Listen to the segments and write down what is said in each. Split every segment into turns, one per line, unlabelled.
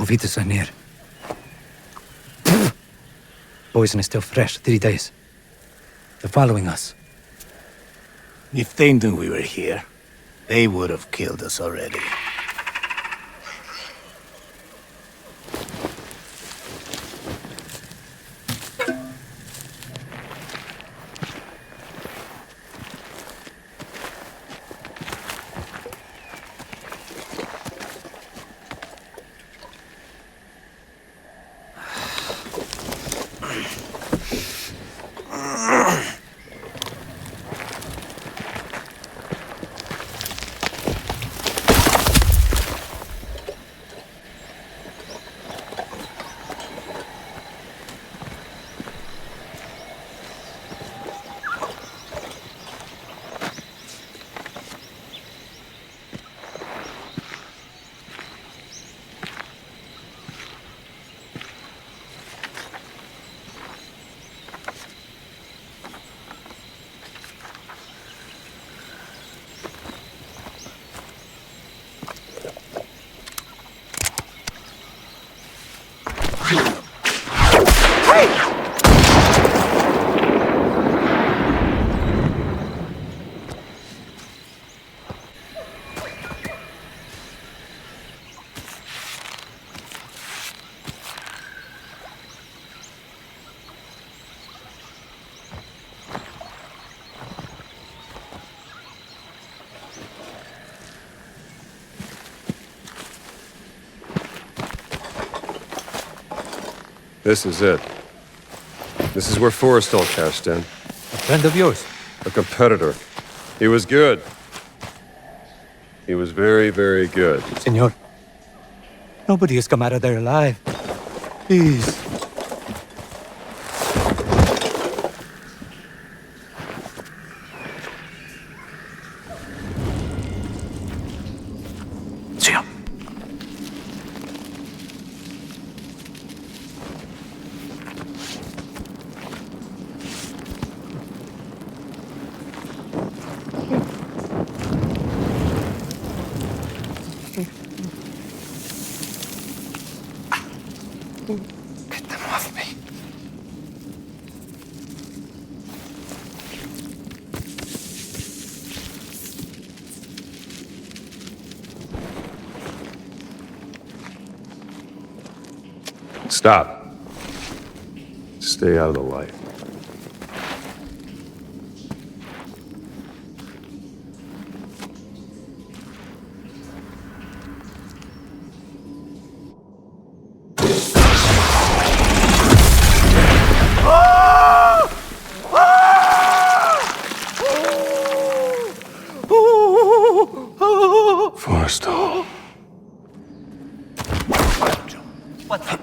Sukhothai are near. Poison is still fresh, 3 days. They're following us.
If they knew we were here, they would have killed us already.
This is it. This is where Forrestal cashed in.
A friend of yours?
A competitor. He was good. He was very, very good.
Senor, nobody has come out of there alive. Please.
Get them off me.
Stop. Stay out of the light. Forrestal.
What?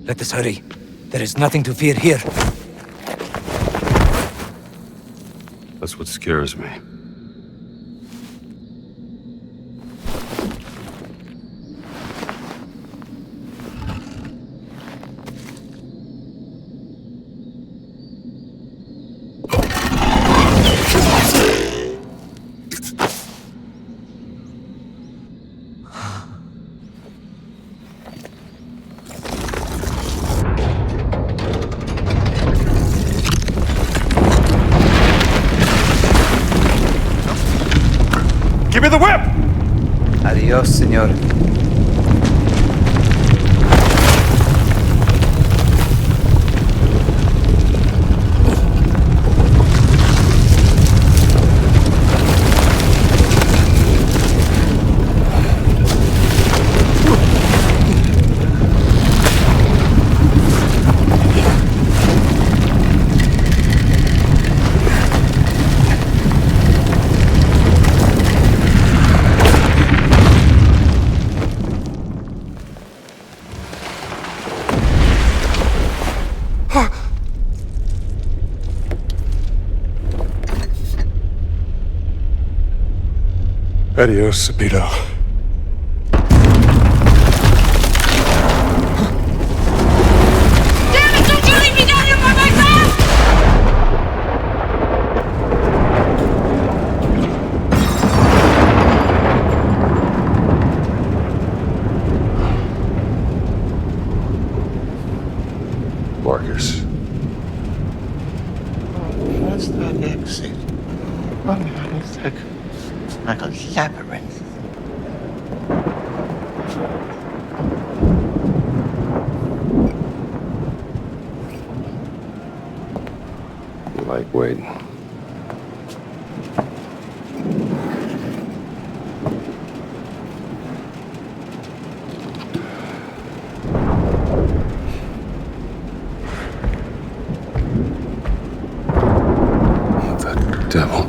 Let us hurry. There is nothing to fear here.
That's what scares me.
Give me the whip!
Adios, senor.
Adios, Sabito.
Damn it, don't you leave me down here by myself!
Marcus.
What's that exit? It's like a labyrinth.
Lightweight. The devil.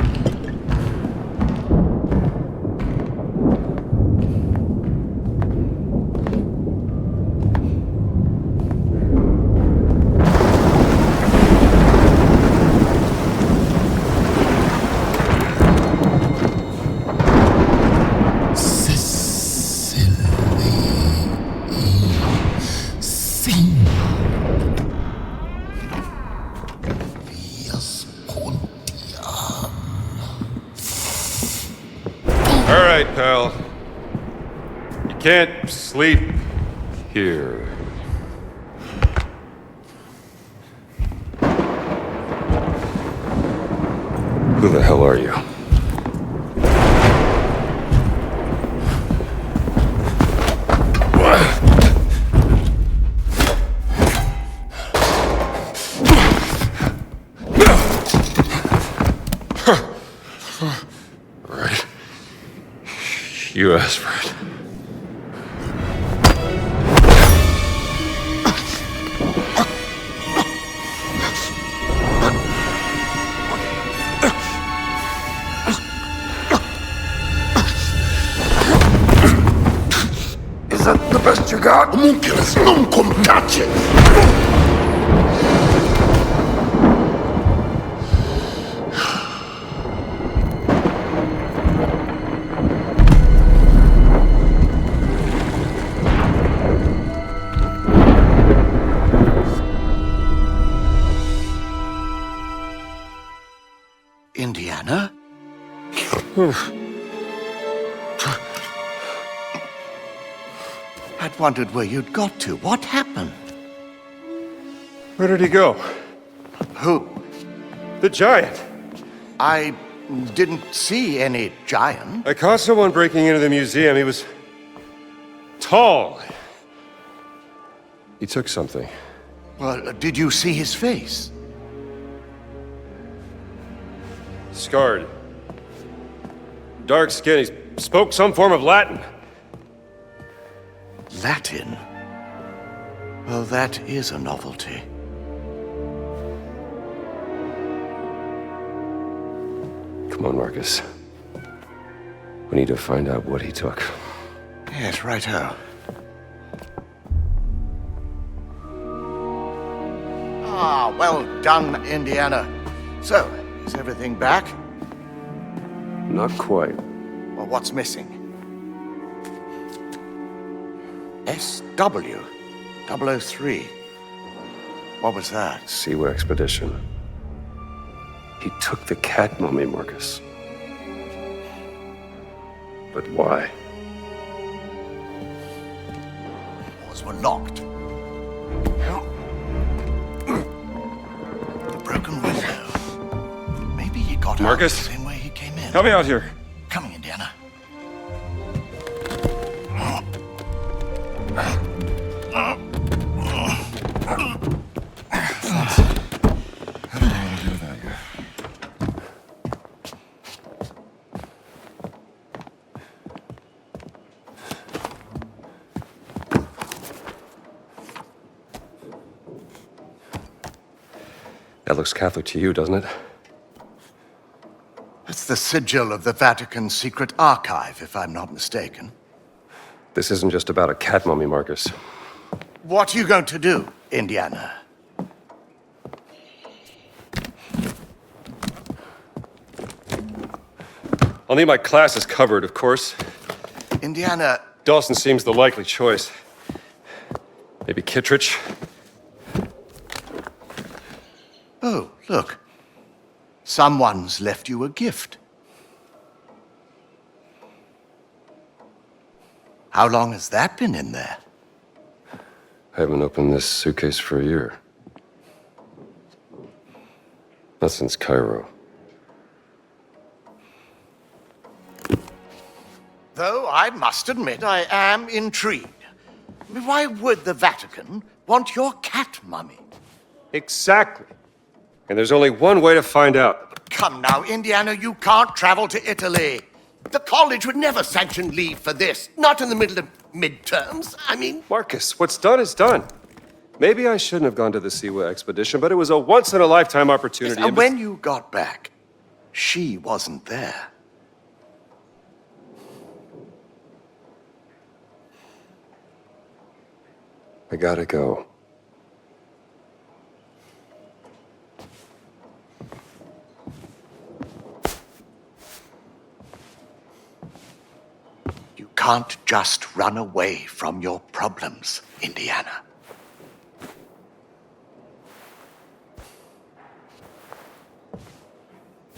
All right, pal. You can't sleep here. Who the hell are you? All right. You asked for it.
Is that the best you got? Homunculus, non comtace!
Indiana? I'd wondered where you'd got to. What happened?
Where did he go?
Who?
The giant.
I didn't see any giant.
I caught someone breaking into the museum. He was tall. He took something.
Well, did you see his face?
Scarred. Dark skin. He spoke some form of Latin.
Latin? Well, that is a novelty.
Come on, Marcus. We need to find out what he took.
Yes, righto. Ah, well done, Indiana. So, is everything back?
Not quite.
Well, what's missing? SW 003. What was that?
Seaway expedition. He took the cat mummy, Marcus. But why?
Doors were locked. The broken window. Maybe he got
Marcus?
out the same way he came in.
Help me out here.
Coming, Indiana.
That looks Catholic to you, doesn't it?
It's the sigil of the Vatican's secret archive, if I'm not mistaken.
This isn't just about a cat mummy, Marcus.
What are you going to do, Indiana?
I'll need my classes covered, of course.
Indiana,
Dawson seems the likely choice. Maybe Kittredge?
oh, look. Someone's left you a gift. How long has that been in there?
I haven't opened this suitcase for a year. Not since Cairo.
Though I must admit I am intrigued. Why would the Vatican want your cat mummy?
Exactly. And there's only one way to find out.
Come now, Indiana, you can't travel to Italy. The college would never sanction leave for this. Not in the middle of midterms. I mean...
Marcus, what's done is done. Maybe I shouldn't have gone to the Siwa expedition, but it was a once-in-a-lifetime opportunity.
And when you got back, she wasn't there.
I gotta go.
You can't just run away from your problems, Indiana.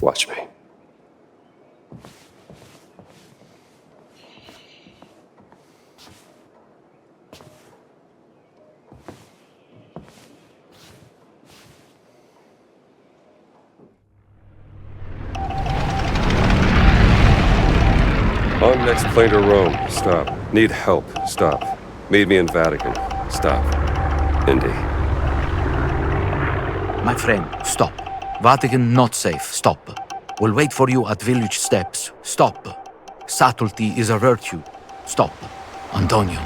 Watch me. On next plane to Rome. Stop. Need help. Stop. Meet me in Vatican. Stop. Indy.
My friend, stop. Vatican not safe. Stop. We'll wait for you at village steps. Stop. Subtlety is a virtue. Stop. Antonio.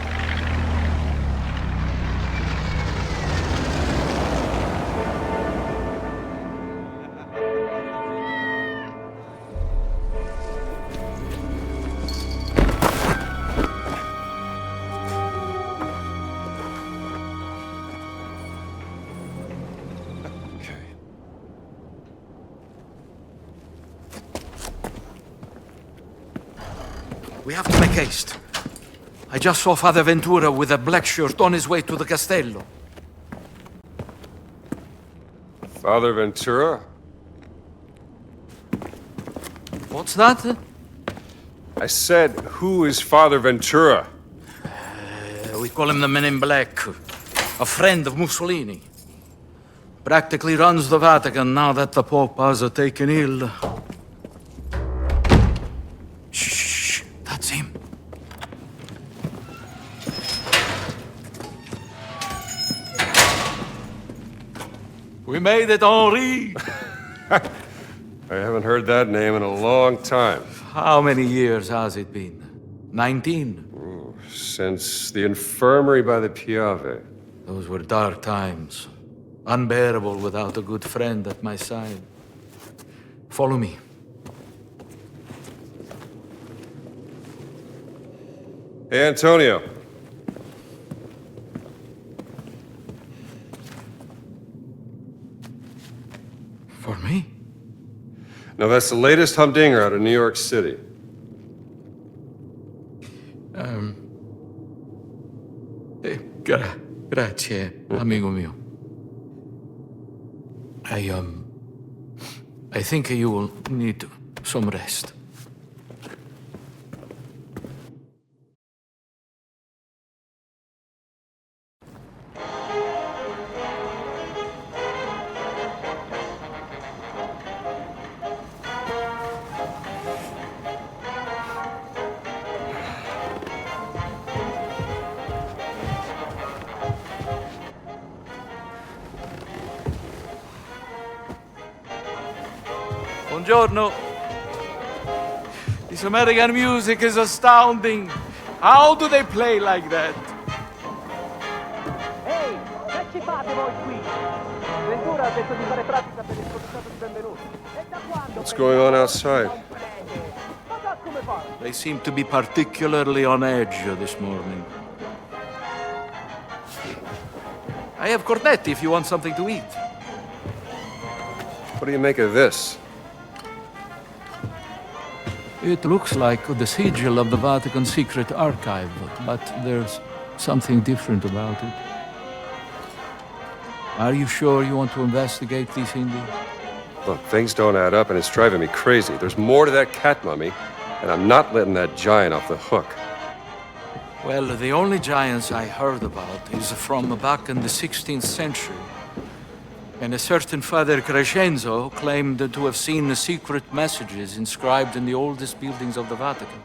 We have to make haste. I just saw Father Ventura with a Blackshirt on his way to the Castello.
Father Ventura?
What's that?
I said, who is Father Ventura?
We call him the Men in Black. A friend of Mussolini. Practically runs the Vatican now that the Pope has taken ill. Shh, that's him. We made it, Henri!
I haven't heard that name in a long time.
How many years has it been? 19?
Since the infirmary by the Piave.
Those were dark times. Unbearable without a good friend at my side. Follow me.
Hey, Antonio.
For me?
No, that's the latest humdinger out of New York City.
Grazie, amigo mio. I think you will need some rest. Buongiorno. This American music is astounding. How do they play like that?
Ehi, che ci fate voi qui? Ventura ha detto di fare pratica per il professato di benvenuti. E da quando?
What's going on outside?
Ma sa come fare?
They seem to be particularly on edge this morning. I have cornetti if you want something to eat.
What do you make of this?
It looks like the sigil of the Vatican secret archive, but there's something different about it. Are you sure you want to investigate this, Indy?
Look, things don't add up, and it's driving me crazy. There's more to that cat mummy, and I'm not letting that giant off the hook.
Well, the only giants I heard about is from back in the 16th century. And a certain Father Crescenzo claimed to have seen the secret messages inscribed in the oldest buildings of the Vatican.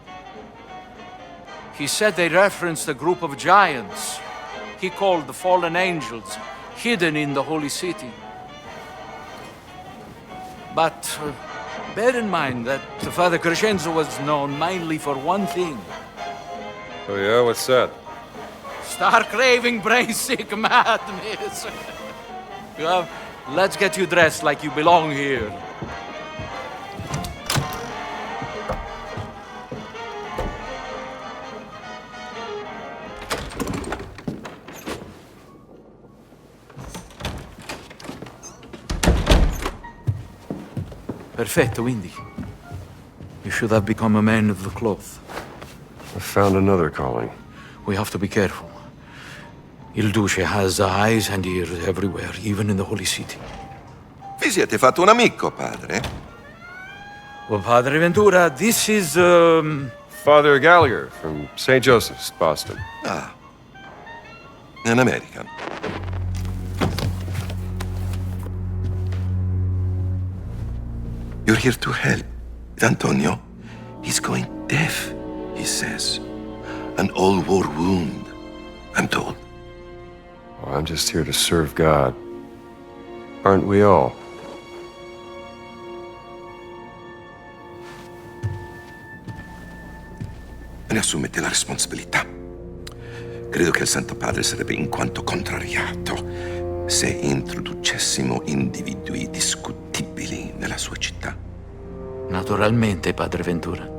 He said they referenced a group of giants he called the fallen angels, hidden in the holy city. But bear in mind that Father Crescenzo was known mainly for one thing.
Oh yeah, what's that?
Stark raving, brain-sick madness. Well, let's get you dressed like you belong here. Perfetto, Indy. You should have become a man of the cloth.
I found another calling.
We have to be careful. Il Duce has eyes and ears everywhere, even in the Holy City.
Vi siete fatto un amico, padre?
Well, Padre Ventura, this is,
Father Gallagher from St. Joseph's, Boston.
Ah. An American. You're here to help. Antonio, he's going deaf, he says. An old war wound, I'm told.
Well, I'm just here to serve God. Aren't we all?
Ne assumete la responsabilità. Credo che il Santo Padre sarebbe in quanto contrariato se introducessimo individui discutibili nella sua città.
Naturalmente, Padre Ventura.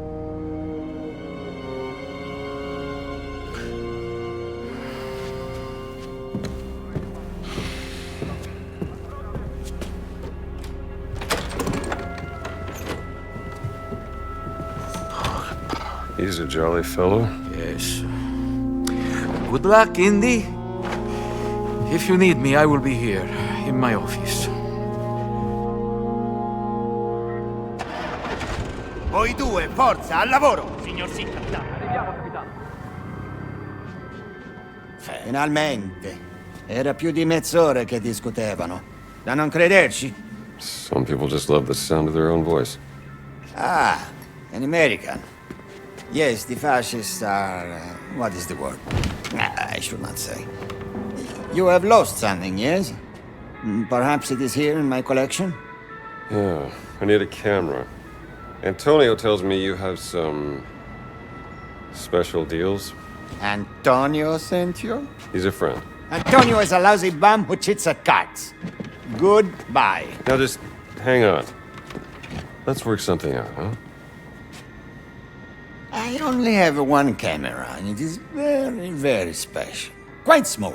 He's a jolly fellow.
Yes. Good luck, Indy. If you need me, I will be here, in my office.
Voi due, forza, al lavoro!
Signor sì, capitano. Arriviamo, capitano.
Finalmente. Era più di mezz'ora che discutevano. Da non crederci?
Some people just love the sound of their own voice.
Ah, an American. Yes, the fascists are... what is the word? I should not say. You have lost something, yes? Perhaps it is here in my collection?
Yeah, I need a camera. Antonio tells me you have some special deals.
Antonio sent you?
He's a friend.
Antonio is a lousy bum who cheats at cards. Goodbye.
Now just hang on. Let's work something out, huh?
I only have one camera, and it is very, very special. Quite small.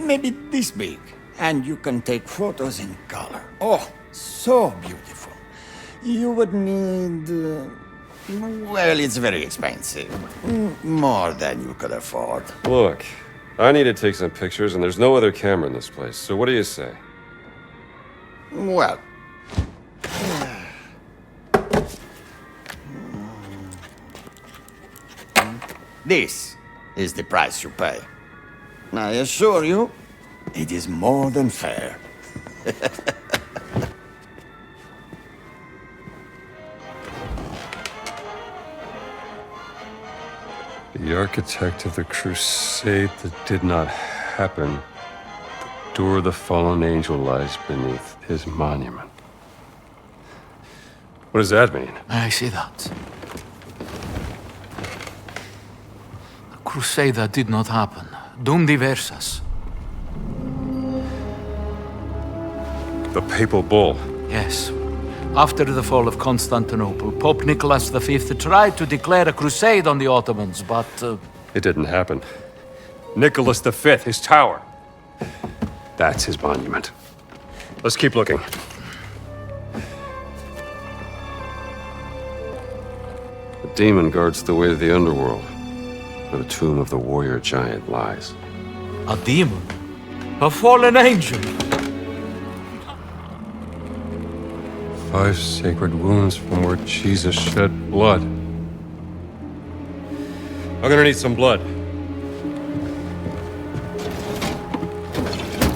Maybe this big. And you can take photos in color. Oh, so beautiful. You would need... well, it's very expensive. More than you could afford.
Look, I need to take some pictures, and there's no other camera in this place. So what do you say?
Well... this is the price you pay. I assure you, it is more than fair.
The architect of the crusade that did not happen. The door of the fallen angel lies beneath his monument. What does that mean?
I see that. The crusade that did not happen. Dum diversas.
The papal bull.
Yes. After the fall of Constantinople, Pope Nicholas V tried to declare a crusade on the Ottomans, but...
It didn't happen. Nicholas V, his tower. That's his monument. Let's keep looking. The demon guards the way to the underworld, where the tomb of the warrior giant lies.
A demon? A fallen angel?
5 sacred wounds from where Jesus shed blood. I'm gonna need some blood.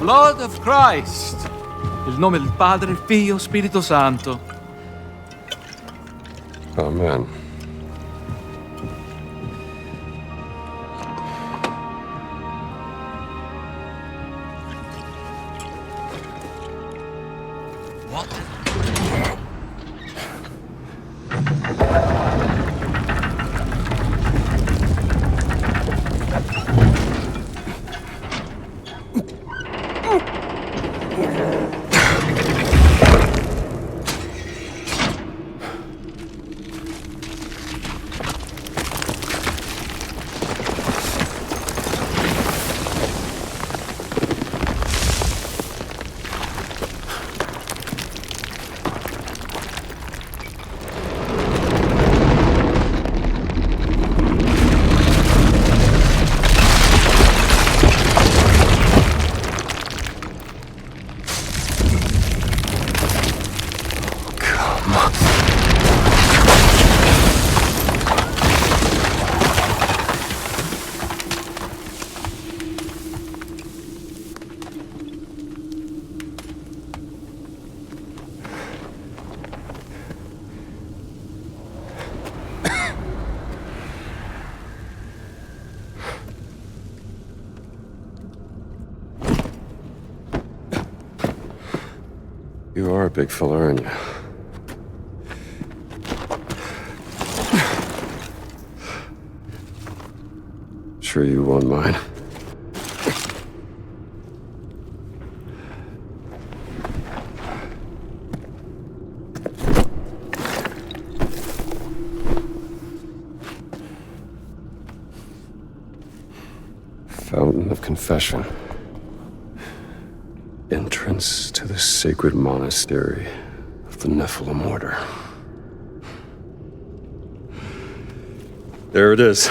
Blood of Christ! Nel nome del Padre, Figlio, Spirito Santo.
Amen. You are a big fella, aren't you? Sure you won't mind. Fountain of Confession. Entrance to the sacred monastery of the Nephilim Order. There it is.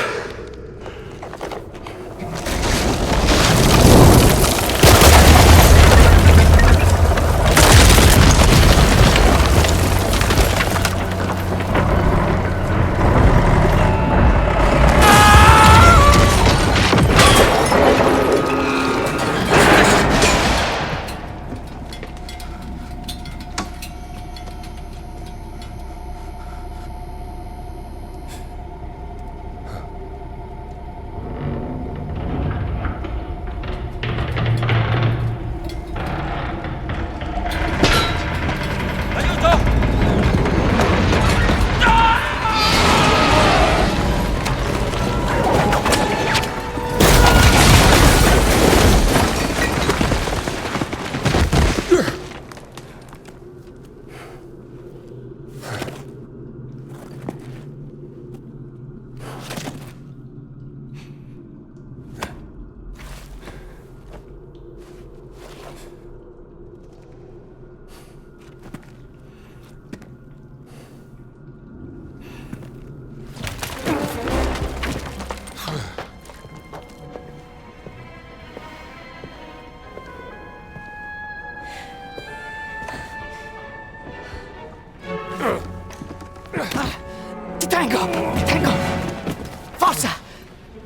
Forza!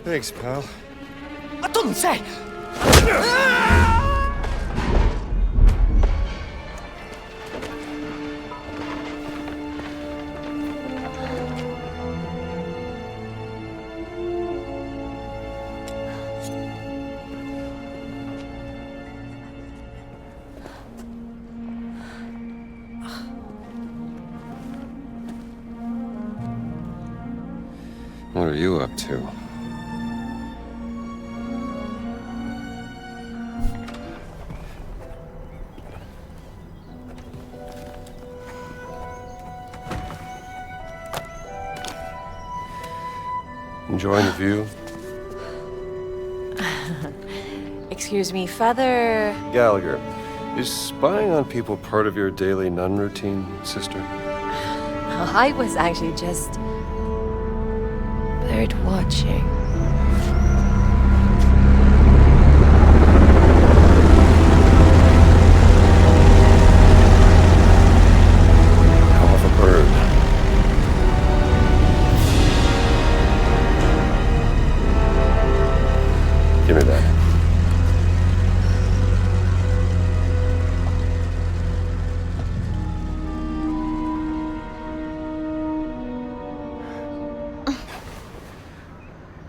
Thanks, pal.
Ma tu non sei...
What are you up to? Enjoying the view?
Excuse me, Father...
Gallagher, is spying on people part of your daily nun routine, sister?
I was actually just Third watching.
Hell of a bird. Give me that.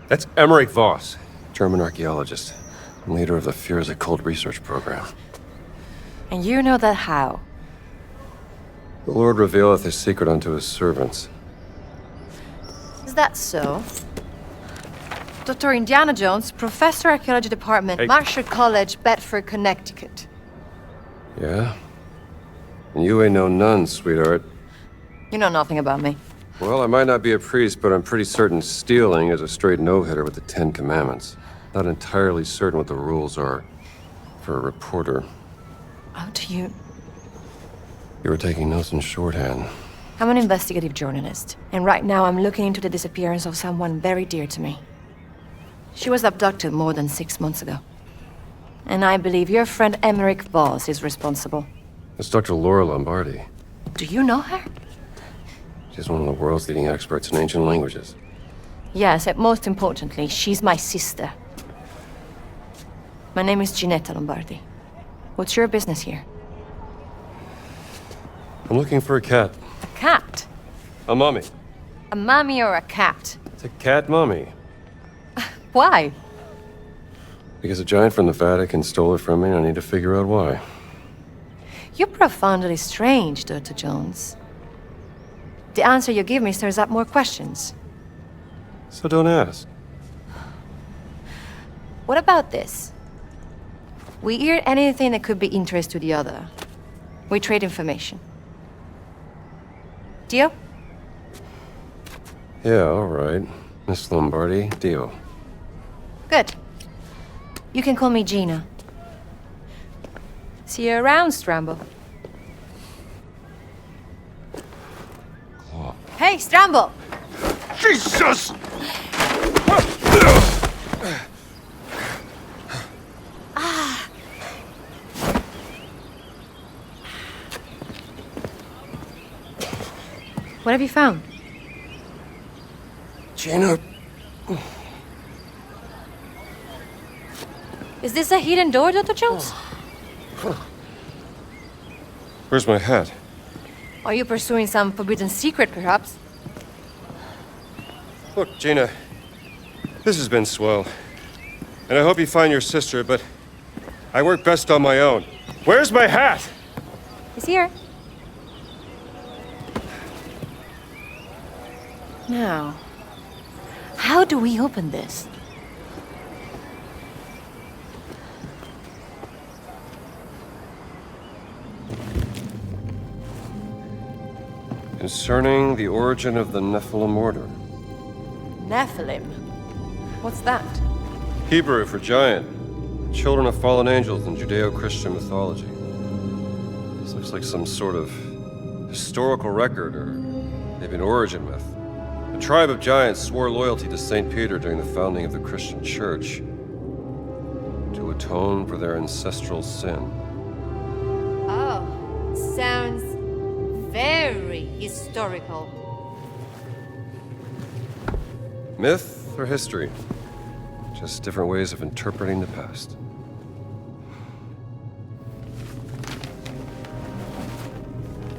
That's Emmerich Voss, German archaeologist, and leader of the Fears Occult research program.
And you know that how?
The Lord revealeth his secret unto his servants.
Is that so? Dr. Indiana Jones, Professor Archaeology Department,
Hey.
Blackshirts College, Bedford, Connecticut.
Yeah? And you ain't no nun, sweetheart.
You know nothing about me.
Well, I might not be a priest, but I'm pretty certain stealing is a straight no-hitter with the Ten Commandments. Not entirely certain what the rules are for a reporter.
How do you...
You were taking notes in shorthand.
I'm an investigative journalist, and right now I'm looking into the disappearance of someone very dear to me. She was abducted more than 6 months ago. And I believe your friend Emmerich Voss is responsible.
That's Dr. Laura Lombardi.
Do you know her?
She's one of the world's leading experts in ancient languages.
Yes, and most importantly, she's my sister. My name is Ginetta Lombardi. What's your business here?
I'm looking for a cat.
A cat?
A mummy.
A mummy or a cat?
It's a cat mummy.
Why?
Because a giant from the Vatican stole it from me, and I need to figure out why.
You're profoundly strange, Dr. Jones. The answer you give me stirs up more questions.
So don't ask.
What about this? We hear anything that could be interest to the other. We trade information. Deal?
Yeah, all right. Miss Lombardi, deal.
Good. You can call me Gina. See you around, Strambo. Hey, Strambo!
Jesus!
What have you found?
Gina.
Is this a hidden door, Dr. Jones?
Where's my hat?
Are you pursuing some forbidden secret, perhaps?
Look, Gina. This has been swell. And I hope you find your sister, but I work best on my own. Where's my hat?
He's here. Now, how do we open this?
Concerning the origin of the Nephilim order.
Nephilim? What's that?
Hebrew for giant. Children of fallen angels in Judeo-Christian mythology. This looks like some sort of historical record or maybe an origin myth. A tribe of giants swore loyalty to St. Peter during the founding of the Christian church to atone for their ancestral sin.
Oh, sounds very historical.
Myth or history? Just different ways of interpreting the past.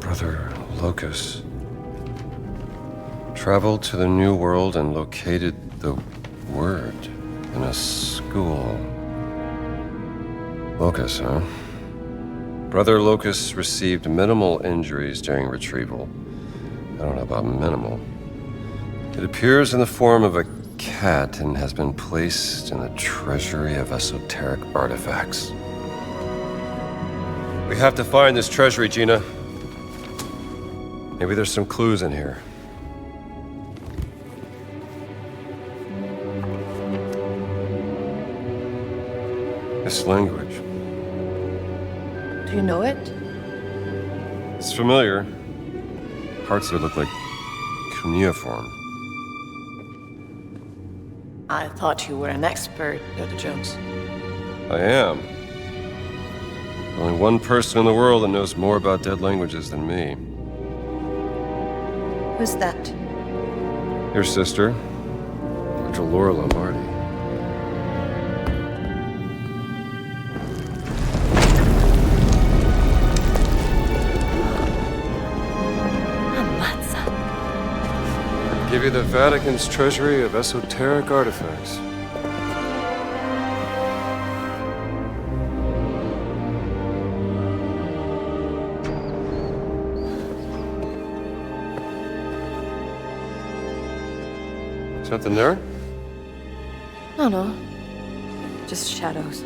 Brother Locus traveled to the New World and located the word in a school. Locus, huh? Brother Locus received minimal injuries during retrieval. I don't know about minimal. It appears in the form of a cat and has been placed in the treasury of esoteric artifacts. We have to find this treasury, Gina. Maybe there's some clues in here. This language.
Do you know it?
It's familiar. Parts of it look like cuneiform.
I thought you were an expert, Dr. Jones.
I am. Only one person in the world that knows more about dead languages than me.
Who's that?
Your sister, Dr. Laura Lombardi. Give you the Vatican's treasury of esoteric artifacts. Something there?
No. Just shadows.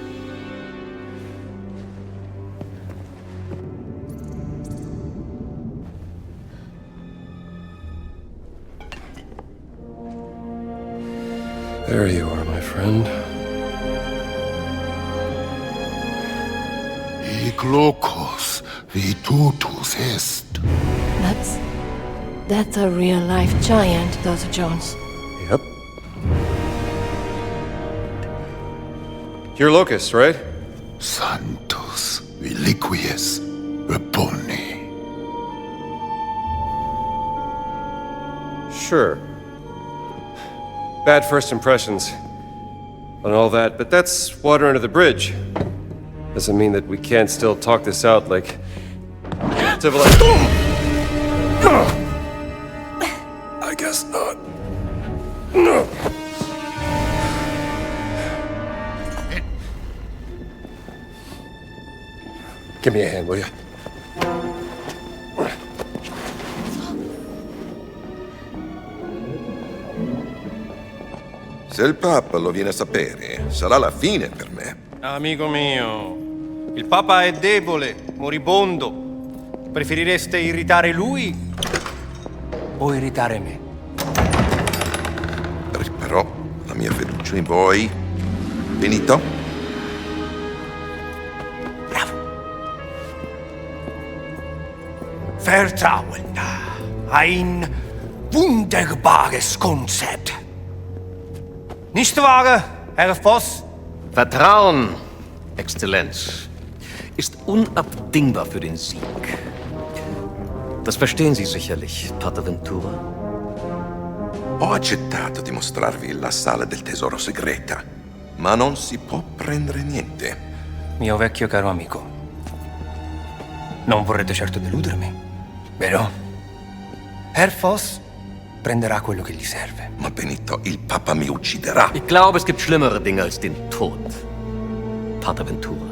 There you are, my friend.
Hic locus vitutus est.
That's a real-life giant, Dr. Jones.
Yep. You're Locus, right?
Sanctus reliquies reponi.
Sure. Bad first impressions and all that, but that's water under the bridge. Doesn't mean that we can't still talk this out like civilized. I guess not. No. Give me a hand, will you?
Se il Papa lo viene a sapere, sarà la fine per me.
Amico mio, il Papa è debole, moribondo. Preferireste irritare lui o irritare me?
Ripperò la mia fiducia in voi. Finito?
Bravo. Vertrauen. Ein wunderbares Konzept. Nicht wahr, Herr Voss?
Vertrauen, Exzellenz, ist unabdingbar für den Sieg. Das verstehen Sie sicherlich, Pater Ventura.
Ho accettato di mostrarvi la sala del tesoro segreta, ma non si può prendere niente.
Mio vecchio caro amico, non vorrete certo deludermi, vero? Herr Voss prenderà quello che gli serve.
Ma Benito, il Papa mi ucciderà.
Ich glaube, es gibt schlimmere Dinge als den Tod, Pater Ventura.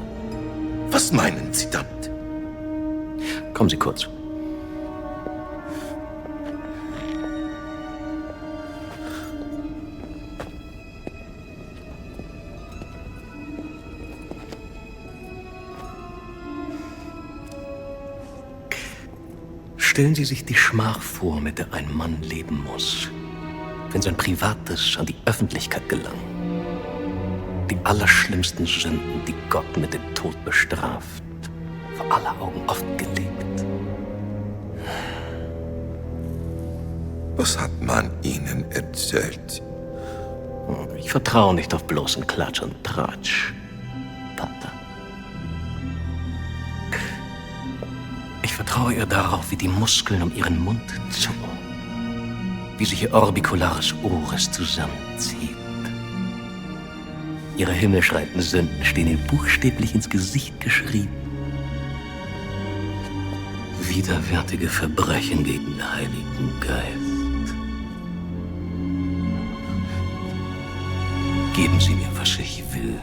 Was meinen Sie damit?
Kommen Sie kurz. Stellen Sie sich die Schmach vor, mit der ein Mann leben muss, wenn sein Privates an die Öffentlichkeit gelangt. Die allerschlimmsten Sünden, die Gott mit dem Tod bestraft, vor aller Augen offengelegt.
Was hat man Ihnen erzählt?
Ich vertraue nicht auf bloßen Klatsch und Tratsch, Pater. Ich vertraue ihr darauf, wie die Muskeln um ihren Mund zucken, wie sich ihr orbicularis oris zusammenzieht. Ihre himmelschreienden Sünden stehen ihr buchstäblich ins Gesicht geschrieben. Widerwärtige Verbrechen gegen den Heiligen Geist. Geben Sie mir, was ich will,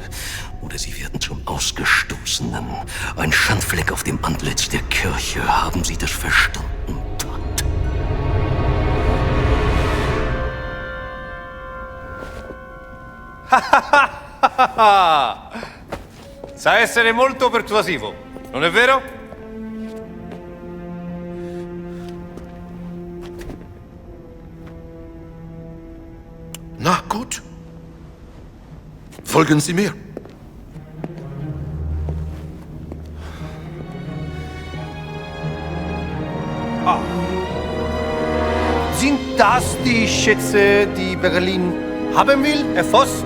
oder Sie werden zum Ausgestoßenen. Ein Schandfleck auf dem Antlitz der Kirche. Haben Sie das verstanden, Pater?
Sa essere molto persuasivo, non è vero?
Na gut. Folgen Sie mir.
Sind das die Schätze, die Berlin
haben will, Herr Voss?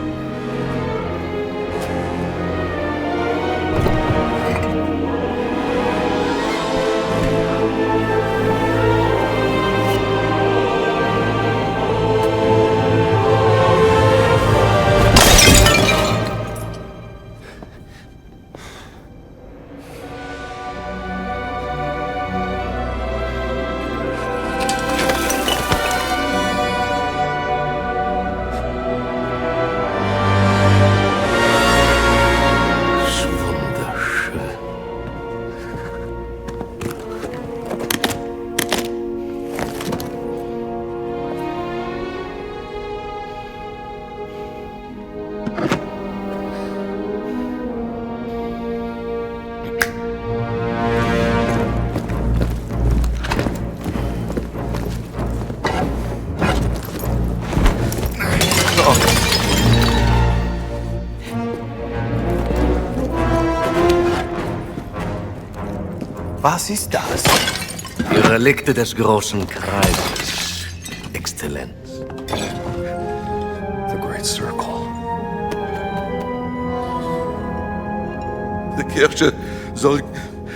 Was ist das?
Die Relikte des großen Kreises, Exzellenz.
The Great Circle.
Die Kirche soll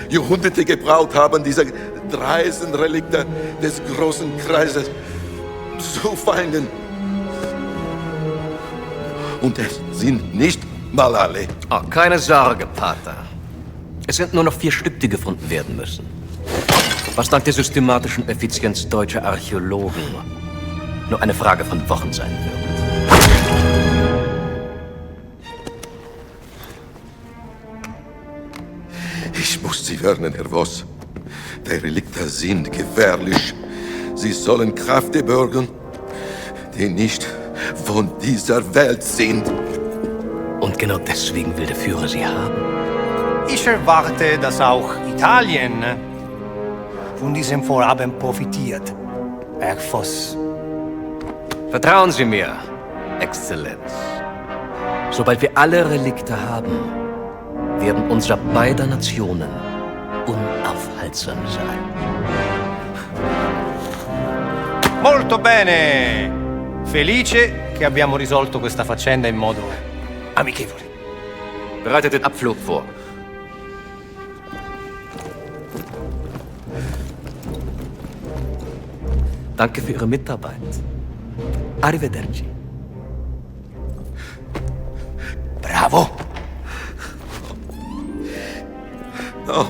Jahrhunderte gebraucht haben, diese dreisten Relikte des großen Kreises zu finden. Und es sind nicht mal alle.
Oh, keine Sorge, Pater. Es sind nur noch 4 Stück, die gefunden werden müssen. Was dank der systematischen Effizienz deutscher Archäologen nur eine Frage von Wochen sein wird.
Ich muss Sie warnen, Herr Voss. Die Relikte sind gefährlich. Sie sollen Kräfte bergen, die nicht von dieser Welt sind.
Und genau deswegen will der Führer sie haben.
Ich erwarte, dass auch Italien von diesem Vorhaben profitiert, Herr Voss.
Vertrauen Sie mir, Exzellenz. Sobald wir alle Relikte haben, werden unser beider Nationen unaufhaltsam sein.
Molto bene! Felice che abbiamo risolto questa faccenda in modo amichevole.
Bereitet den Abflug vor. Danke für Ihre Mitarbeit. Arrivederci.
Bravo!
Oh.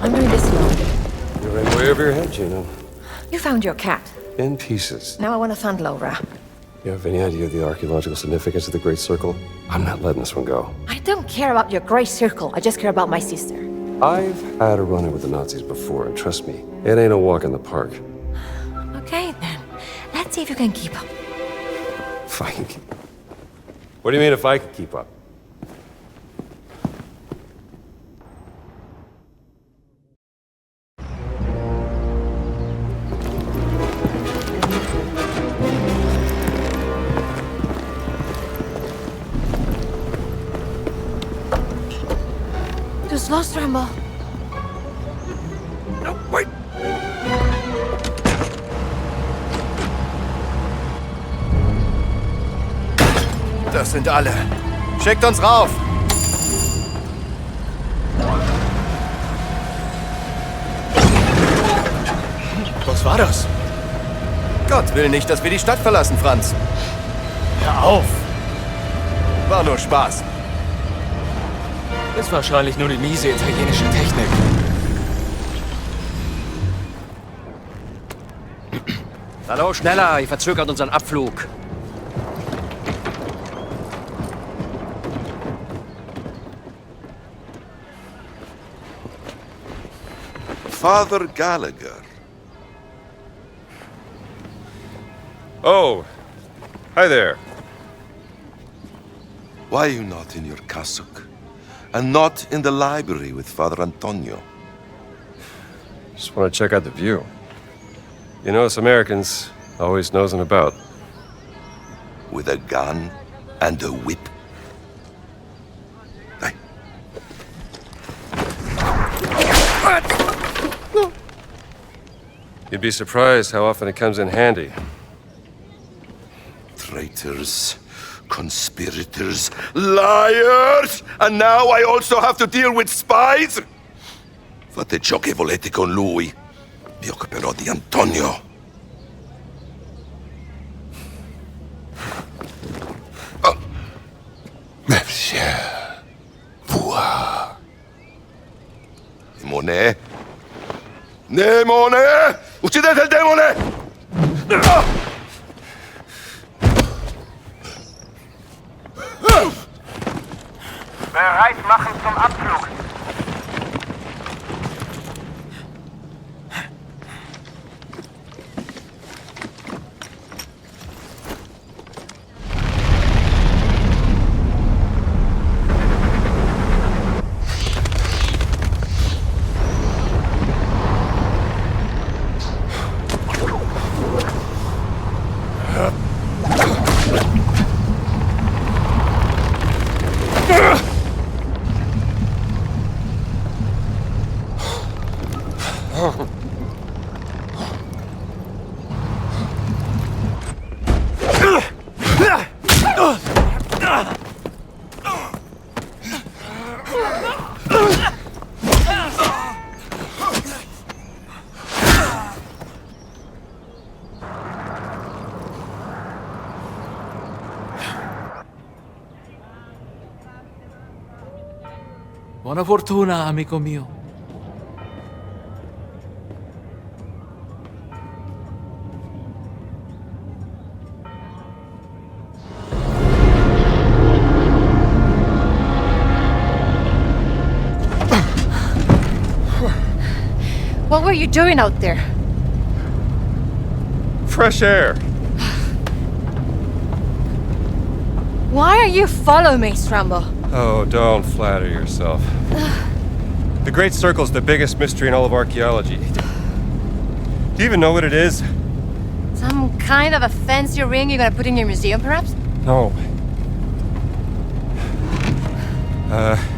I'm doing this alone.
You're in way over your head, Gino.
You found your cat.
In pieces.
Now I want to find Laura.
You have any idea of the archaeological significance of the Great Circle? I'm not letting this one go.
I don't care about your great circle. I just care about my sister.
I've had a run-in with the Nazis before, and trust me, it ain't a walk in the park.
Okay, then. Let's see if you can keep up.
If I can keep... What do you mean if I can keep up?
Just lost Rambo.
No, wait.
Das sind alle. Schickt uns rauf! Was war das? Gott will nicht, dass wir die Stadt verlassen, Franz. Hör auf! War nur Spaß.
Ist wahrscheinlich nur die miese italienische Technik.
Hallo, schneller! Ihr verzögert unseren Abflug.
Father Gallagher.
Oh, hi there.
Why are you not in your cassock? And not in the library with Father Antonio?
Just want to check out the view. You know, us Americans always nosing about.
With a gun and a whip? Hey.
You'd be surprised how often it comes in handy.
Traitors, conspirators, liars! And now I also have to deal with spies? Fate ciò che volete con lui. Vi occuperò di Antonio.
Monsieur, voir.
Demone? Demone! Uccidete il demone!
Bereit machen zum Abflug.
Buona fortuna, amico mio.
What were you doing out there?
Fresh air.
Why are you following me, Strambo?
Oh, don't flatter yourself. The Great Circle's the biggest mystery in all of archaeology. Do you even know what it is?
Some kind of a fancy ring you're gonna put in your museum, perhaps?
No.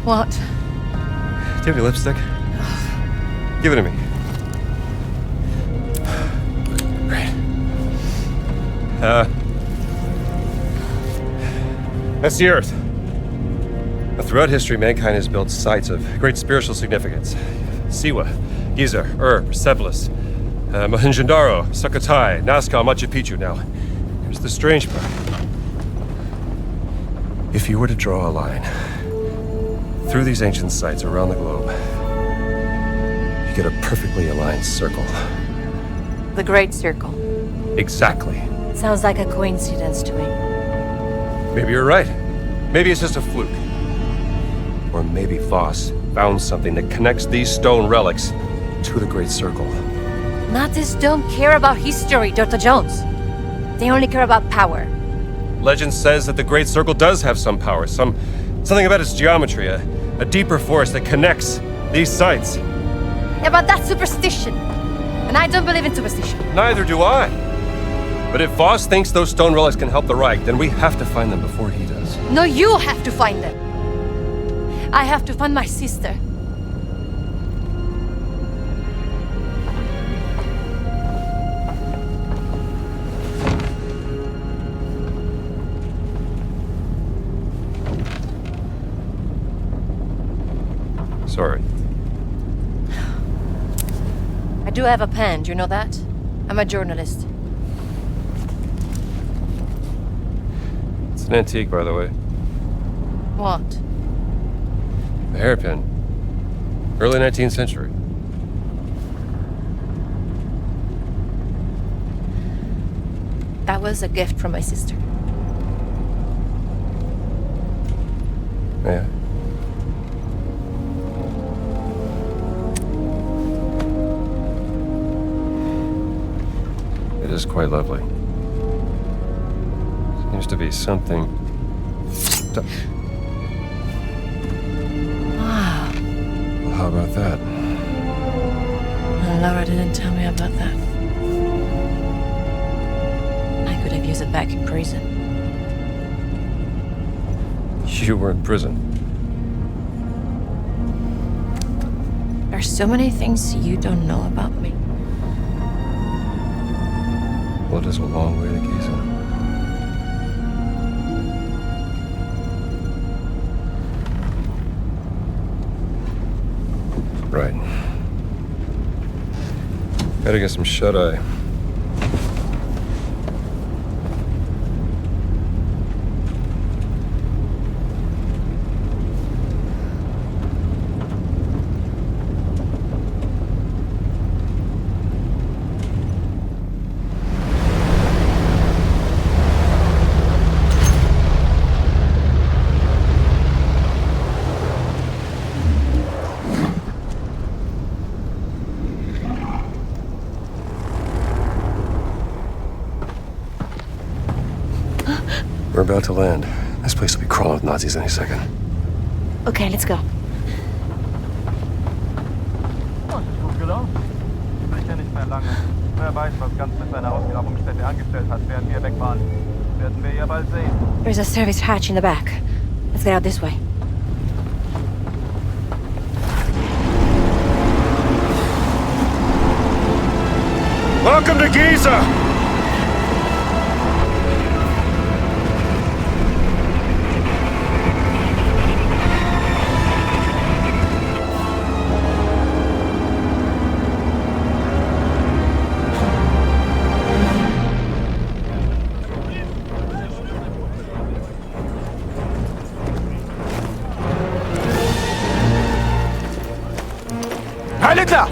What?
Do you have any lipstick? Give it to me. Great. That's the Earth. Now, throughout history, mankind has built sites of great spiritual significance. Siwa, Giza, Persepolis, Mohenjo-Daro, Sukhothai, Nazca, Machu Picchu. Now, here's the strange part. If you were to draw a line through these ancient sites around the globe, you get a perfectly aligned circle.
The Great Circle.
Exactly.
Sounds like a coincidence to me.
Maybe you're right. Maybe it's just a fluke. Or maybe Voss found something that connects these stone relics to the Great Circle.
Nazis don't care about history, Dr. Jones. They only care about power.
Legend says that the Great Circle does have some power, something about its geometry, a deeper force that connects these sites.
Yeah, but that's superstition. And I don't believe in superstition.
Neither do I. But if Voss thinks those stone relics can help the Reich, then we have to find them before he does.
No, you have to find them. I have to find my sister.
Sorry.
I do have a pen, do you know that? I'm a journalist.
It's an antique, by the way.
What?
A hairpin. Early 19th century.
That was a gift from my sister.
Yeah. It is quite lovely. Seems to be something... how about that?
Well, Laura didn't tell me about that. I could have used it back in prison.
You were in prison.
There's so many things you don't know about me.
Blood is a long way to Giza. Right. Gotta get some shut-eye. We're about to land. This place will be crawling with Nazis any second.
Okay, let's go.
Das ist gut gelaufen. Sicher nicht mehr lange. Wer weiß, was Ganz mit seiner Ausgrabungsstätte angestellt hat, während wir weg waren. Werden wir ja bald sehen.
There's a service hatch in the back. Let's get out this way.
Welcome to Giza!
Heil Hitler!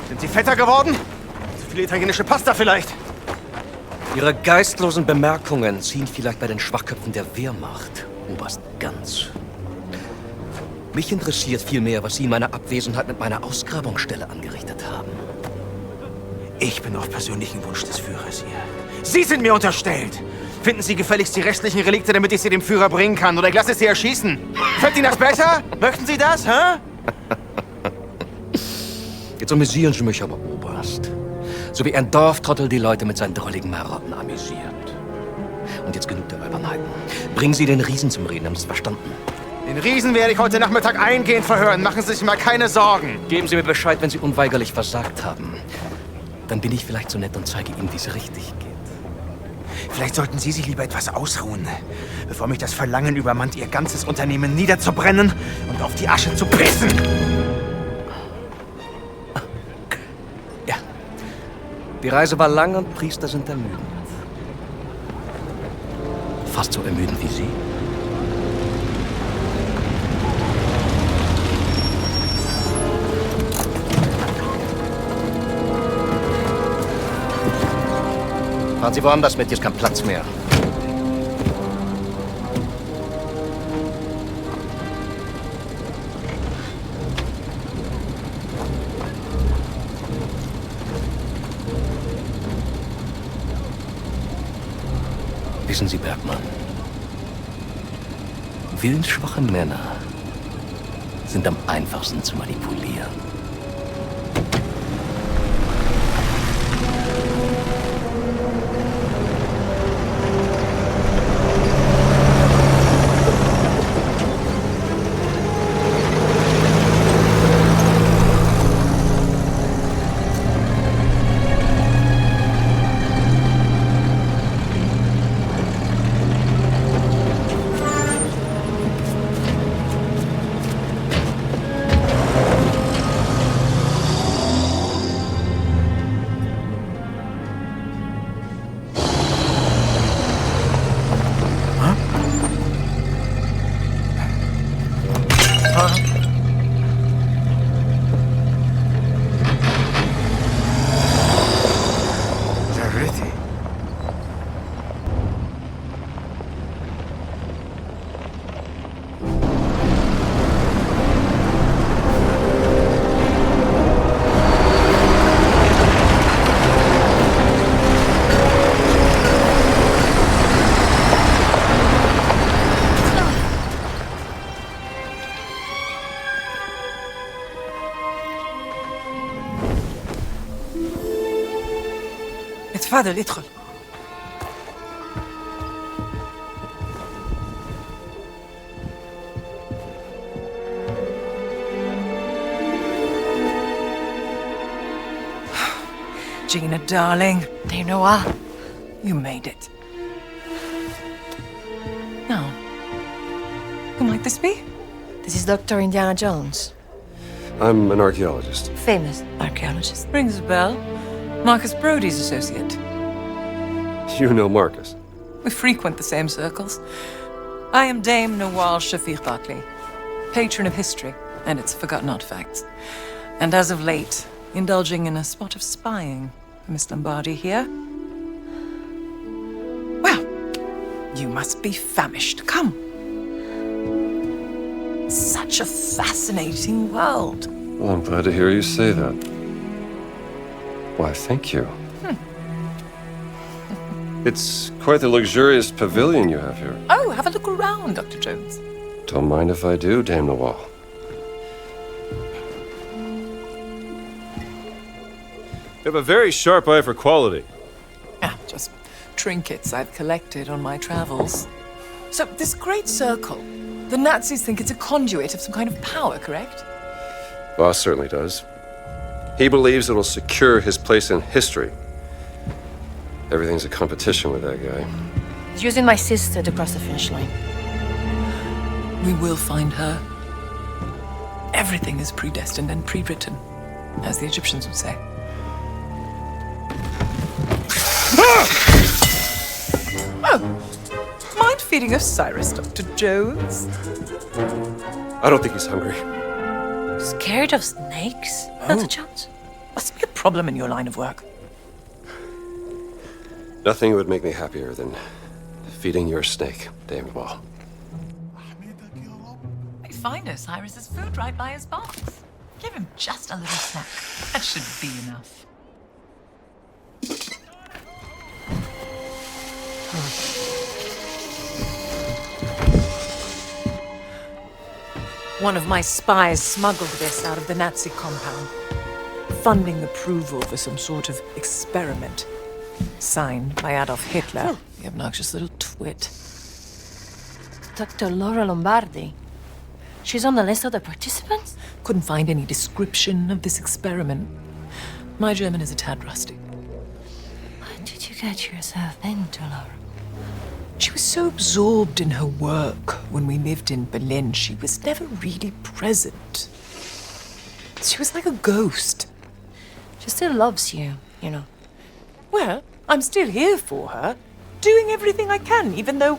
Sind Sie fetter geworden? Zu viel italienische Pasta vielleicht?
Ihre geistlosen Bemerkungen ziehen vielleicht bei den Schwachköpfen der Wehrmacht, Oberst Ganz. Mich interessiert vielmehr, was Sie in meiner Abwesenheit mit meiner Ausgrabungsstelle angerichtet haben.
Ich bin auf persönlichen Wunsch des Führers hier. Sie sind mir unterstellt! Finden Sie gefälligst die restlichen Relikte, damit ich sie dem Führer bringen kann, oder ich lasse Sie erschießen. Fällt Ihnen das besser? Möchten Sie das, hä?
Jetzt amüsieren Sie mich aber, Oberst. So wie ein Dorftrottel die Leute mit seinen drolligen Marotten amüsiert. Und jetzt genug der Albernheiten. Bringen Sie den Riesen zum Reden, haben Sie es verstanden?
Den Riesen werde ich heute Nachmittag eingehend verhören. Machen Sie sich mal keine Sorgen.
Geben Sie mir Bescheid, wenn Sie unweigerlich versagt haben. Dann bin ich vielleicht so nett und zeige Ihnen, wie es richtig geht.
Vielleicht sollten Sie sich lieber etwas ausruhen, bevor mich das Verlangen übermannt, Ihr ganzes Unternehmen niederzubrennen und auf die Asche zu pissen.
Ja. Die Reise war lang und Priester sind ermüdend. Fast so ermüdend wie Sie. Fahren Sie woanders mit, hier ist kein Platz mehr. Wissen Sie, Bergmann, willensschwache Männer sind am einfachsten zu manipulieren.
تفضل ادخل. Gina, darling.
Do you know what?
You made it. Now, who might this be?
This is Dr. Indiana Jones.
I'm an archaeologist.
Famous archaeologist.
Rings a bell. Marcus Brody's associate.
You know Marcus.
We frequent the same circles. I am Dame Nawal Shafiq Barclay, patron of history and its forgotten artifacts. And as of late, indulging in a spot of spying for Miss Lombardi here. Well, you must be famished. Come. Such a fascinating world.
Well, I'm glad to hear you say that. Why, thank you. It's quite the luxurious pavilion you have here.
Oh, have a look around, Dr. Jones.
Don't mind if I do, Dame Nawal. You have a very sharp eye for quality.
Ah, just trinkets I've collected on my travels. So, this great circle, the Nazis think it's a conduit of some kind of power, correct?
Voss certainly does. He believes it'll secure his place in history. Everything's a competition with that guy.
He's using my sister to cross the finish line.
We will find her. Everything is predestined and pre-written, as the Egyptians would say. Oh! Mind feeding Osiris, Dr. Jones?
I don't think he's hungry.
Scared of snakes? Dr. Jones?
Must be a problem in your line of work.
Nothing would make me happier than feeding your snake, Dame Nawal.
We find Osiris's food right by his box. Give him just a little snack. That should be enough. One of my spies smuggled this out of the Nazi compound, funding approval for some sort of experiment. Signed by Adolf Hitler, the obnoxious little twit.
Dr. Laura Lombardi? She's on the list of the participants?
Couldn't find any description of this experiment. My German is a tad rusty.
What did you get yourself into, Laura?
She was so absorbed in her work when we lived in Berlin, she was never really present. She was like a ghost.
She still loves you, you know.
Well, I'm still here for her, doing everything I can, even though...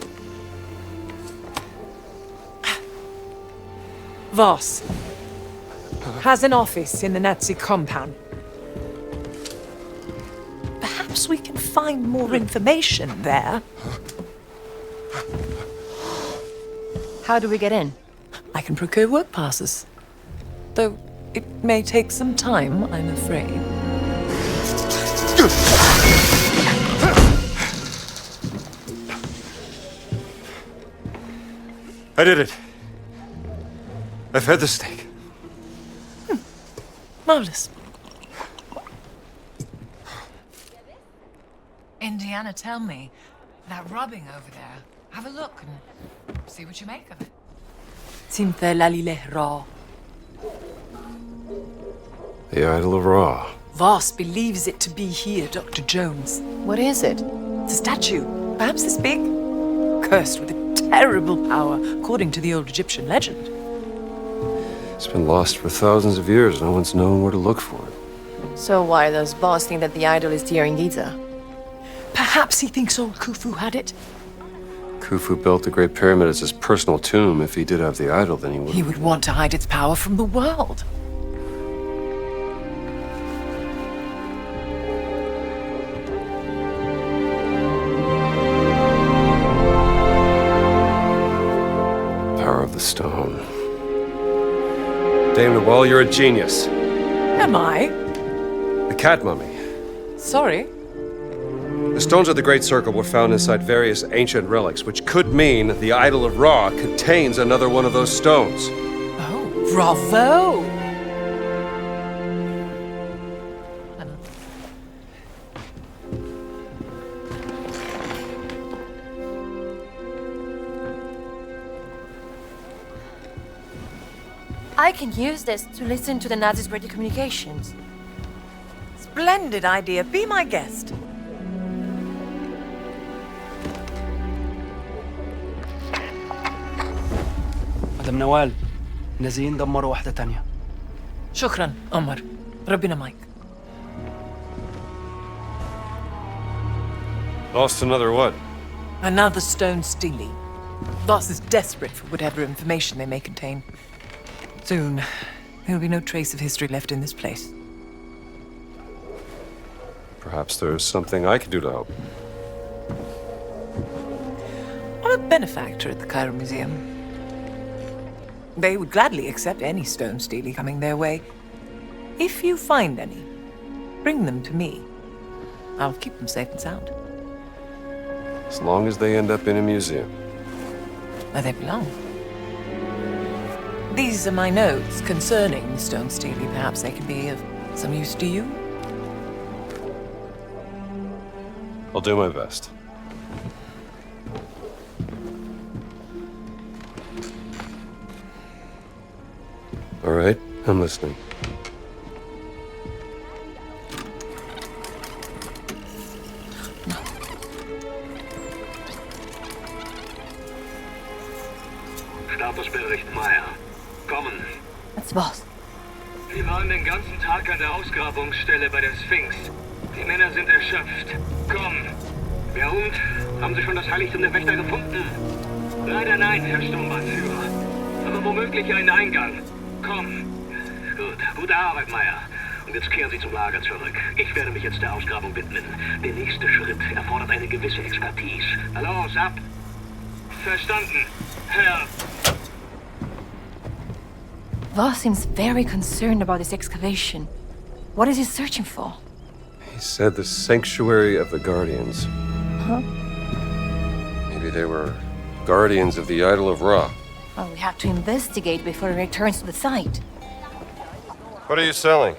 Voss has an office in the Nazi compound. Perhaps we can find more information there.
How do we get in?
I can procure work passes. Though it may take some time, I'm afraid.
I did it. I've had the steak.
Marvelous. Indiana, tell me, that rubbing over there, have a look and see what you make of it. Simte lalile raw.
The Idol of Ra.
Voss believes it to be here, Dr. Jones.
What is it?
It's a statue, perhaps this big, cursed with a terrible power, according to the old Egyptian legend.
It's been lost for thousands of years. No one's known where to look for it.
So why does Voss think that the idol is here in Giza?
Perhaps he thinks old Khufu had it.
Khufu built the Great Pyramid as his personal tomb. If he did have the idol, then he would...
He would want to hide its power from the world.
Power of the stone. Dame Nawal, you're a genius.
Am I?
The cat mummy.
Sorry.
The stones of the Great Circle were found inside various ancient relics, which could mean the Idol of Ra contains another one of those stones.
Oh, bravo!
I can use this to listen to the Nazis' radio communications.
Splendid idea. Be my guest.
مدام نوال، النازيين دمروا واحدة تانية.
شكرا عمر. ربنا معك.
Lost another what?
Another stone steely. Voss is desperate for whatever information they may contain. Soon, there'll be no trace of history left in this place.
Perhaps there's something I could do to help.
I'm a benefactor at the Cairo Museum. They would gladly accept any stone steely coming their way. If you find any, bring them to me. I'll keep them safe and sound.
As long as they end up in a museum.
Where they belong. These are my notes concerning the stone steely. Perhaps they can be of some use to you.
I'll do my best. All right, I'm listening.
Statusbericht Meyer. Kommen.
That's Voss.
Wir waren den ganzen Tag an der Ausgrabungsstelle bei der Sphinx. Die Männer sind erschöpft. Komm. Wer und? Haben Sie schon das Heiligtum der Wächter gefunden? Leider nein, Herr Sturmbannführer. Aber womöglich einen Eingang. Komm. Gut. Gute Arbeit, Meyer. Und jetzt kehren Sie zum Lager zurück. Ich werde mich jetzt der Ausgrabung widmen. Der nächste Schritt erfordert eine gewisse Expertise. Los, ab! Verstanden, Herr.
Voss seems very concerned about this excavation. What is he searching for?
He said the Sanctuary of the Guardians.
Huh?
Maybe they were guardians of the Idol of Ra.
Well, we have to investigate before he returns to the site.
What are you selling?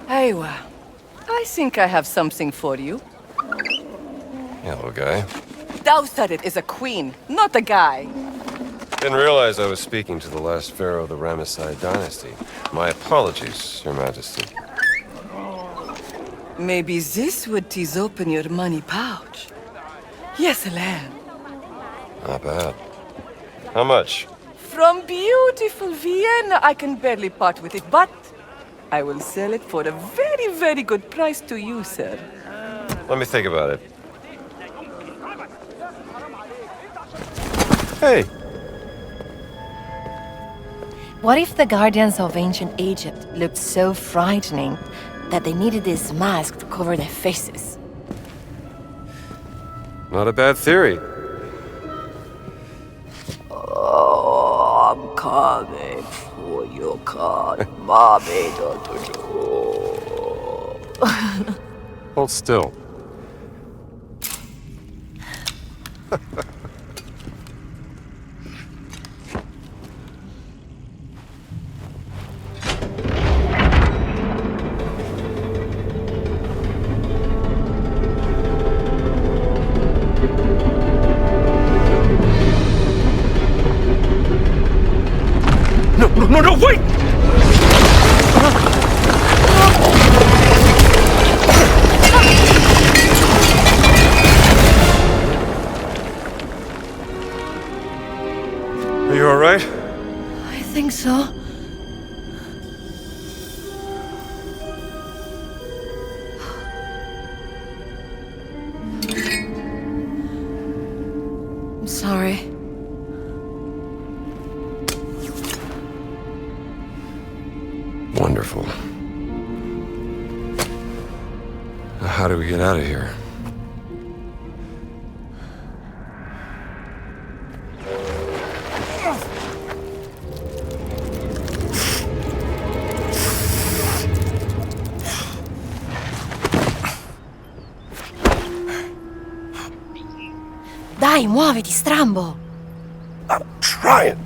Aywa, I think I have something for you.
Hello, guy.
Thou said it is a queen, not a guy.
Didn't realize I was speaking to the last pharaoh of the Ramesside dynasty. My apologies, Your Majesty.
Maybe this would tease open your money pouch. Yes, Alan.
Not bad. How much?
From beautiful Vienna, I can barely part with it, but I will sell it for a very, very good price to you, sir.
Let me think about it. Hey!
What if the guardians of ancient Egypt looked so frightening that they needed this mask to cover their faces?
Not a bad theory.
Oh, I'm coming for your card, mommy.
Hold still.
No, wait!
Are you all right?
I think so. I'm sorry.
Wonderful. How do we get out of here?
Dai, muoviti, strambo!
I'm trying.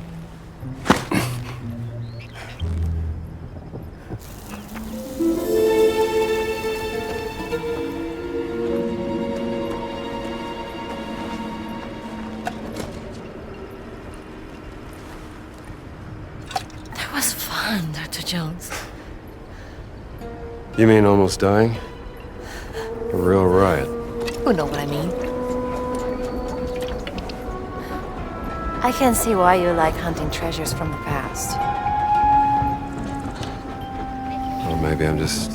That was fun. on, Dr. Jones.
You mean almost dying? A real riot.
You know what I mean. I can see why you like hunting treasures from the past.
Well, maybe I'm just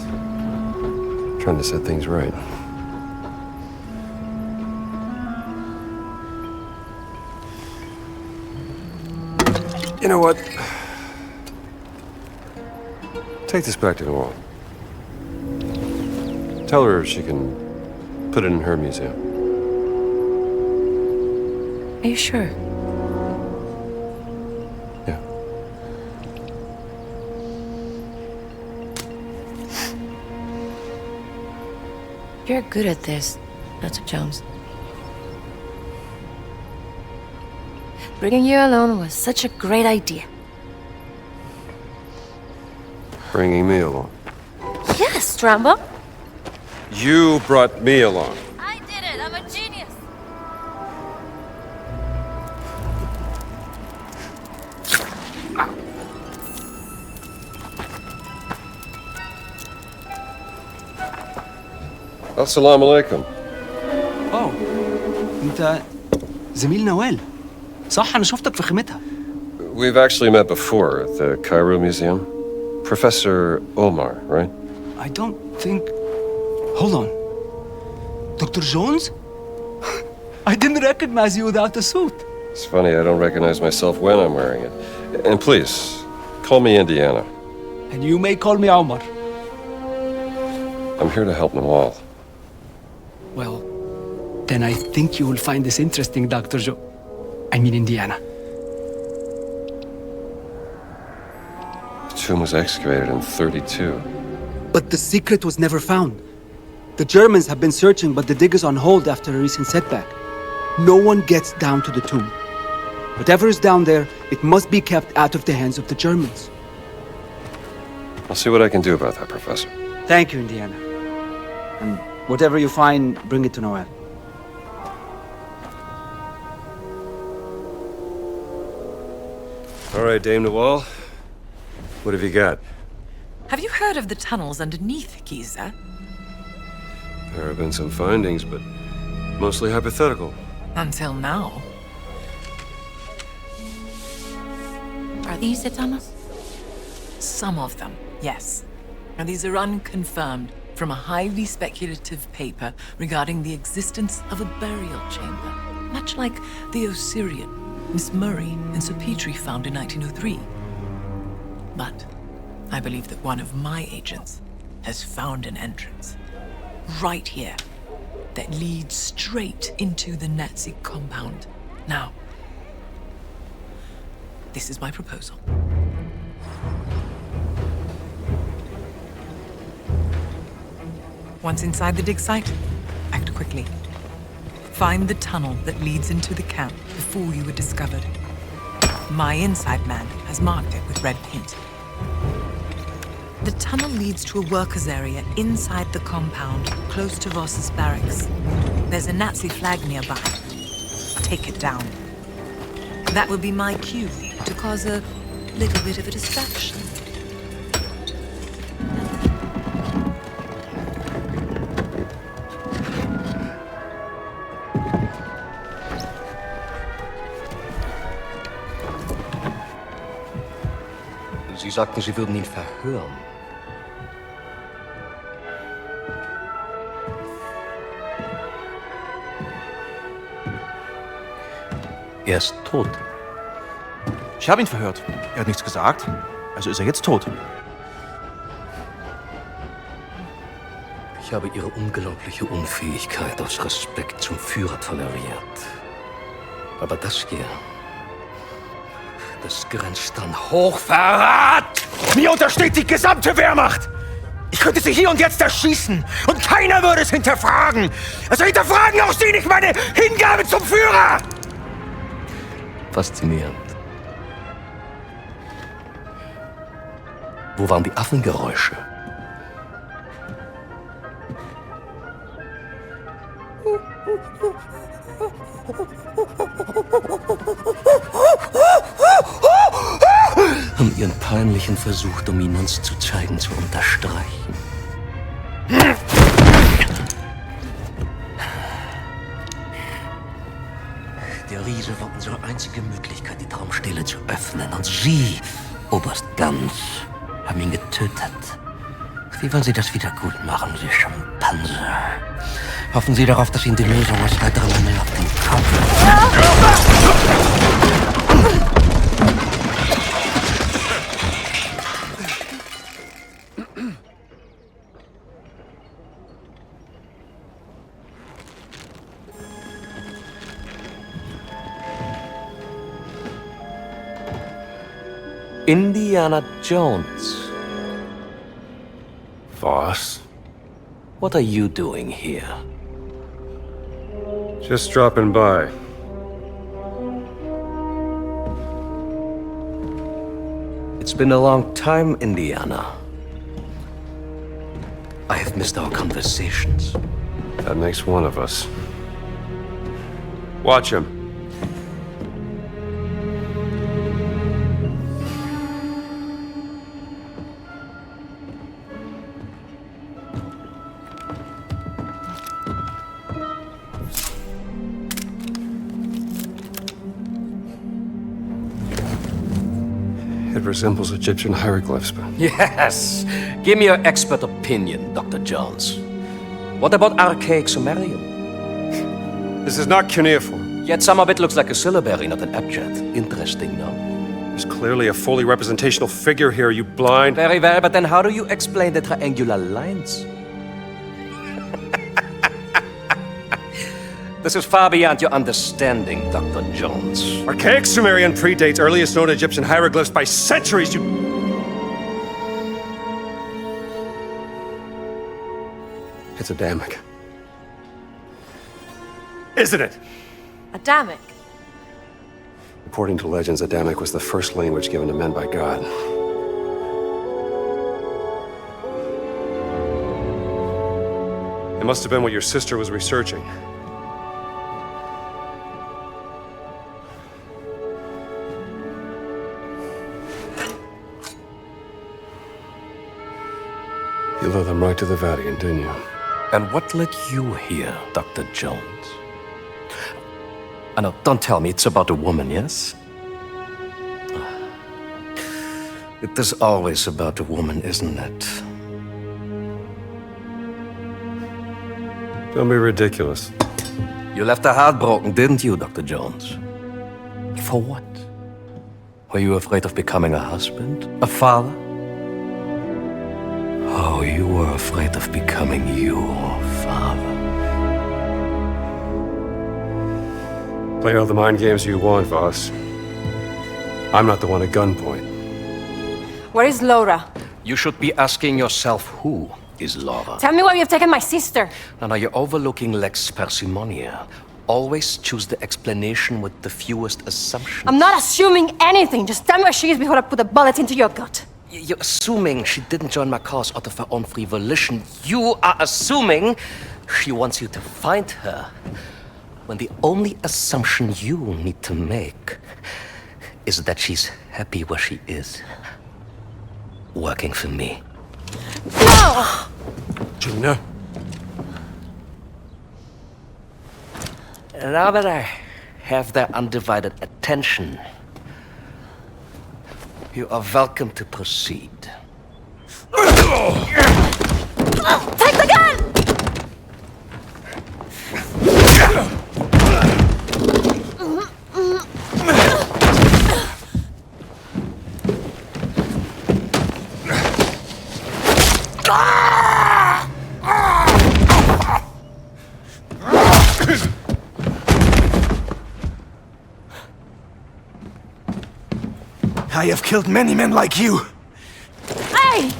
trying to set things right. You know what? Take this back to Noel. Tell her she can put it in her museum.
Are you sure?
Yeah.
You're good at this, Dr. Jones. Bringing you alone was such a great idea.
Bringing me along.
Yes, Rambo.
You brought me along.
I did it. I'm a genius.
Assalamu alaikum.
اه انت زميل نوال صح انا شفتك في خيمتها.
We've actually met before at the Cairo Museum. Professor Omar, right?
I don't think... Hold on. Dr. Jones? I didn't recognize you without the suit.
It's funny, I don't recognize myself when I'm wearing it. And please, call me Indiana.
And you may call me Omar.
I'm here to help Nawal.
Well, then I think you will find this interesting, Dr. Indiana.
The tomb was excavated in 32.
But the secret was never found. The Germans have been searching, but the dig is on hold after a recent setback. No one gets down to the tomb. Whatever is down there, it must be kept out of the hands of the Germans.
I'll see what I can do about that, Professor.
Thank you, Indiana. And whatever you find, bring it to Noel.
All right, Dame Nawal. What have you got?
Have you heard of the tunnels underneath Giza?
There have been some findings, but mostly hypothetical.
Until now.
Are these the tunnels?
Some of them, yes. And these are unconfirmed from a highly speculative paper regarding the existence of a burial chamber, much like the Osirian Miss Murray and Sir Petrie found in 1903. But I believe that one of my agents has found an entrance, right here, that leads straight into the Nazi compound. Now, this is my proposal. Once inside the dig site, act quickly. Find the tunnel that leads into the camp before you were discovered. My inside man has marked it with red paint. The tunnel leads to a workers' area inside the compound, close to Voss's barracks. There's a Nazi flag nearby. Take it down. That would be my cue to cause a little bit of a distraction.
Sie sagten, Sie würden ihn verhören. Er ist tot.
Ich habe ihn verhört. Er hat nichts gesagt. Also ist er jetzt tot.
Ich habe Ihre unglaubliche Unfähigkeit aus Respekt zum Führer toleriert. Aber das hier, das grenzt an
Hochverrat! Mir untersteht die gesamte Wehrmacht! Ich könnte sie hier und jetzt erschießen und keiner würde es hinterfragen! Also hinterfragen auch Sie nicht meine Hingabe zum Führer!
faszinierend. Wo waren die Affengeräusche? um ihren peinlichen Versuch, Dominanz zu zeigen, zu unterstreichen. Der Riese war unsere einzige Möglichkeit, die Traumstele zu öffnen. Und Sie, Oberst Ganz, haben ihn getötet. Wie wollen Sie das wieder gut machen, Sie Schimpanse? Hoffen Sie darauf, dass Ihnen die Lösung aus heiterem Himmel auf den Kopf... Indiana Jones.
Voss?
What are you doing here?
Just dropping by.
It's been a long time, Indiana. I have missed our conversations.
That makes one of us. Watch him. It resembles Egyptian hieroglyphs, but...
Yes! Give me your expert opinion, Dr. Jones. What about archaic Sumerian?
This is not cuneiform.
Yet some of it looks like a syllabary, not an abjad. Interesting, no?
There's clearly a fully representational figure here, you blind...
Very well, but then how do you explain the triangular lines? This is far beyond your understanding, Dr. Jones.
Archaic Sumerian predates earliest known Egyptian hieroglyphs by centuries, you... It's Adamic. Isn't it?
Adamic?
According to legends, Adamic was the first language given to men by God. It must have been what your sister was researching. You led them right to the Vatican, didn't you?
And what led you here, Dr. Jones? I know, don't tell me it's about a woman, yes? It is always about a woman, isn't it?
Don't be ridiculous.
You left her heartbroken, didn't you, Dr. Jones? For what? Were you afraid of becoming a husband? A father? Oh, you were afraid of becoming your father.
Play all the mind games you want, Voss. I'm not the one at gunpoint.
Where is Laura?
You should be asking yourself, who is Laura?
Tell me why you've taken my sister.
Now, you're overlooking lex parsimoniae. Always choose the explanation with the fewest assumptions.
I'm not assuming anything. Just tell me where she is before I put a bullet into your gut.
You're assuming she didn't join my cause out of her own free volition. You are assuming she wants you to find her. When the only assumption you need to make is that she's happy where she is. Working for me.
No!
Gina?
Now that I have their undivided attention, you are welcome to proceed.
Take the gun!
I have killed many men like you.
Hey!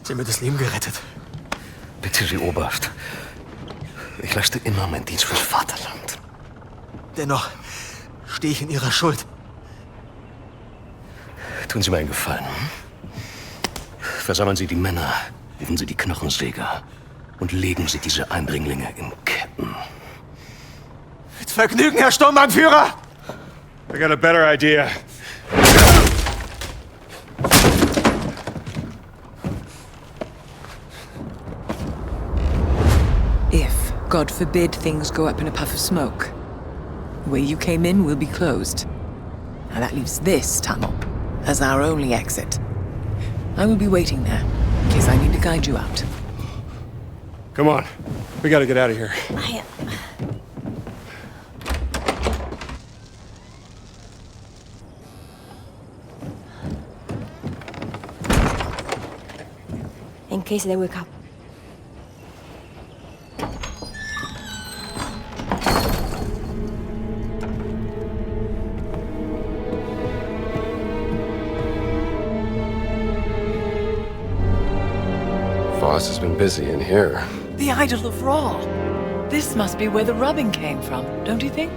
Sie haben mir das Leben gerettet.
Bitte, Sie Oberst. Ich leiste immer meinen Dienst fürs Vaterland.
Dennoch stehe ich in Ihrer Schuld.
Tun Sie mir einen Gefallen. Versammeln Sie die Männer, rufen Sie die Knochensäger und legen Sie diese Eindringlinge in Ketten.
Mit Vergnügen, Herr Sturmbannführer!
I got a better idea.
If, God forbid, things go up in a puff of smoke, the way you came in will be closed. Now that leaves this tunnel as our only exit. I will be waiting there, in case I need to guide you out.
Come on. We gotta get out of here.
In case they wake up.
Voss has been busy in here.
The idol of Ra. This must be where the rubbing came from, don't you think?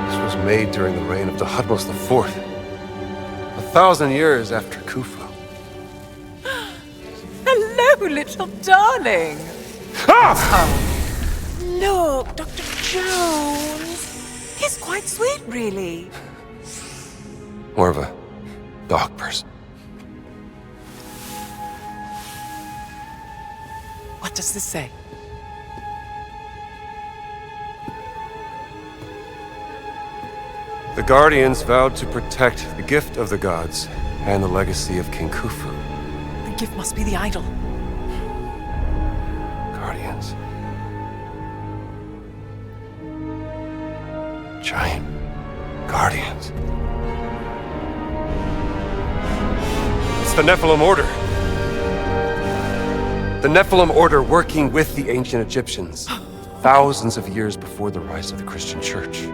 This was made during the reign of Thutmose IV. 1,000 years after Khufu.
Hello, little darling.
Ah!
Look, Dr. Jones. He's quite sweet, really.
More of a dog person.
What does this say?
The Guardians vowed to protect the gift of the gods and the legacy of King Khufu.
The gift must be the idol.
Guardians. Giant Guardians. It's the Nephilim Order. The Nephilim Order working with the ancient Egyptians, thousands of years before the rise of the Christian Church.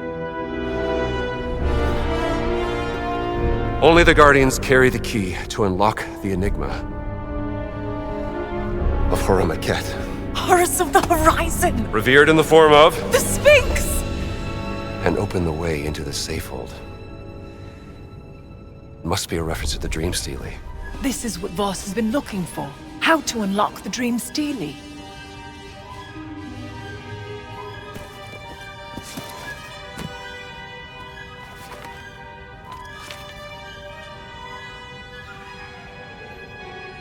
Only the Guardians carry the key to unlock the enigma of Horus
Horus of the Horizon!
revered in the form of
The Sphinx!
and open the way into the Safehold. It must be a reference to the Dream Stealy.
This is what Voss has been looking for. How to unlock the Dream Stealy.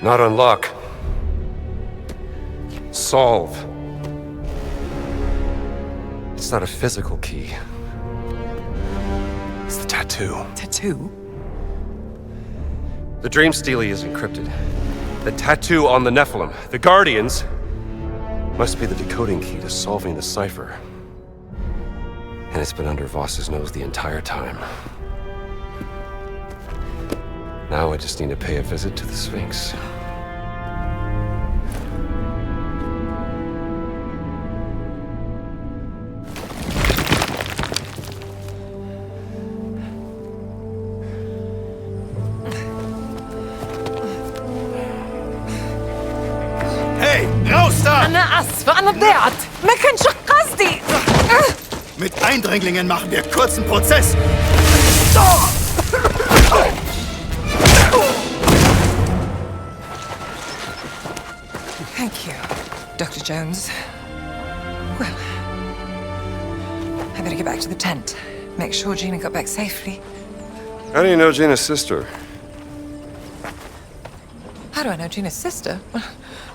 Not unlock. Solve. It's not a physical key. It's the tattoo.
Tattoo?
The Dream Stealy is encrypted. The tattoo on the Nephilim, the Guardians, must be the decoding key to solving the cipher. And it's been under Voss's nose the entire time. Now I just need to pay a visit to the Sphinx.
أنا آسفة أنا ضيعت ما كانش قصدي
Mit Eindringlingen machen wir kurzen Prozess.
Thank you, Dr. Jones. Well, I better get back to the tent. Make sure Gina got back safely.
How do you know Gina's sister?
How do I know Gina's sister? Well,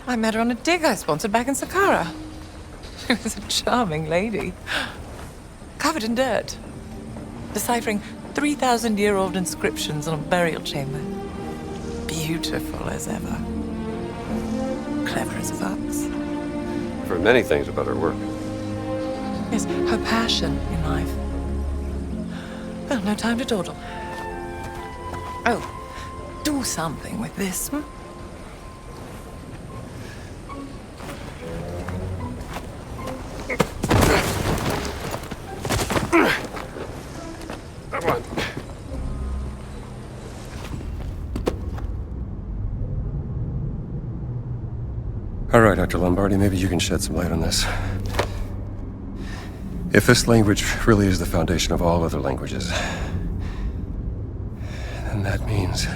I met her on a dig I sponsored back in Saqqara. She was a charming lady. Covered in dirt. Deciphering 3,000-year-old inscriptions on a burial chamber. Beautiful as ever. Clever as a fox.
I've heard many things about her work.
Yes, her passion in life. Well, no time to dawdle. Oh, do something with this, hmm?
Come on. All right, Dr. Lombardi, maybe you can shed some light on this. If this language really is the foundation of all other languages, then that means...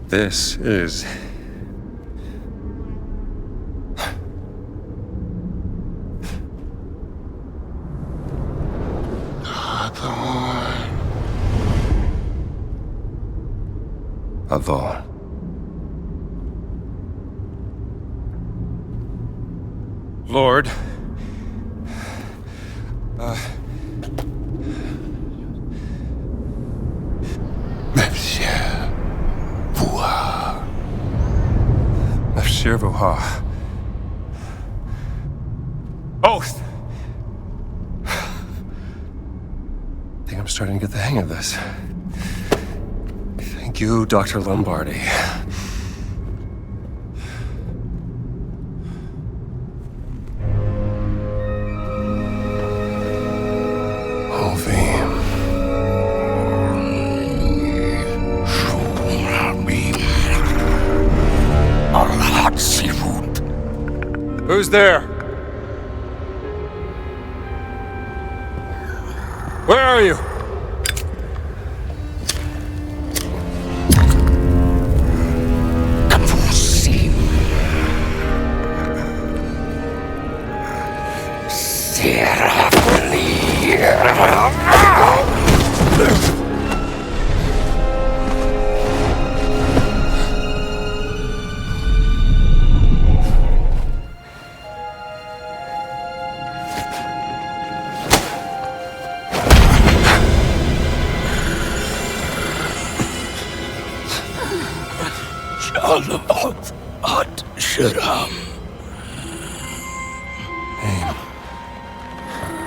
this is... Avon. Lord.
Monsieur Voss.
Monsieur Voss. Oath! I think I'm starting to get the hang of this. Thank you, Dr. Lombardi. Who's there? Where are you? Name.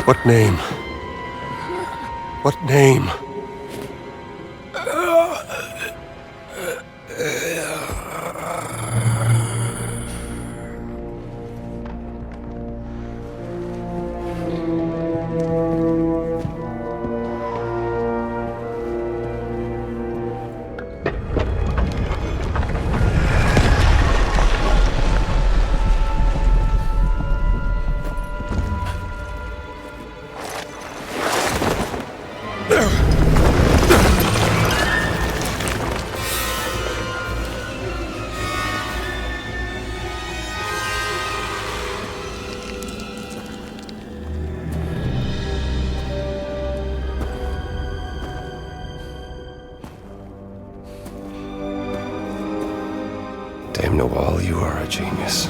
What name? What name? Dame Noel, you are a genius.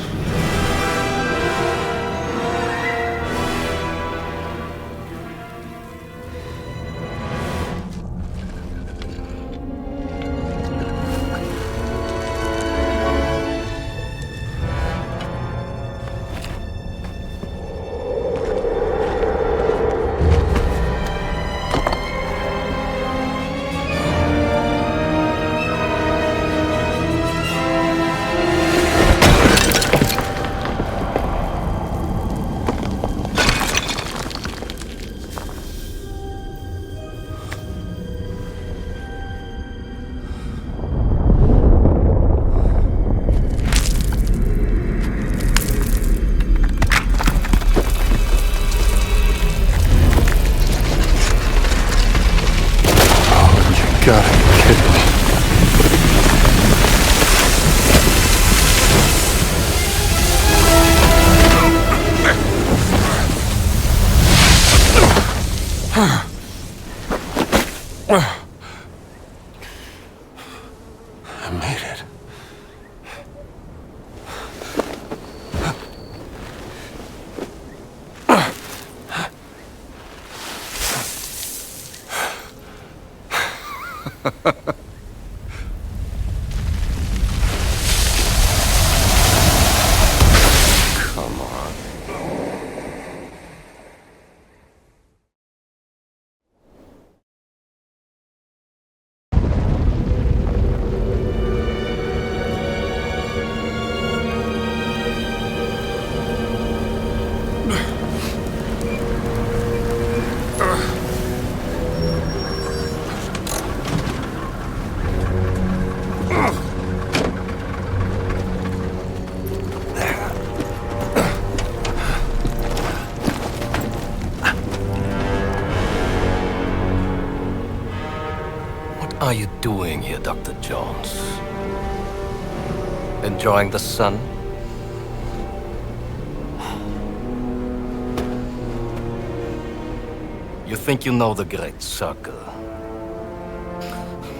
Gotta be kidding me. I made it. Come on.
Dr. Jones? Enjoying the sun? You think you know the Great Circle,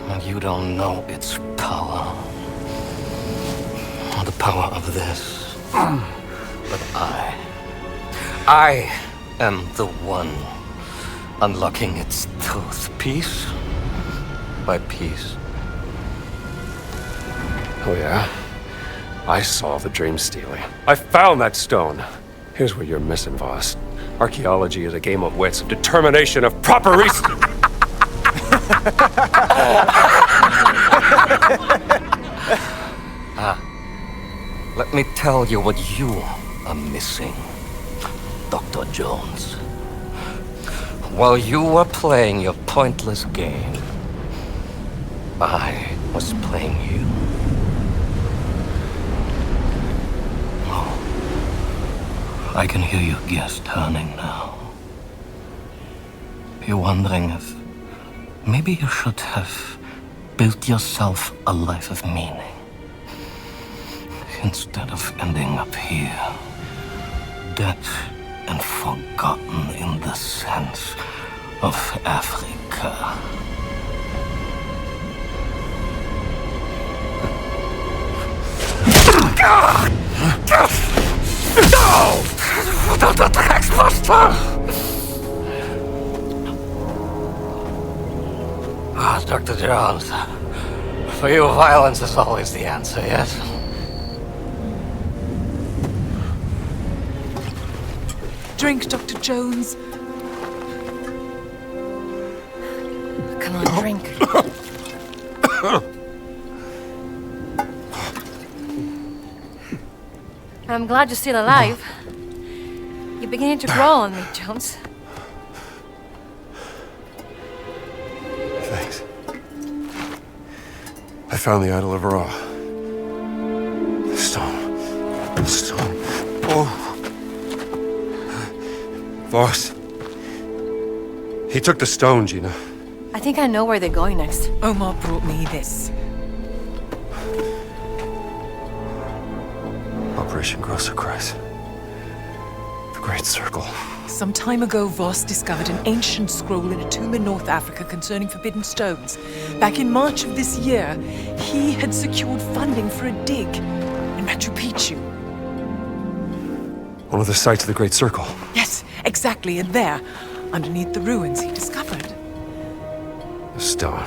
and you don't know its power. Or the power of this. But I am the one unlocking its truth, piece by piece.
Oh yeah? I saw the dream stealing. I found that stone. Here's what you're missing, Voss. Archaeology is a game of wits, of determination, of proper reason.
Let me tell you what you are missing, Dr. Jones. While you were playing your pointless game, I was playing you. Oh, I can hear your gears turning now. You're wondering if maybe you should have built yourself a life of meaning instead of ending up here, dead and forgotten in the sense of Africa. No! The Taxbuster! Ah, Dr. Jones. For you, violence is always the answer, yes?
Drink, Dr. Jones.
Come on, drink. I'm glad you're still alive. You're beginning to grow on me, Jones.
Thanks. I found the idol of Ra. The stone. The stone. Oh. Voss. He took the stone, Gina.
I think I know where they're going next.
Omar brought me this.
Operation Grosser Kreis. The Great Circle.
Some time ago, Voss discovered an ancient scroll in a tomb in North Africa concerning forbidden stones. Back in March of this year, he had secured funding for a dig in Machu Picchu.
One of the sites of the Great Circle.
Yes, exactly, and there, underneath the ruins, he discovered
The stone.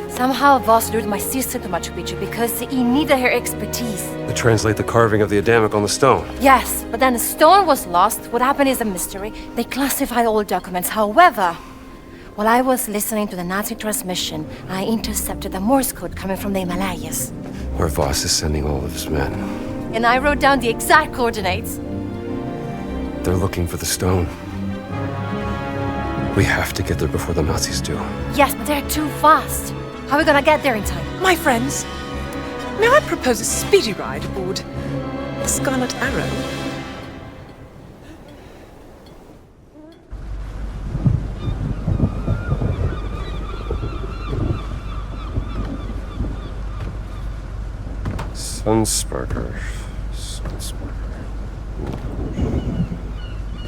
Somehow Voss lured my sister to Machu Picchu because he needed her expertise.
To translate the carving of the Adamic on the stone.
Yes, but then the stone was lost. What happened is a mystery. They classified all documents. However, while I was listening to the Nazi transmission, I intercepted the Morse code coming from the Himalayas.
Where Voss is sending all of his men.
And I wrote down the exact coordinates.
They're looking for the stone. We have to get there before the Nazis do.
Yes, but they're too fast. How are we gonna get there in time?
My friends, may I propose a speedy ride aboard the Scarlet Arrow?
Sunsparker. Sunsparker.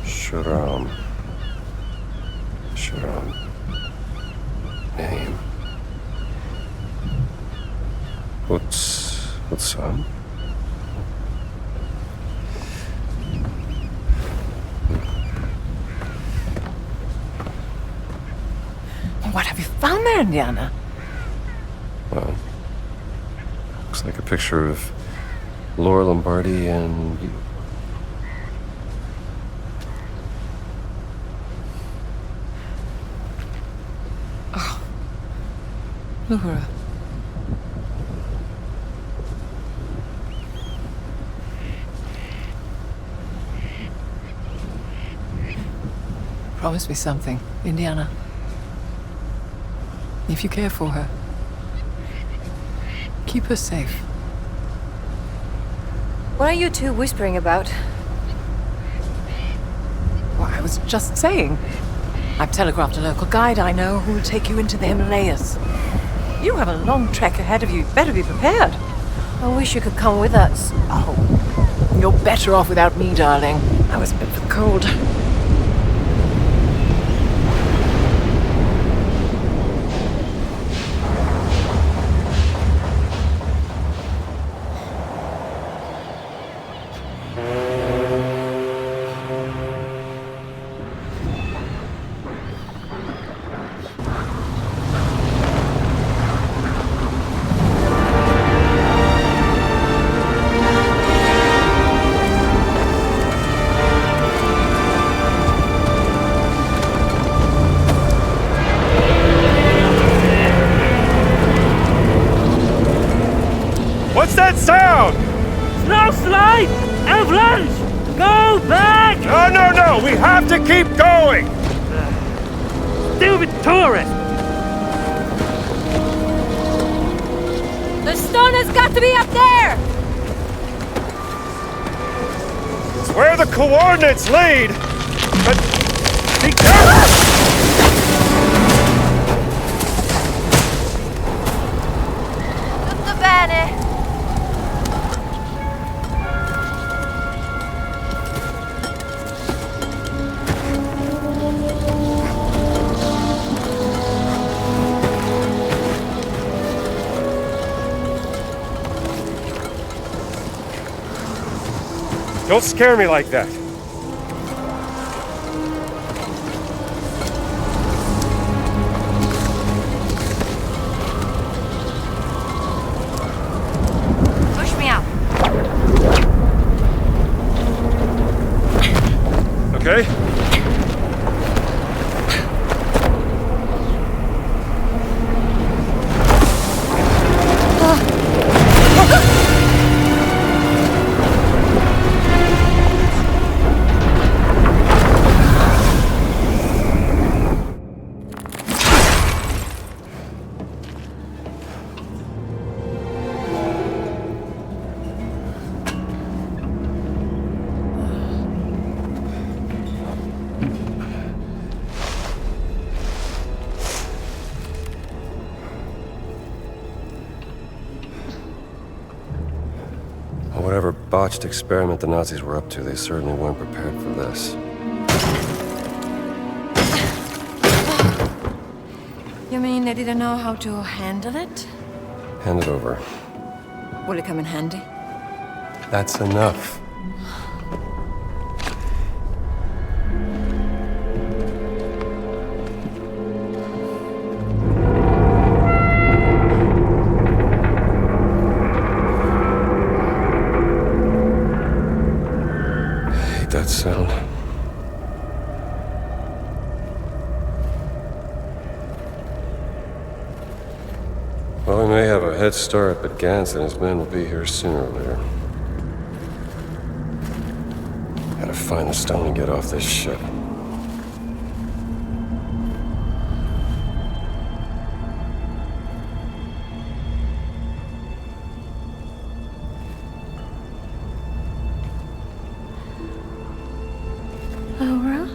Sharam. Sharam. Name. What's
What have you found there, Indiana?
Well, looks like a picture of Laura Lombardi and you.
Oh, Laura. Promise me something, Indiana. If you care for her, keep her safe.
What are you two whispering about?
Well, I was just saying. I've telegraphed a local guide I know who will take you into the Himalayas. You have a long trek ahead of you. Better be prepared.
I wish you could come with us.
Oh, you're better off without me, darling. I was a bit of a cold.
What's that sound?
Snowslide! Avalanche! Go back!
No! We have to keep going!
Stupid tourist!
The stone has got to be up there!
It's where the coordinates lead! But be careful!
Tutto bene!
Don't scare me like that.
Push me out.
Okay?
Whatever botched experiment the Nazis were up to, they certainly weren't prepared for this.
You mean they didn't know how to handle it?
Hand it over.
Will it come in handy?
That's enough. That sound. Well, we may have a head start, but Gantz and his men will be here sooner or later. Gotta find the stone and get off this ship.
Laura?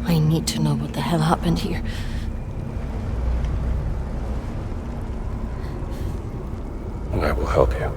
I need to know what the hell happened here.
And I will help you.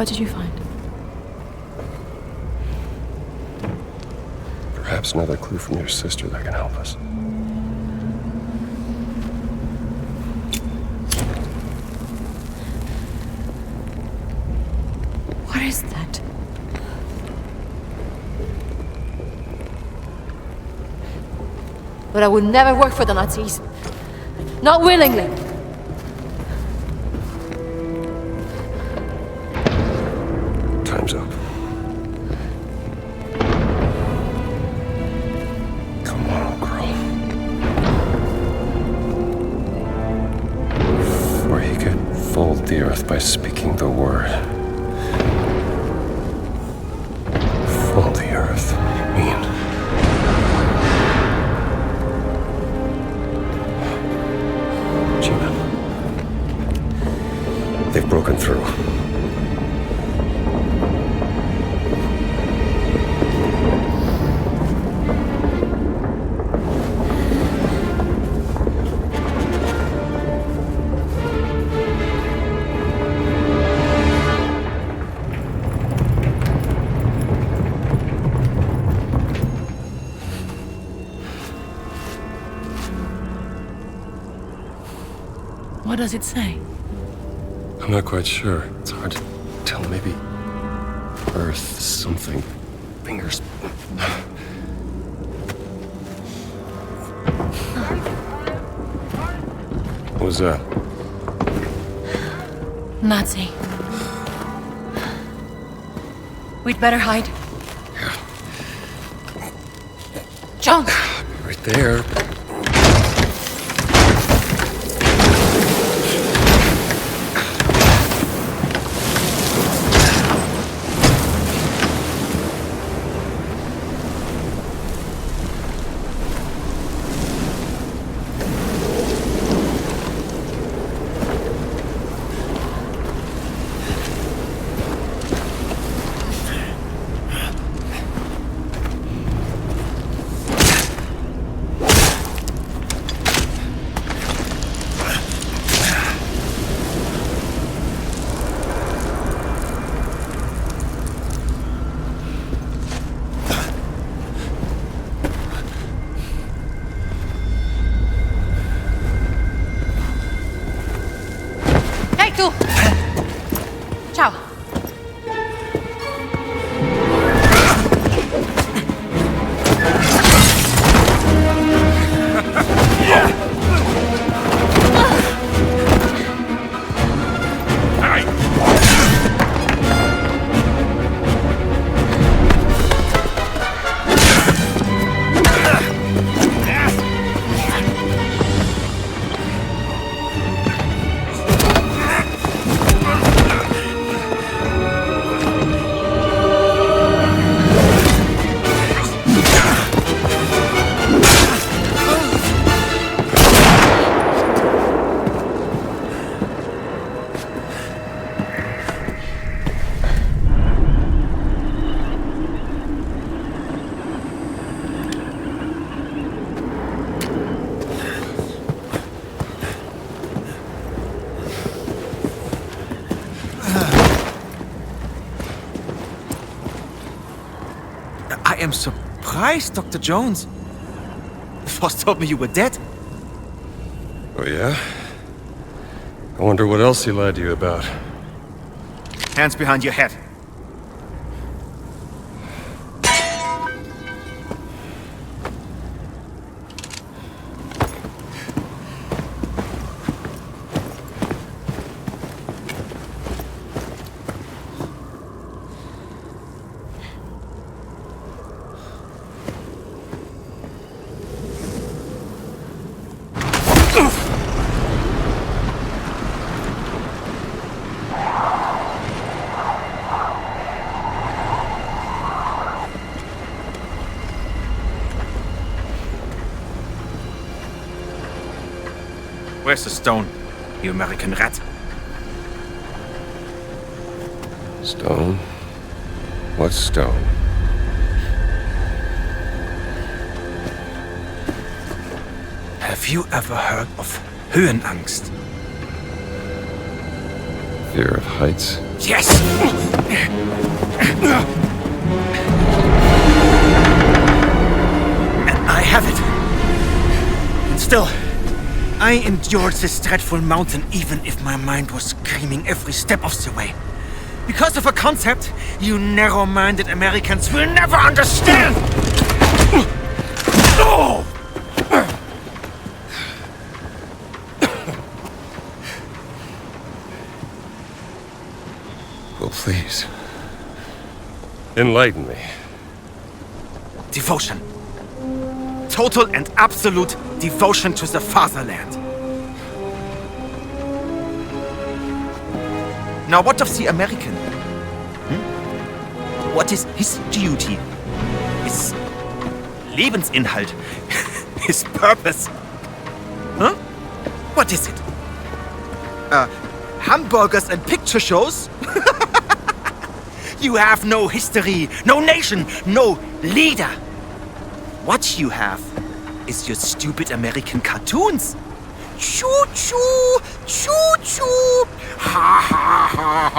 What did you find?
Perhaps another clue from your sister that can help us.
What is that? But I would never work for the Nazis. Not willingly.
Time's up. Come on, old girl. Or he could fold the earth by speaking the word. Fold the earth, you mean? Gina. They've broken through.
What does it say?
I'm not quite sure. It's hard to tell. Maybe Earth something. Fingers. What was that?
Nazi. We'd better hide. John!
Right there.
Ciao.
I am surprised, Dr. Jones. Voss told me you were dead.
Oh, yeah? I wonder what else he lied to you about.
Hands behind your head. Where's the stone, you American rat?
Stone? What stone?
Have you ever heard of Höhenangst?
Fear of heights?
Yes! And I have it. And still, I endured this dreadful mountain even if my mind was screaming every step of the way. Because of a concept you narrow-minded Americans will never understand! Oh!
Well, please. Enlighten me.
Devotion. Total and absolute devotion to the fatherland. Now, what of the American? What is his duty? His Lebensinhalt? His purpose? Huh? What is it? Hamburgers and picture shows? You have no history, no nation, no leader. What you have is your stupid American cartoons. Choo-choo! Choo-choo! Ha ha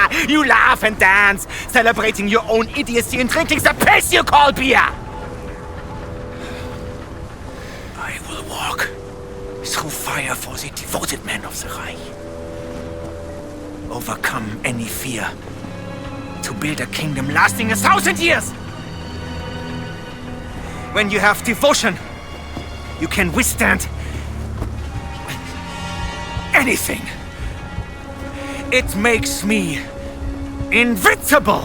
ha! You laugh and dance, celebrating your own idiocy and drinking the piss you call beer! I will walk through fire for the devoted men of the Reich. Overcome any fear to build a kingdom lasting 1,000 years! When you have devotion, you can withstand anything. It makes me invincible!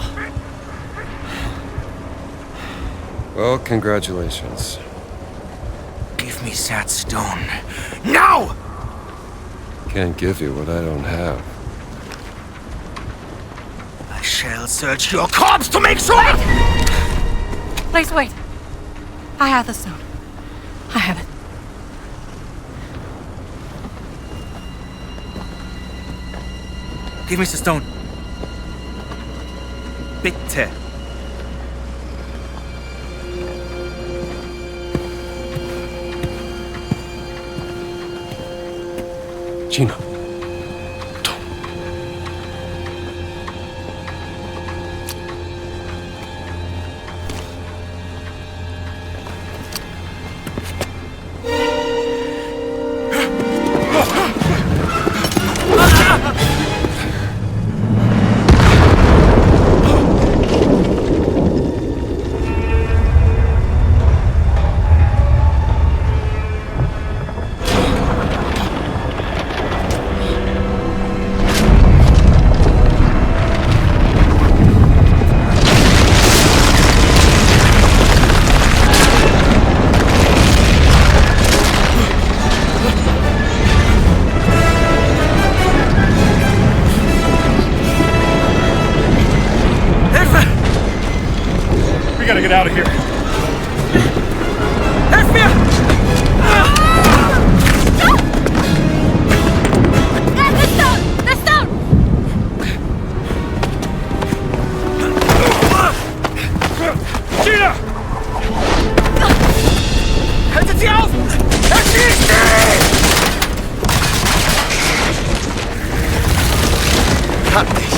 Well, congratulations.
Give me that stone. Now!
Can't give you what I don't have.
I shall search your corpse to make sure!
Please wait. I have the stone. I have it.
Give me the stone. Bitte.
Gina. We gotta get out of here.
Helf mir!
The stone! The stone!
Gina!
Haltet sie auf! Erschießt sie!
Kann nicht.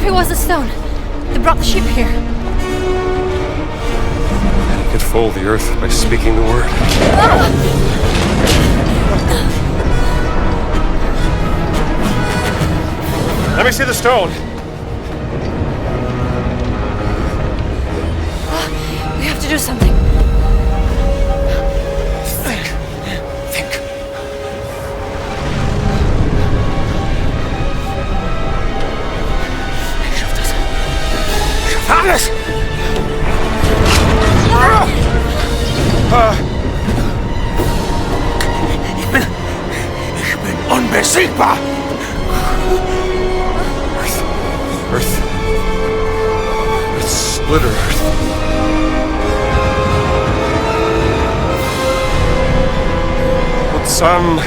if it was the stone that brought the ship here?
And it could fold the earth by speaking the word. Let me see the stone.
We have to do something.
Think.
Alles! Ich bin unbesiegbar!
Earth. It's split earth. With some...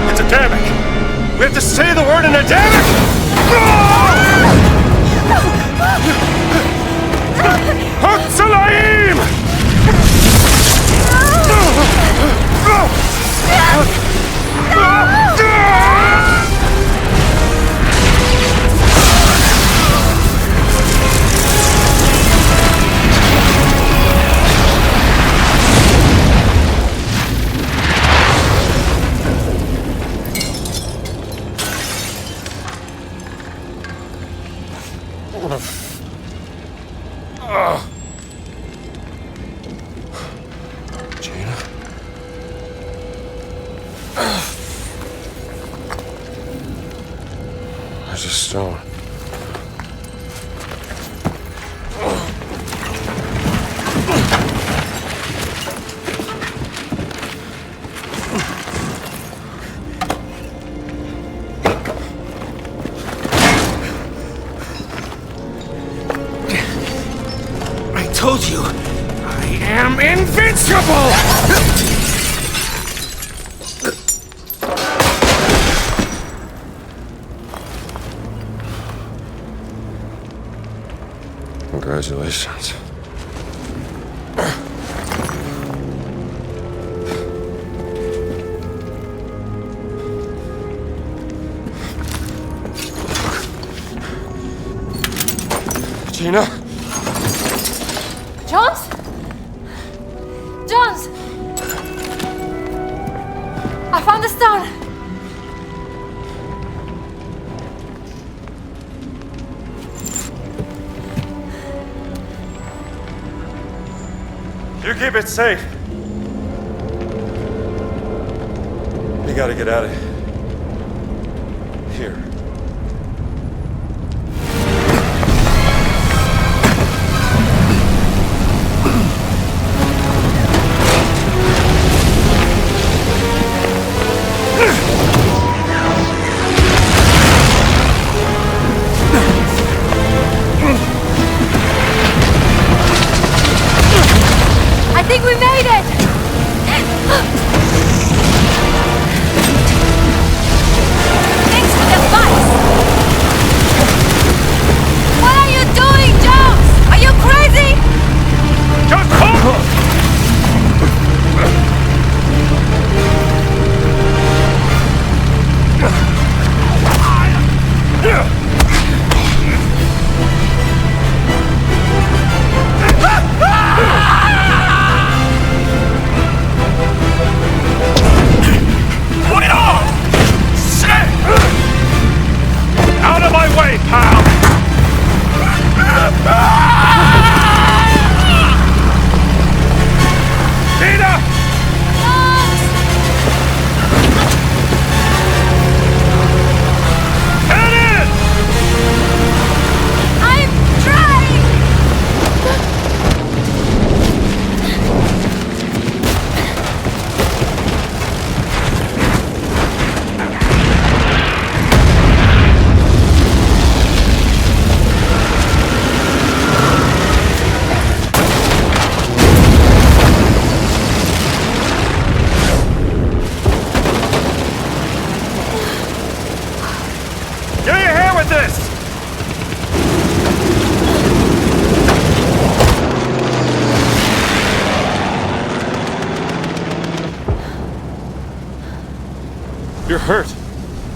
It's Adamic! We have to say the word in Adamic! Hutzalaim!
Jaina? There's a stone.
I told you, I am invincible!
Congratulations. Jaina?
Jones? Jones! I found the stone!
You keep it safe. You gotta get out of here.
I think we made it! Thanks for the advice! What are you doing, Jones? Are you crazy?
Just hold! hurt.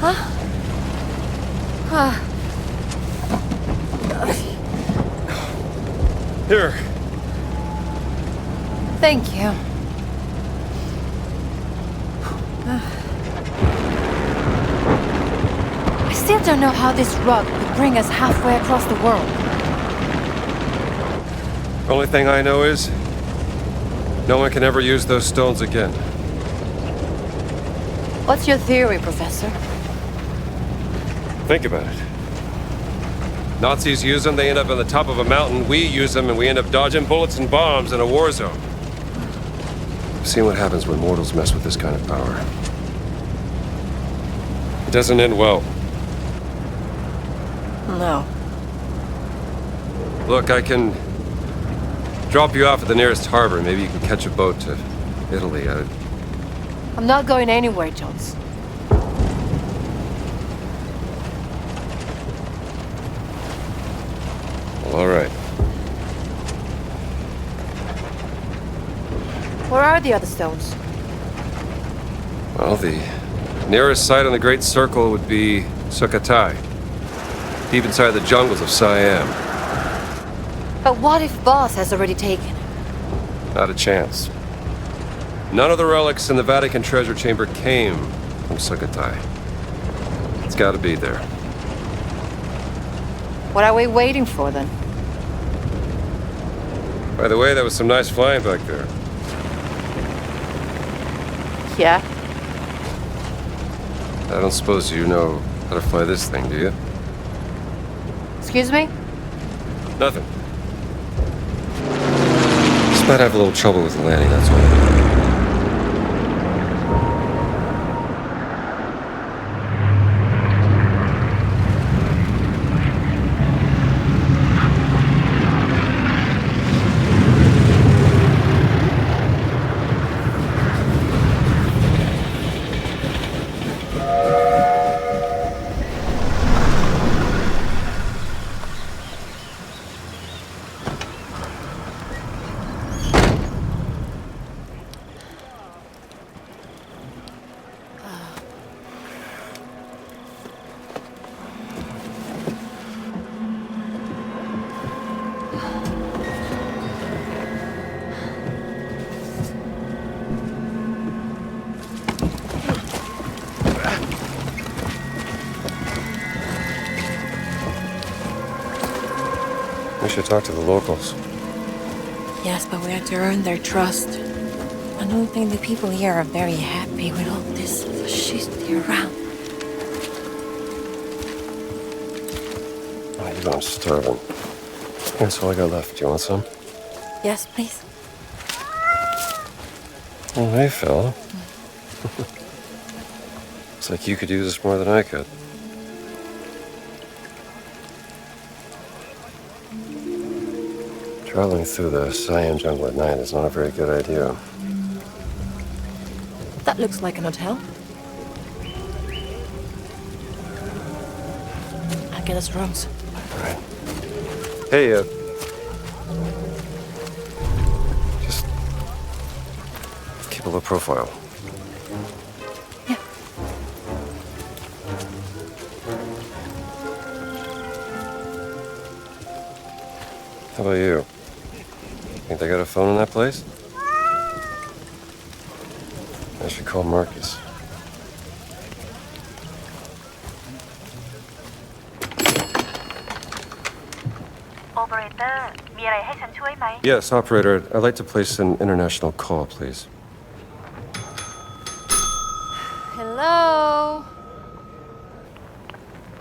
Huh?
Here.
Thank you. I still don't know how this rug could bring us halfway across the world.
Only thing I know is, no one can ever use those stones again.
What's your theory, Professor?
Think about it. Nazis use them, they end up on the top of a mountain. We use them, and we end up dodging bullets and bombs in a war zone. I've seen what happens when mortals mess with this kind of power. It doesn't end well.
No.
Look, I can drop you off at the nearest harbor. Maybe you can catch a boat to Italy.
I'm not going anywhere, Jones.
Well, all right.
Where are the other stones?
Well, the nearest site on the Great Circle would be Sukhothai, deep inside the jungles of Siam.
But what if Voss has already taken it?
Not a chance. None of the relics in the Vatican treasure chamber came from Sukhothai. It's got to be there.
What are we waiting for, then?
By the way, that was some nice flying back there.
Yeah?
I don't suppose you know how to fly this thing, do you?
Excuse me?
Nothing. Just might have a little trouble with the landing, that's all. We should talk to the locals.
Yes, but we have to earn their trust. I don't think the people here are very happy with all this fascist around.
Oh, you know I'm starving. That's all I got left. Do you want some?
Yes, please.
Oh, hey, fella. Looks like you could use this more than I could. Traveling through the Siam jungle at night is not a very good idea.
That looks like an hotel. I'll get us rooms.
All right. Hey, just keep a low profile.
Yeah.
How about you? Think they got a phone in that place? I should call Marcus.
Operator, มีอะไรให้ฉันช่วยไหม
Yes, operator. I'd like to place an international call, please.
Hello?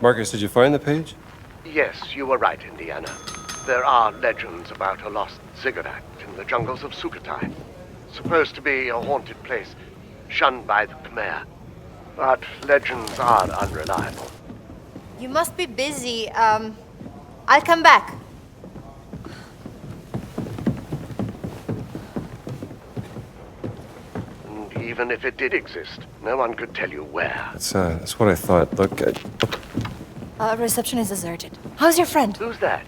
Marcus, did you find the page?
Yes, you were right, Indiana. There are legends about a lost ziggurat in the jungles of Sukhothai. Supposed to be a haunted place, shunned by the Khmer. But legends are unreliable.
You must be busy. I'll come back.
And even if it did exist, no one could tell you where.
That's what I thought. Look,
Reception is deserted. How's your friend?
Who's that?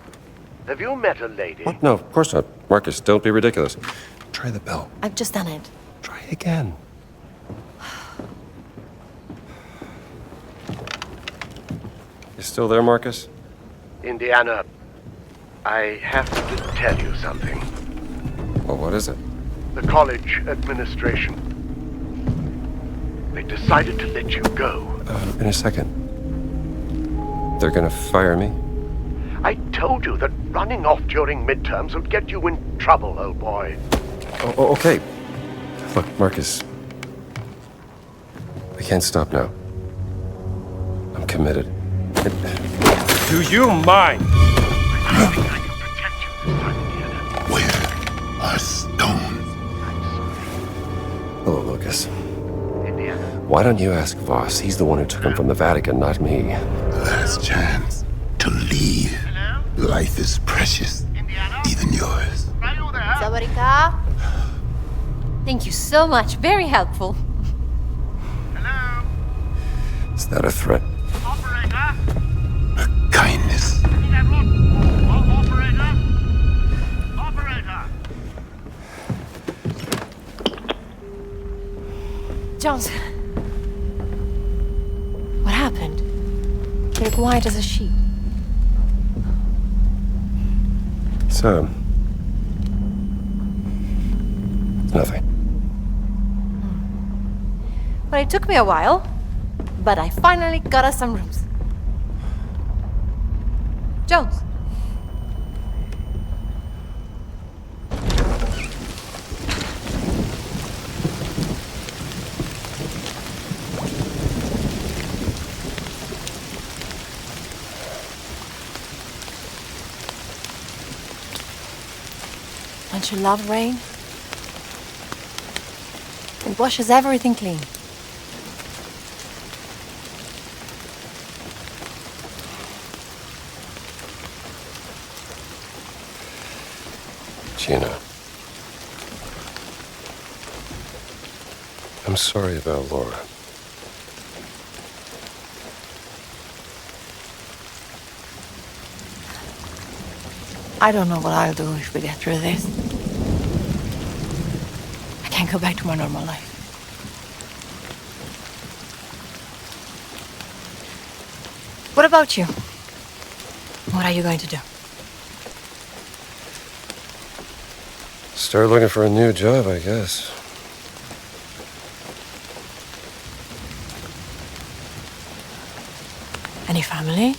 Have you met a lady?
What? No, of course not. Marcus, don't be ridiculous. Try the bell.
I've just done it.
Try again. You still there, Marcus?
Indiana, I have to tell you something.
Well, what is it?
The college administration. They decided to let you go.
In a second. They're gonna fire me?
I told you that running off during midterms would get you in trouble, old boy.
Oh, okay. Look, Marcus. I can't stop now. I'm committed. Do you mind?
Where are stones?
Hello, Locus. Why don't you ask Voss? He's the one who took him from the Vatican, not me.
Last chance to leave. Life is precious, even yours.
Sawarika. Thank you so much. Very helpful.
Is that a threat?
Kindness.
Jones. What happened? You look white as a sheet.
So, nothing.
Well, it took me a while, but I finally got us some rooms. Jones. Don't you love rain? It washes everything clean.
Gina. I'm sorry about Laura.
I don't know what I'll do if we get through this. I can't go back to my normal life. What about you? What are you going to do?
Start looking for a new job, I guess.
Any family?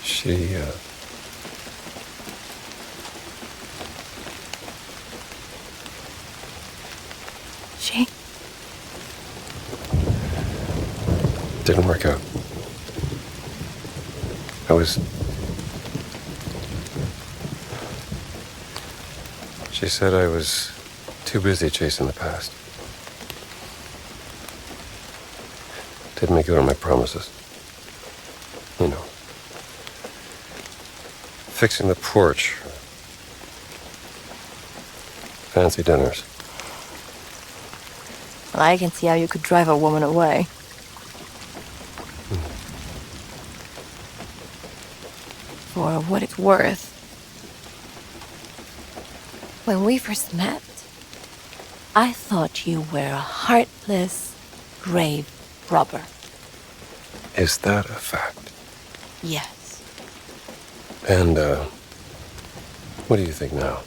She,
She?
Didn't work out. She said I was too busy chasing the past. Didn't make good on my promises. You know. Fixing the porch. Fancy dinners.
Well, I can see how you could drive a woman away. For what it's worth. When we first met, I thought you were a heartless, grave robber.
Is that a fact?
Yes.
And, what do you think now?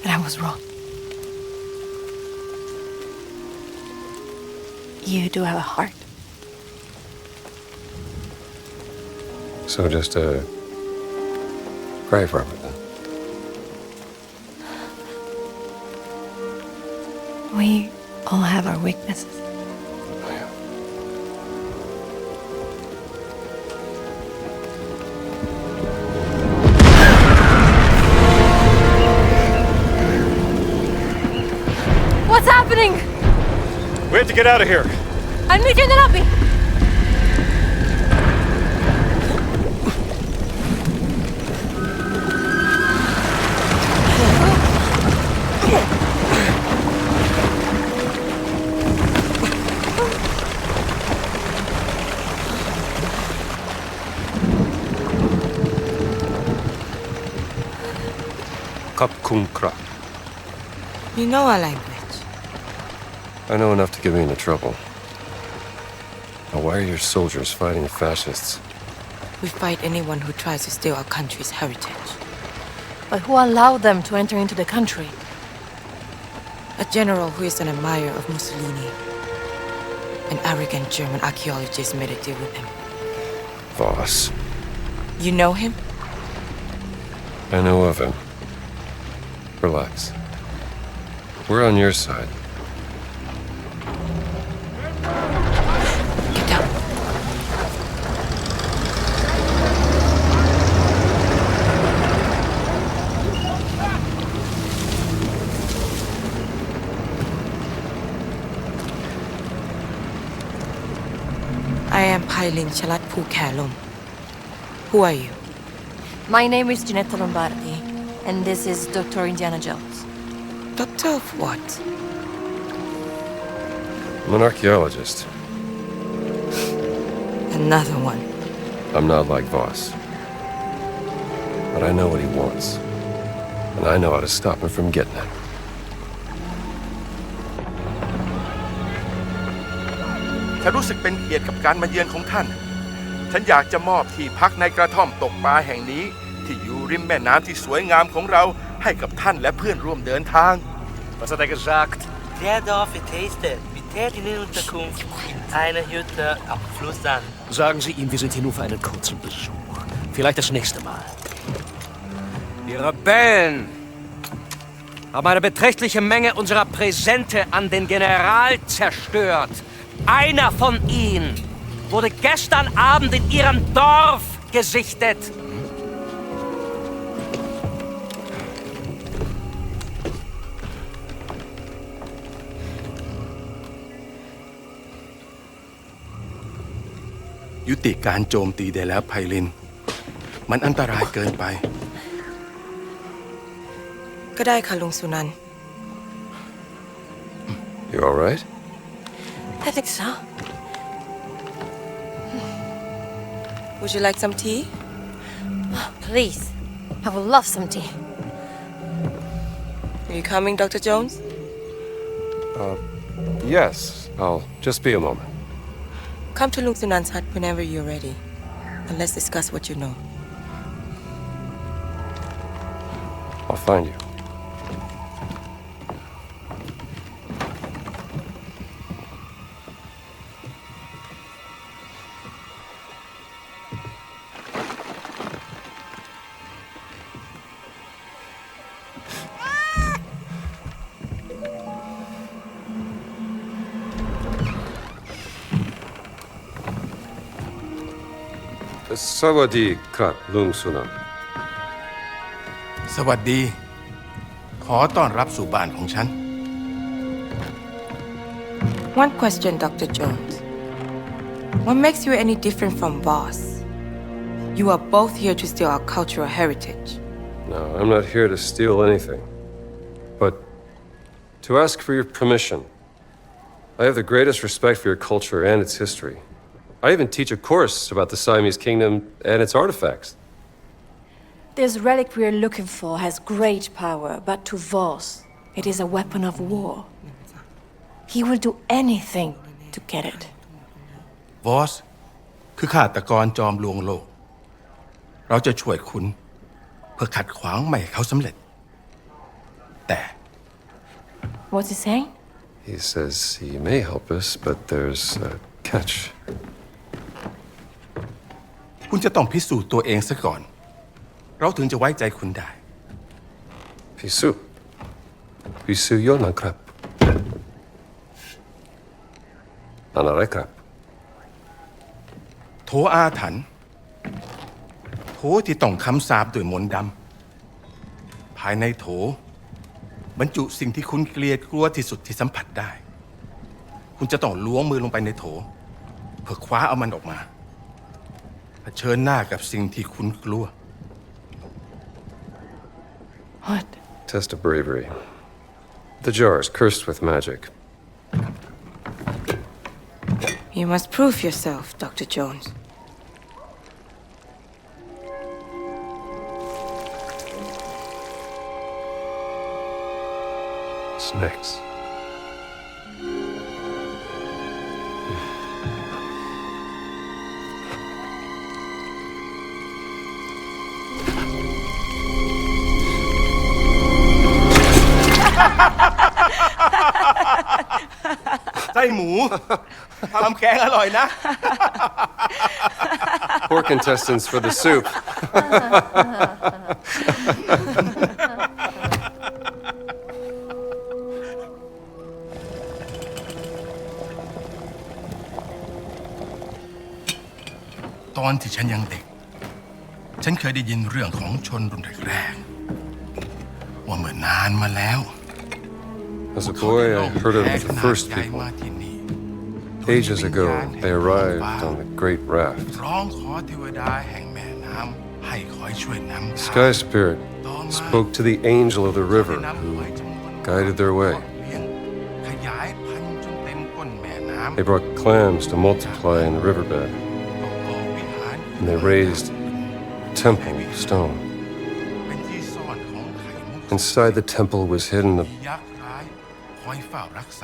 And I was wrong. You do have a heart.
So just a grave robber then?
We all have our weaknesses. What's happening?
We have to get out of here.
I'll meet you in the lobby.
Kap Kunkra.
You know our language.
I know enough to get me into trouble. Now, why are your soldiers fighting fascists?
We fight anyone who tries to steal our country's heritage.
But who allowed them to enter into the country?
A general who is an admirer of Mussolini. An arrogant German archaeologist made a deal with him.
Voss.
You know him?
I know of him. Relax. We're on your side.
Get down. I am Pailin Chalat Pukalum. Who are you?
My name is Ginetta Lombardi, and this is Dr. Indiana Jones.
Doctor of what?
I'm an archaeologist.
Another one.
I'm not like Voss. But I know what he wants. And I know how to stop him from getting it.
ฉันรู้สึกเป็นเกียรติกับการมาเยือนของท่าน ฉันอยากจะมอบที่พักในกระท่อมตกปลาแห่งนี้ที่อยู่ริมแม่น้ำที่สวยงามของเราให้กับท่านและพื่อนร่วมเดินทาง
Was hat gesagt? Der Dorf tastet mit der Unterkunft in einer Hütte am Fluss an.
Sagen Sie ihm, wir sind hier nur für einen kurzen Besuch. Vielleicht das nächste Mal.
Die Rebellen haben eine beträchtliche Menge unserer Präsente an den General zerstört. Einer von ihnen wurde gestern Abend in ihrem Dorf gesichtet.
ยุติการโจมตีได้แล้วไพลิน มันอันตรายเกินไป
ก็ได้ค่ะลุงสุนันท์
You all right?
I think so.
Would you like some tea?
Please. I would love some tea.
Are you coming, Dr. Jones?
Yes. I'll just be a moment.
Come to Lung Sunan's hut whenever you're ready. And let's discuss what you know.
I'll find you. Sawadi Krap Lung Sunan.
สวัสดี ขอต้อนรับสู่บ้านของฉัน
One question, Dr. Jones. What makes you any different from Voss? You are both here to steal our cultural heritage.
No, I'm not here to steal anything. But to ask for your permission. I have the greatest respect for your culture and its history. I even teach a course about the Siamese kingdom and its artifacts.
This relic we're looking for has great power, but to Voss, it is a weapon of war. He will do anything to get it.
Voss คือฆาตกรจอมลวงโลก เราจะช่วยคุณเพื่อขัดขวางไม่ให้เขาสำเร็จ แต่
What's he saying?
He says he may help us, but there's a catch.
คุณจะต้องพิสูจน์ตัวเองซะก่อน เราถึงจะไว้ใจคุณได้
Pisu. Pisu yonakrap. Anarekrap.
โถอาถรรพ์โถที่ต้องคำสาปด้วยมนต์ดำภายในโถบรรจุสิ่งที่คุณเกลียดกลัวที่สุดที่สัมผัสได้ คุณจะต้องล้วงมือลงไปในโถเพื่อคว้าเอามันออกมาเผชิญหน้ากับสิ่งที่คุณกลัว
What?
Test of bravery. The jar is cursed with magic.
You must prove yourself, Dr. Jones.
Snakes.
ส้หมู ทำแกงอร่อยนะ
Poor contestants for the soup.
ตอนที่ฉันยังเด็ก ฉันเคยได้ยินเรื่องของชนรุ่นแรกๆว่าเมื่อนานมาแล้ว
As a boy, I heard of the first people. Ages ago, they arrived on the Great Raft.
ร้องขอเทวดาแห่งแม่น้ำให้คอยช่วยนำ
The Sky Spirit spoke to the angel of the river who guided their way.
ขยายพันธุ์จนเต็มก้นแม่น้ำ
They brought clams to multiply in the riverbed, and they raised a temple of stone. Inside the temple was hidden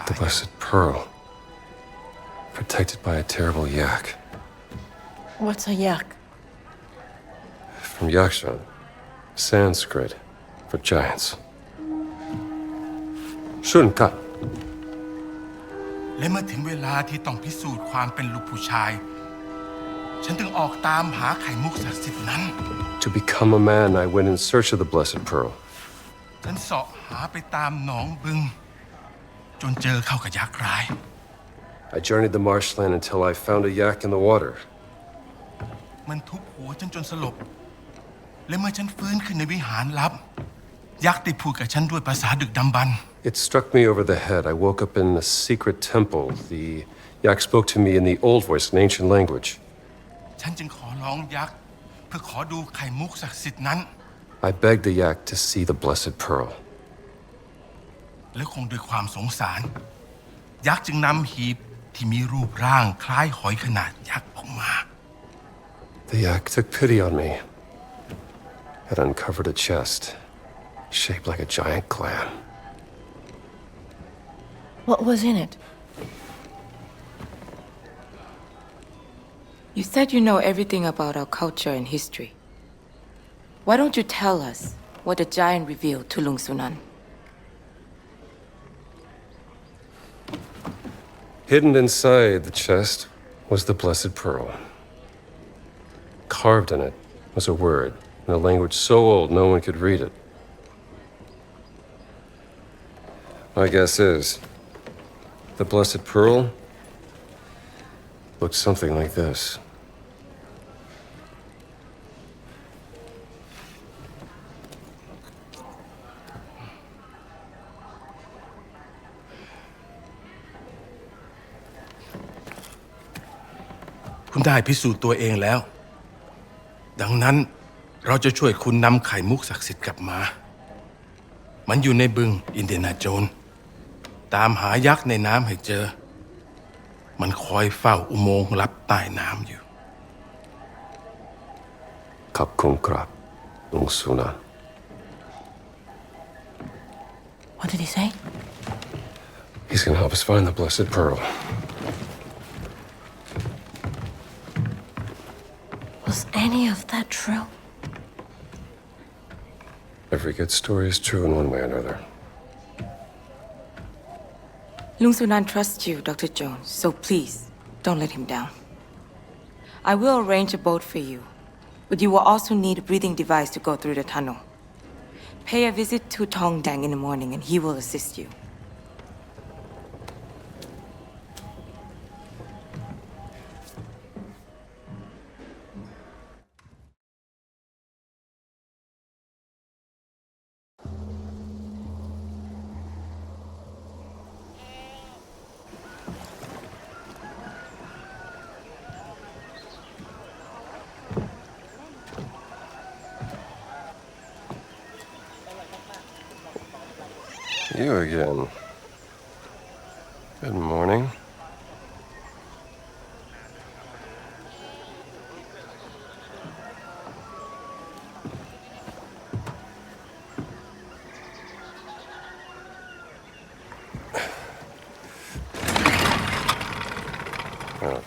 the blessed pearl, protected by a terrible yak.
What's a yak?
From Yakshan, Sanskrit for giants. Shunkat.
และเมื่อถึงเวลาที่ต้องพิสูจน์ความเป็นลูกผู้ชาย ฉันจึงออกตามหาไข่มุกศักดิ์สิทธิ์นั้น
To become a man, I went in search of the blessed pearl.
ฉันเสาะหาไปตามหนองบึงจนเจอเข้ากับยักษ์ร้าย
I journeyed the marshland until I found a yak in the water.
มันทุบหัวฉันจนสลบ และเมื่อฉันฟื้นขึ้นในวิหารลับ ยักษ์ได้พูดกับฉันด้วยภาษาดึกดำบรรพ์
It struck me over the head. I woke up in a secret temple. The yak spoke to me in the old voice, an ancient language.
ฉันจึงขอร้องยักษ์เพื่อขอดูไข่มุกศักดิ์สิทธิ์นั้น
I begged the yak to see the blessed pearl.
และคงด้วยความสงสาร ยักษ์จึงนำหีบที่มีรูปร่างคล้ายหอยขนาดยักษ์ออกมา
The yak took pity on me. It uncovered a chest, shaped like a giant clam.
What was in it?
You said you know everything about our culture and history. Why don't you tell us what the giant revealed to Lung Sunan?
Hidden inside the chest was the blessed pearl. Carved in it was a word in a language so old no one could read it. My guess is, the blessed pearl looked something like this.
คุณได้พิสูจน์ตัวเองแล้ว ดังนั้นเราจะช่วยคุณนำไข่มุกศักดิ์สิทธิ์กลับมา มันอยู่ในบึงอินเดียนาโจนส์ตามหายักษ์ในน้ำให้เจอ มันคอยเฝ้าอุโมงค์ลับใต้น้ำอยู่
Kap Kum Krap, Lung Sunan.
What did he say?
He's gonna help us find the blessed pearl.
Was any of that true?
Every good story is true in one way or another.
Lung Sunan trusts you, Dr. Jones, so please, don't let him down. I will arrange a boat for you, but you will also need a breathing device to go through the tunnel. Pay a visit to Tong Dang in the morning and he will assist you.
You again. Good morning. Oh.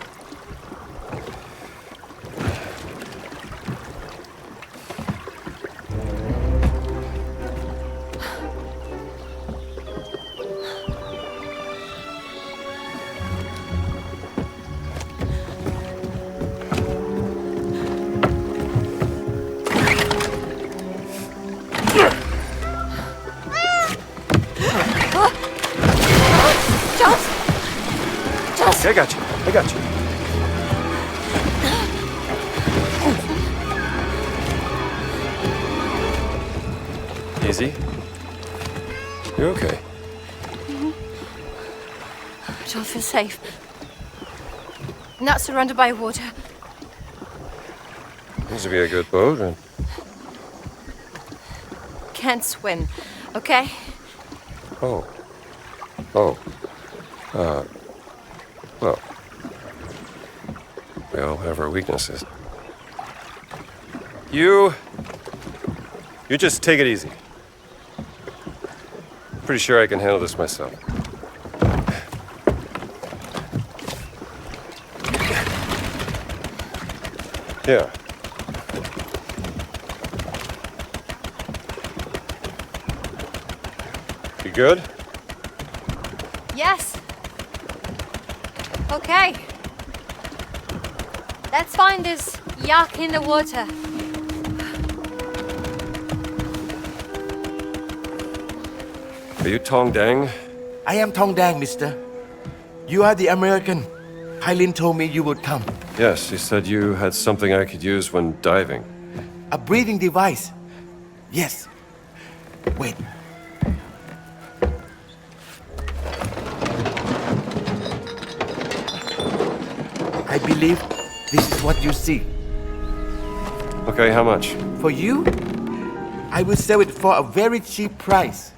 I got you. I got you. Easy. You okay?
I don't feel safe. Not surrounded by water.
Seems to be a good boat. And...
Can't swim, okay?
Oh. Well. We all have our weaknesses. You just take it easy. Pretty sure I can handle this myself. Yeah. You good?
Yes. Okay. Let's find this yak in the water.
Are you Tong Dang?
I am Tong Dang, mister. You are the American. Hylin told me you would come.
Yes, he said you had something I could use when diving.
A breathing device. Yes. Wait. I believe this is what you see.
Okay, how much?
For you, I will sell it for a very cheap price.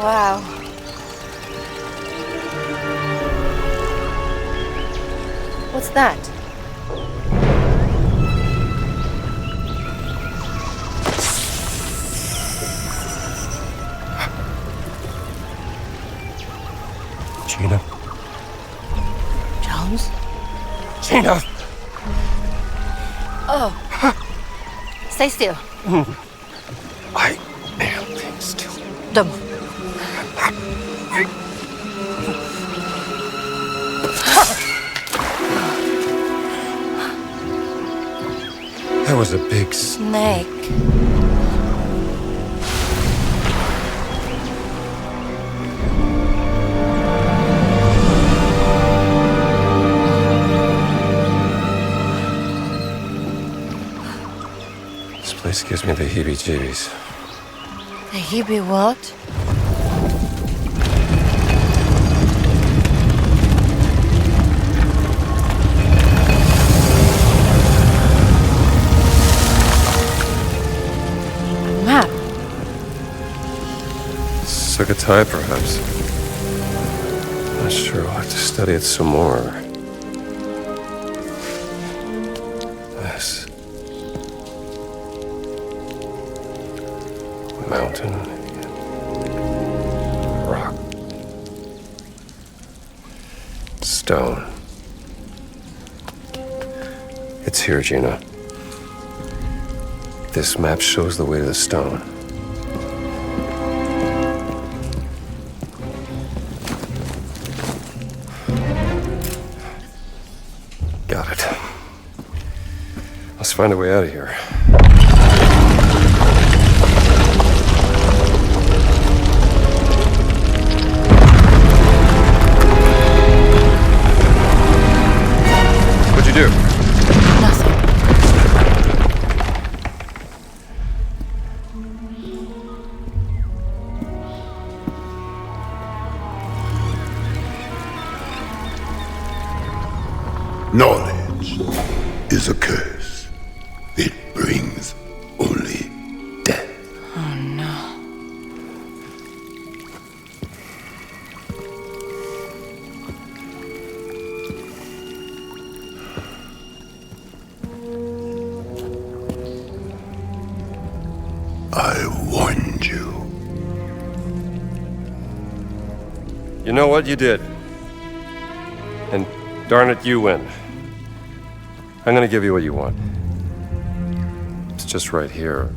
Wow. What's that?
Gina.
Jones?
Gina!
Oh. Stay still.
I am being still.
Don't move.
That was a big
snake.
This place gives me the heebie-jeebies.
The heebie what? Map.
Sukhothai, perhaps. Not sure. I'll have to study it some more. This. Mountain. Rock. Stone. It's here, Gina. This map shows the way to the stone. Got it. Let's find a way out of here. What'd you do?
Knowledge is a curse. It brings only death.
Oh no.
I warned you.
You know what? You did. And darn it, you win. I'm gonna give you what you want. It's just right here.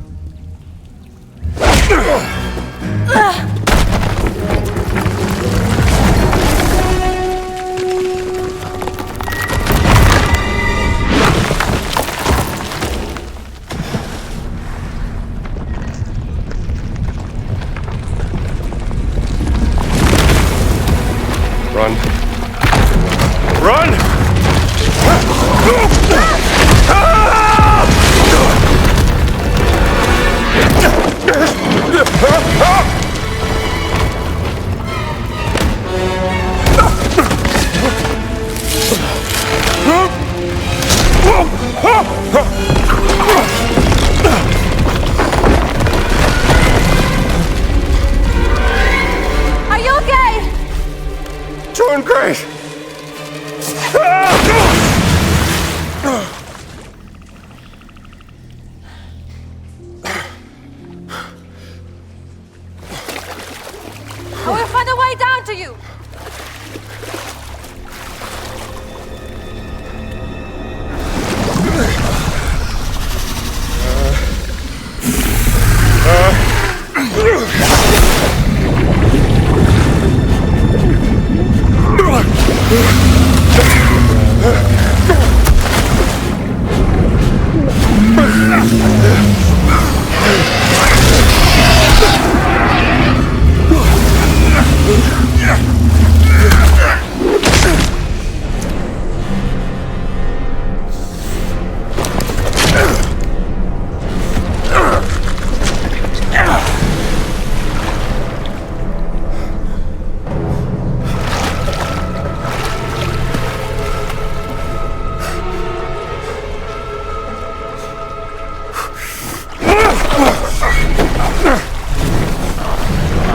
Run. Run!
Are you okay?
Doing great!
I will find a way down to you.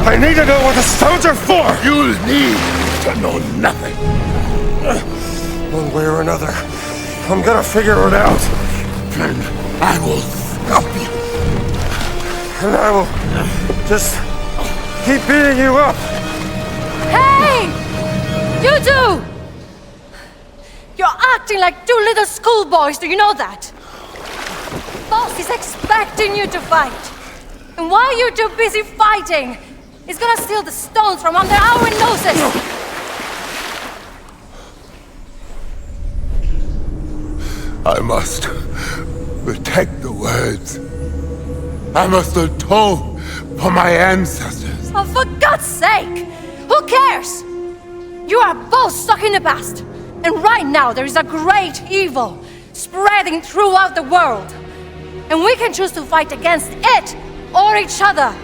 I need to know what the stones are for! You'll need to know nothing.
One way or another, I'm gonna figure it out.
Then I will stop you.
And I will just keep beating you up.
Hey! You two! You're acting like two little schoolboys, do you know that? Boss is expecting you to fight. And while you're too busy fighting, he's gonna steal the stones from under our noses!
I must protect the words. I must atone for my ancestors.
Oh, for God's sake! Who cares? You are both stuck in the past. And right now there is a great evil spreading throughout the world. And we can choose to fight against it or each other.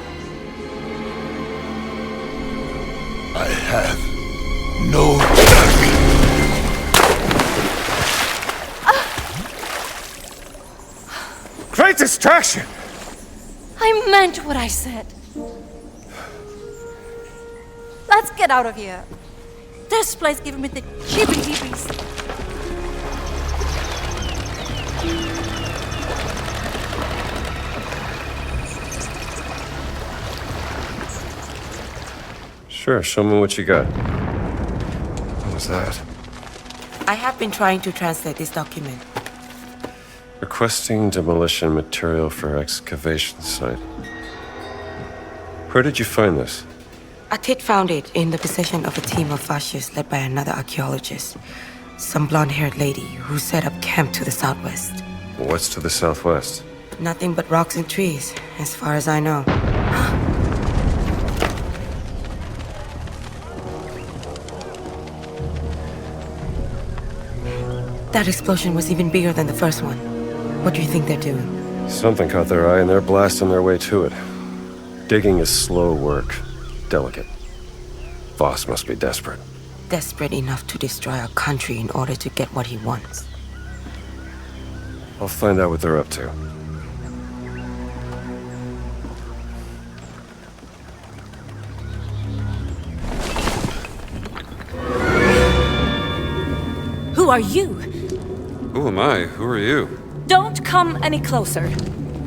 I have no
Great distraction!
I meant what I said. Let's get out of here. This place giving me the heebie-jeebies.
Sure, show me what you got. What was that?
I have been trying to translate this document.
Requesting demolition material for excavation site. Where did you find this?
A tit found it in the possession of a team of fascists led by another archaeologist. Some blonde-haired lady who set up camp to the southwest.
What's to the southwest?
Nothing but rocks and trees, as far as I know. That explosion was even bigger than the first one. What do you think they're doing?
Something caught their eye and they're blasting their way to it. Digging is slow work. Delicate. Voss must be desperate.
Desperate enough to destroy our country in order to get what he wants.
I'll find out what they're up to.
Who are you?
Who am I? Who are you?
Don't come any closer.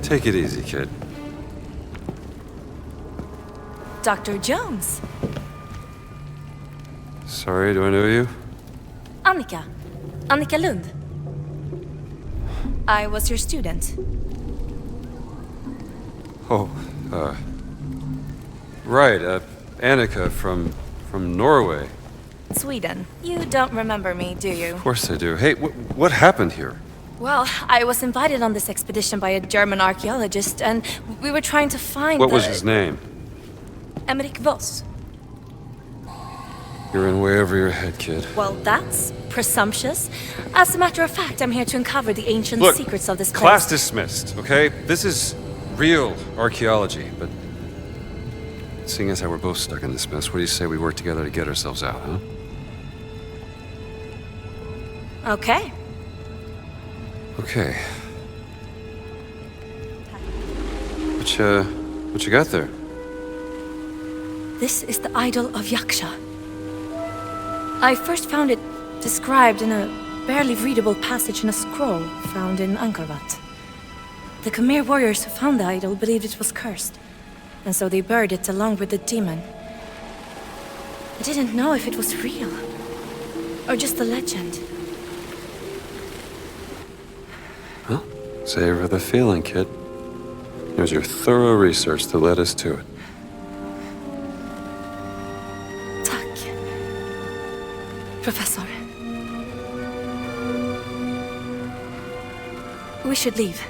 Take it easy, kid.
Dr. Jones.
Sorry, do I know you?
Annika. Annika Lund. I was your student.
Oh, right, Annika from Norway.
Sweden. You don't remember me, do you?
Of course I do. Hey, what happened here?
Well, I was invited on this expedition by a German archaeologist, and we were trying to find
What was his name?
Emmerich Voss.
You're in way over your head, kid.
Well, that's presumptuous. As a matter of fact, I'm here to uncover the ancient secrets of this place.
Class dismissed, okay? This is real archaeology, but seeing as how we're both stuck in this mess, what do you say we work together to get ourselves out, huh?
Okay.
Okay. What you got there?
This is the idol of Yaksha. I first found it described in a barely readable passage in a scroll found in Angkor. The Khmer warriors who found the idol believed it was cursed, and so they buried it along with the demon. I didn't know if it was real, or just a legend.
Well, savor the feeling, kid. It was your thorough research that led us to it.
Professor. We should leave.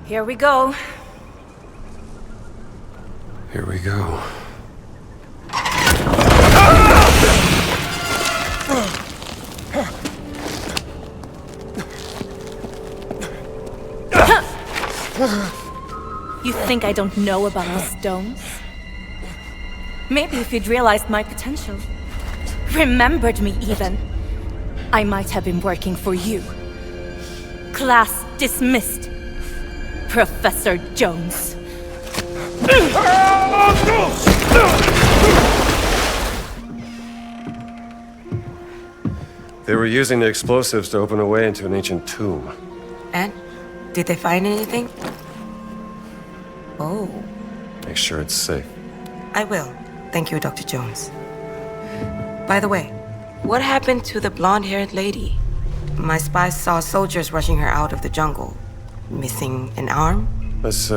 Here we go.
Here we go.
You think I don't know about the stones? Maybe if you'd realized my potential, remembered me even, I might have been working for you. Class dismissed, Professor Jones.
They were using the explosives to open a way into an ancient tomb.
And? Did they find anything? Oh.
Make sure it's safe.
I will. Thank you, Dr. Jones. By the way, what happened to the blonde-haired lady? My spies saw soldiers rushing her out of the jungle. Missing an arm?
Let's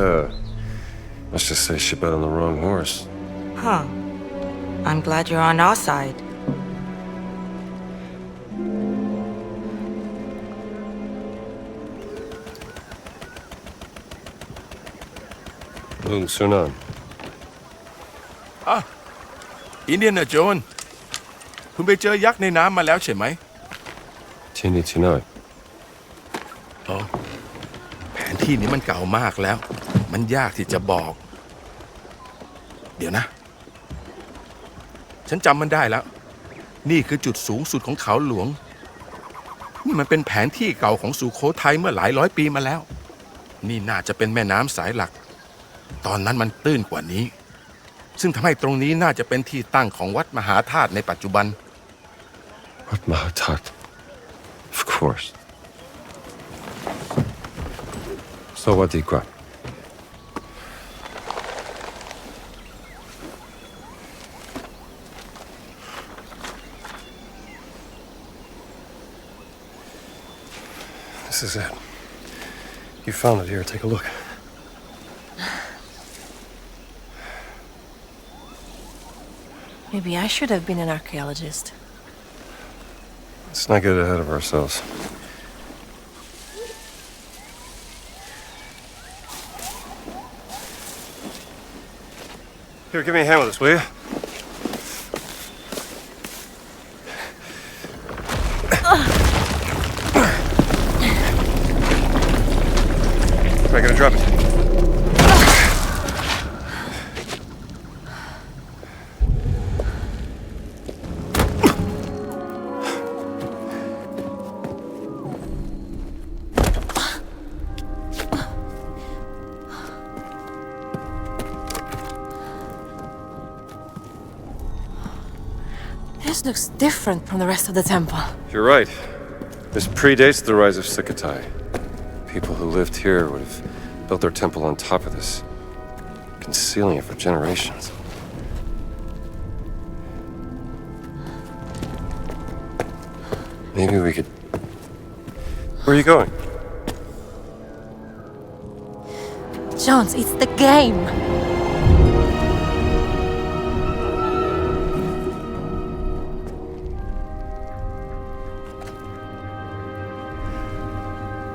just say she bet on the wrong horse.
Huh. I'm glad you're on our side.
Lung Sunan.
อินเดียนโจนคุณไปเจอยักษ์ในน้ำมาแล้วใช่ไหม
Tini Tinoi.
อ๋อแผนที่นี้มันเก่ามากแล้วมันยากที่จะบอก เดี๋ยวนะ ฉันจำมันได้แล้ว นี่คือจุดสูงสุดของเขาหลวง นี่มันเป็นแผนที่เก่าของสุโขทัยเมื่อหลายร้อยปีมาแล้ว นี่น่าจะเป็นแม่น้ำสายหลัก ตอนนั้นมันตื้นกว่านี้ ซึ่งทำให้ตรงนี้น่าจะเป็นที่ตั้งของวัดมหาธาตุในปัจจุบัน
What Mahatat? Of course. So what do you got? This is it. You found it here. Take a look.
Maybe I should have been an archaeologist.
Let's not get ahead of ourselves. Here, give me a hand with this, will you? I gotta drop it.
This looks different from the rest of the temple.
You're right. This predates the rise of Sukhothai. People who lived here would have built their temple on top of this, concealing it for generations. Maybe we could... Where are you going?
Jones, it's the game!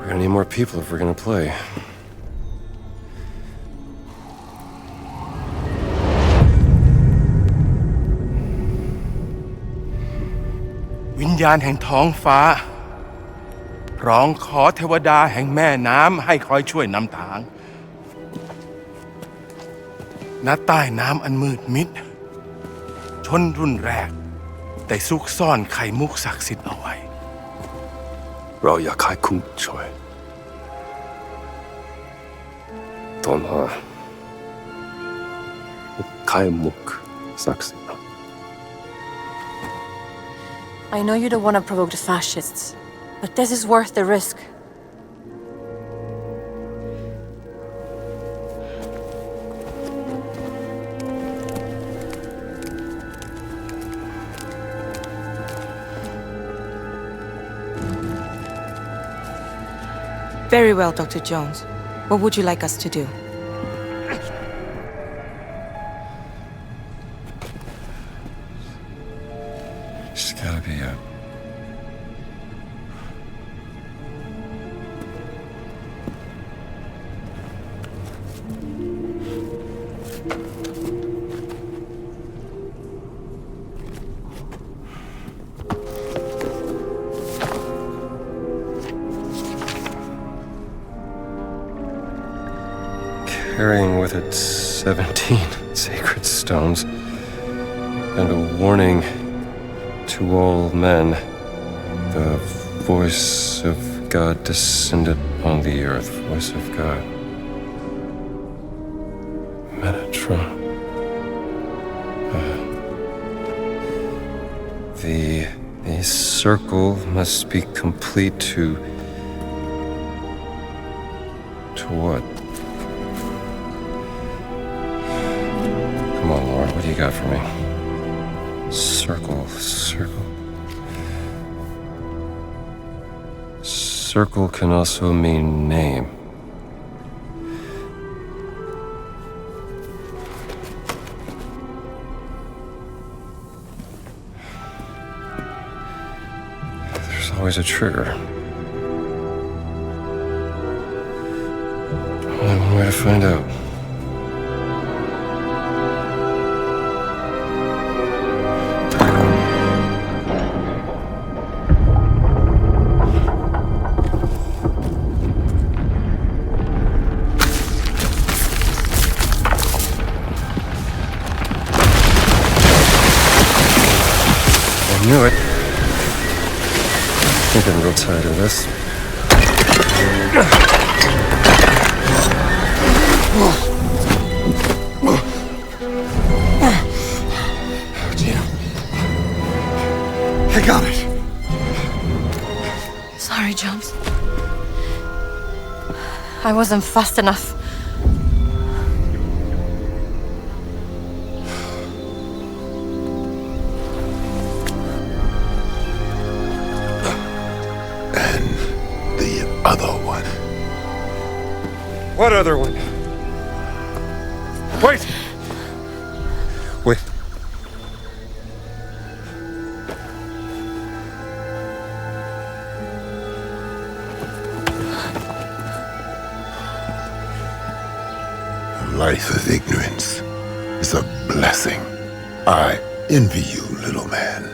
We're gonna need more people if we're gonna play.
วิญญาณแห่งท้องฟ้าร้องขอเทวดาแห่งแม่น้ำให้คอยช่วยนำทางณใต้น้ำอันมืดมิดชนรุ่นแรกได้ซุกซ่อนไข่มุกศักดิ์สิทธิ์เอาไว้
เราอยากให้คุณช่วยตอนหาไข่มุกศักดิ์สิทธิ์
I know you don't want to provoke the fascists, but this is worth the risk.
Very well, Dr. Jones. What would you like us to do?
It's gotta be a... carrying with it 17 sacred stones and a warning to all men. The voice of God descended on the earth. Voice of God. Metatron. The circle must be complete to what? Come on, Laura, what do you got for me? Circle. Circle can also mean name. There's always a trigger. Only one way to find out. I knew it. I'm getting real tired of this.
Gina. I got it.
Sorry, Jones. I wasn't fast enough.
What other one? Wait! Wait.
A life of ignorance is a blessing. I envy you, little man.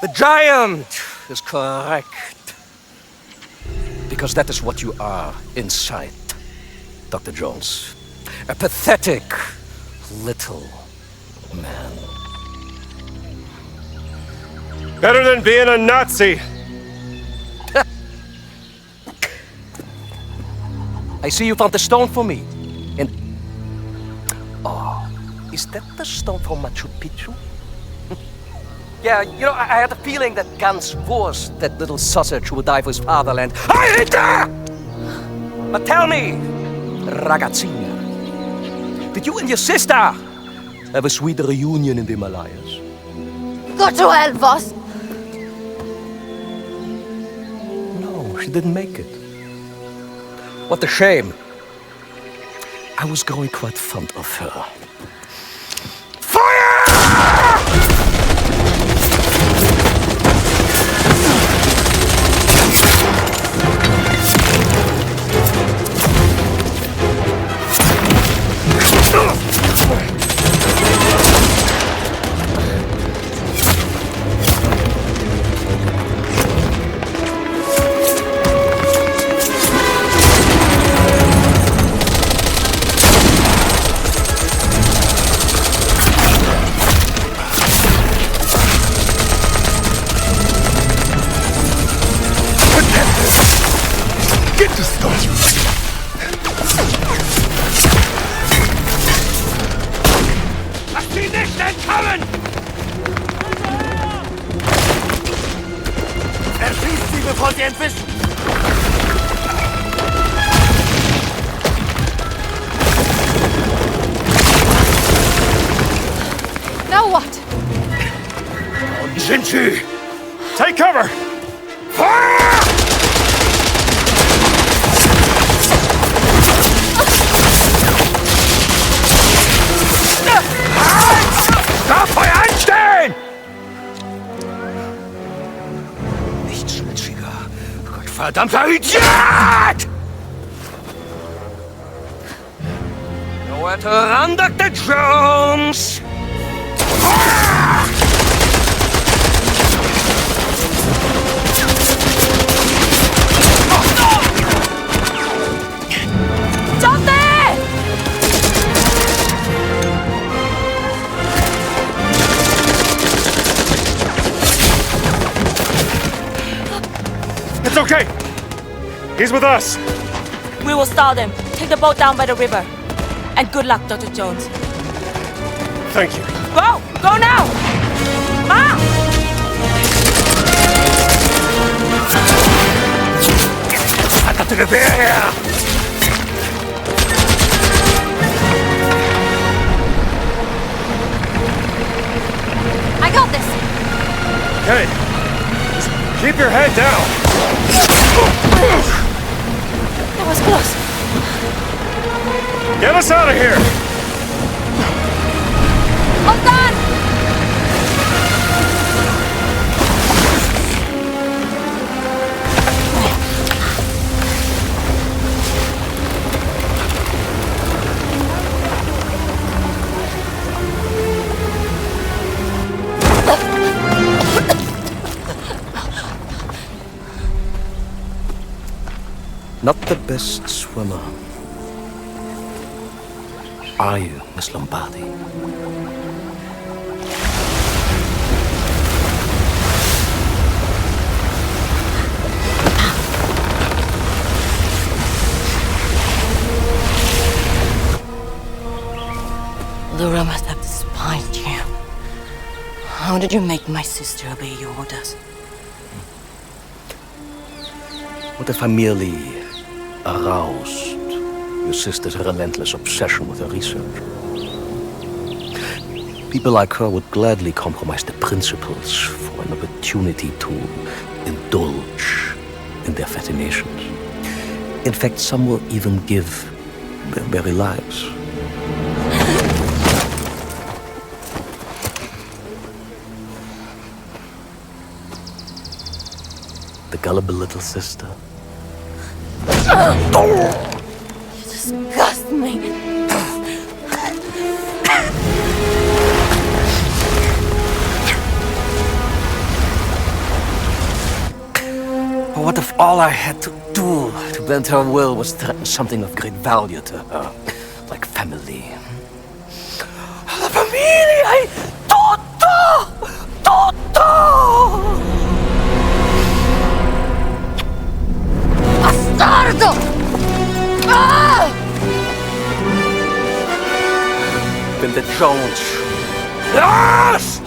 The giant is correct. Because that is what you are inside, Dr. Jones. A pathetic little man.
Better than being a Nazi.
I see you found the stone for me. And... Oh, is that the stone from Machu Picchu? Yeah, you know, I had a feeling that Ganz Voss, that little sausage who would die for his fatherland. I hate that! But tell me, ragazzina, did you and your sister have a sweet reunion in the Himalayas?
Go to hell, Voss!
No, she didn't make it. What a shame. I was growing quite fond of her.
Now what?
Jinchi! Take cover!
Stop, Feuer einstellen! Nicht schlitziger, Gottverdammter Idiot! Nowhere to run, Dr. Jones!
Stop there!
It's okay! He's with us!
We will stall them. Take the boat down by the river. And good luck, Dr. Jones.
Thank you.
Go! Go now! Ah!
I got to get here!
I got this!
Okay. Just keep your head down.
That was close.
Get us out of here!
Hold on!
Not the best swimmer. Are you, Miss Lombardi?
Laura must have despised you. How did you make my sister obey your orders?
What if I merely aroused your sister's relentless obsession with her research? People like her would gladly compromise the principles for an opportunity to indulge in their fascinations. In fact, some will even give their very lives. The gullible little sister.
You disgust me.
What if all I had to do to bend her will was threaten something of great value to her, like family? La familia è tutto! Tutto!
Bastardo! Ah!
Jones. Los!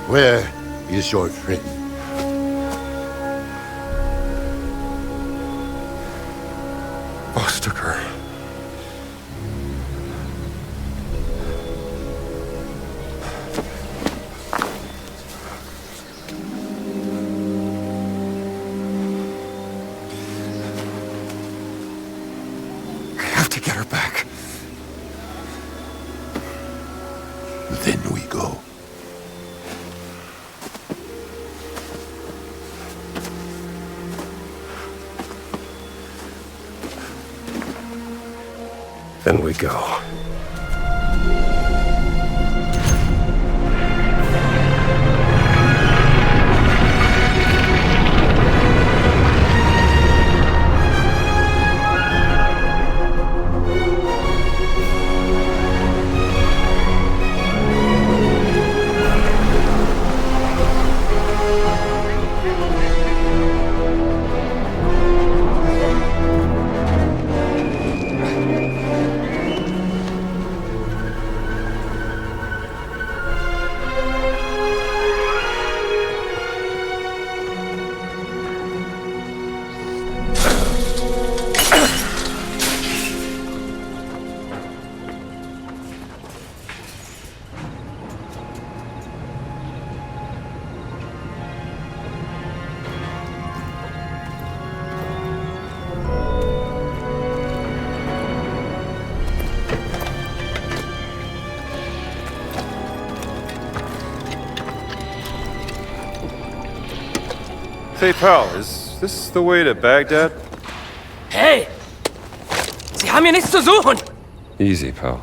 Where is your friend?
Voss took her.
I have to get her back. Then we go.
Then we go.
Hey, pal, is this the way to Baghdad?
Hey! Sie haben hier nichts zu suchen!
Easy, pal.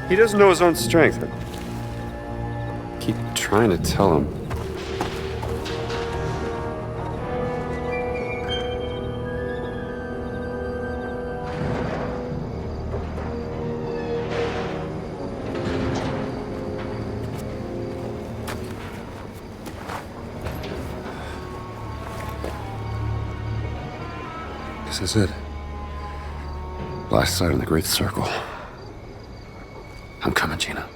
He doesn't know his own strength. I keep trying to tell him. This is it. Last sight on the Great Circle. I'm coming, Gina.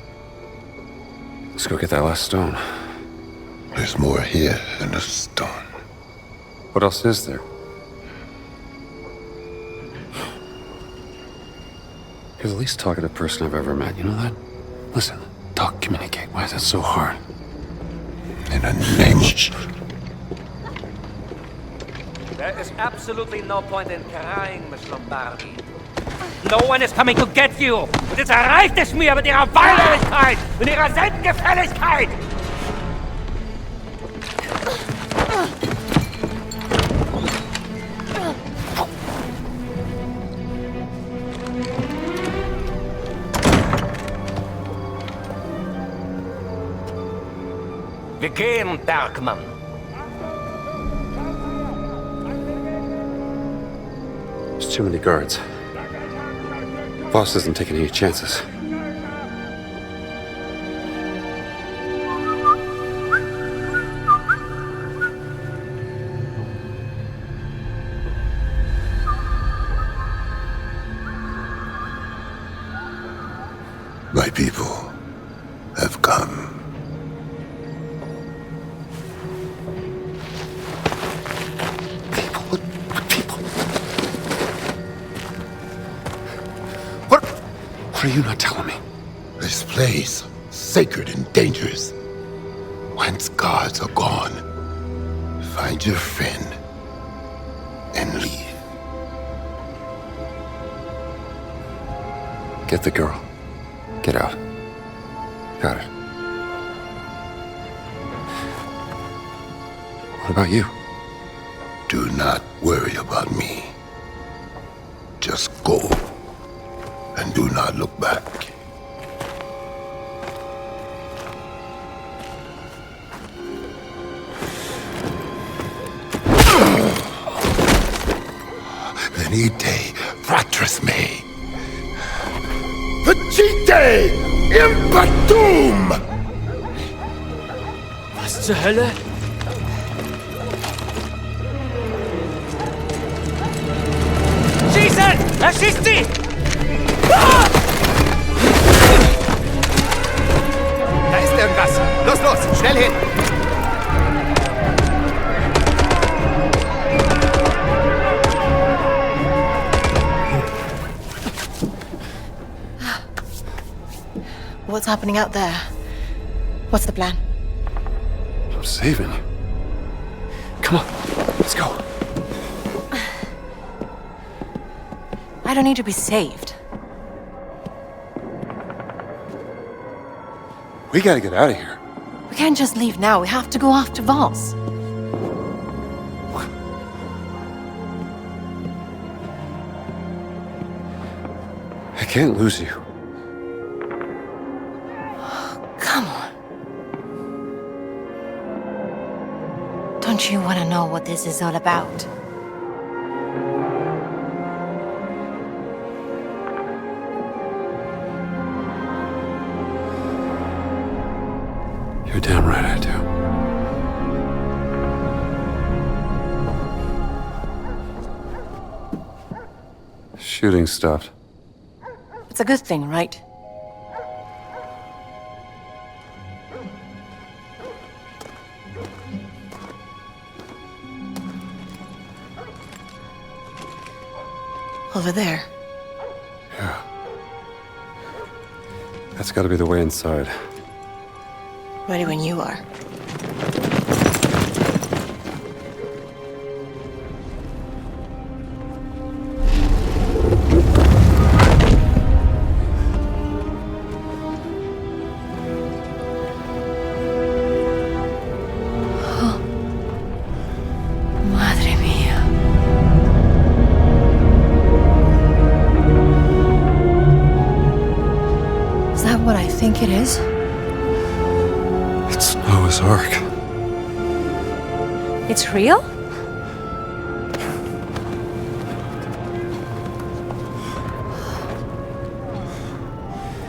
Let's go get that last stone.
There's more here than a stone.
What else is there? You're the least talkative person I've ever met, you know that? Listen, talk, communicate. Why is that so hard?
In the name of...
There is absolutely no point in crying, Miss Lombardi. No one is coming to get you! Und jetzt erreicht es mir mit ihrer Weinerlichkeit, mit ihrer Selbstgefälligkeit! Wir gehen, Bergmann.
There's too many guards. Voss isn't taking any chances.
My people have come.
What are you not telling me?
This place, sacred and dangerous. Once guards are gone, find your friend and leave.
Get the girl. Get out. Got it. What about you?
Do not worry about me. Just go. And do not look back. Venite, fratres mei. Vacite impetum!
Was zur Hölle? Schießen! Er schießt sie!
Da ist irgendwas. Los, los, schnell hin.
What's happening out there? What's the plan?
I'm saving you. Come on, let's go.
I don't need to be saved.
We gotta get out of here.
We can't just leave now. We have to go after Voss.
I can't lose you.
Come on. Don't you want to know what this is all about?
You're damn right I do. Shooting stopped.
It's a good thing, right? Over there.
Yeah. That's gotta be the way inside.
Ready when you are.
Madre mía. Is that what I think it is?
It's Noah's Ark.
It's real?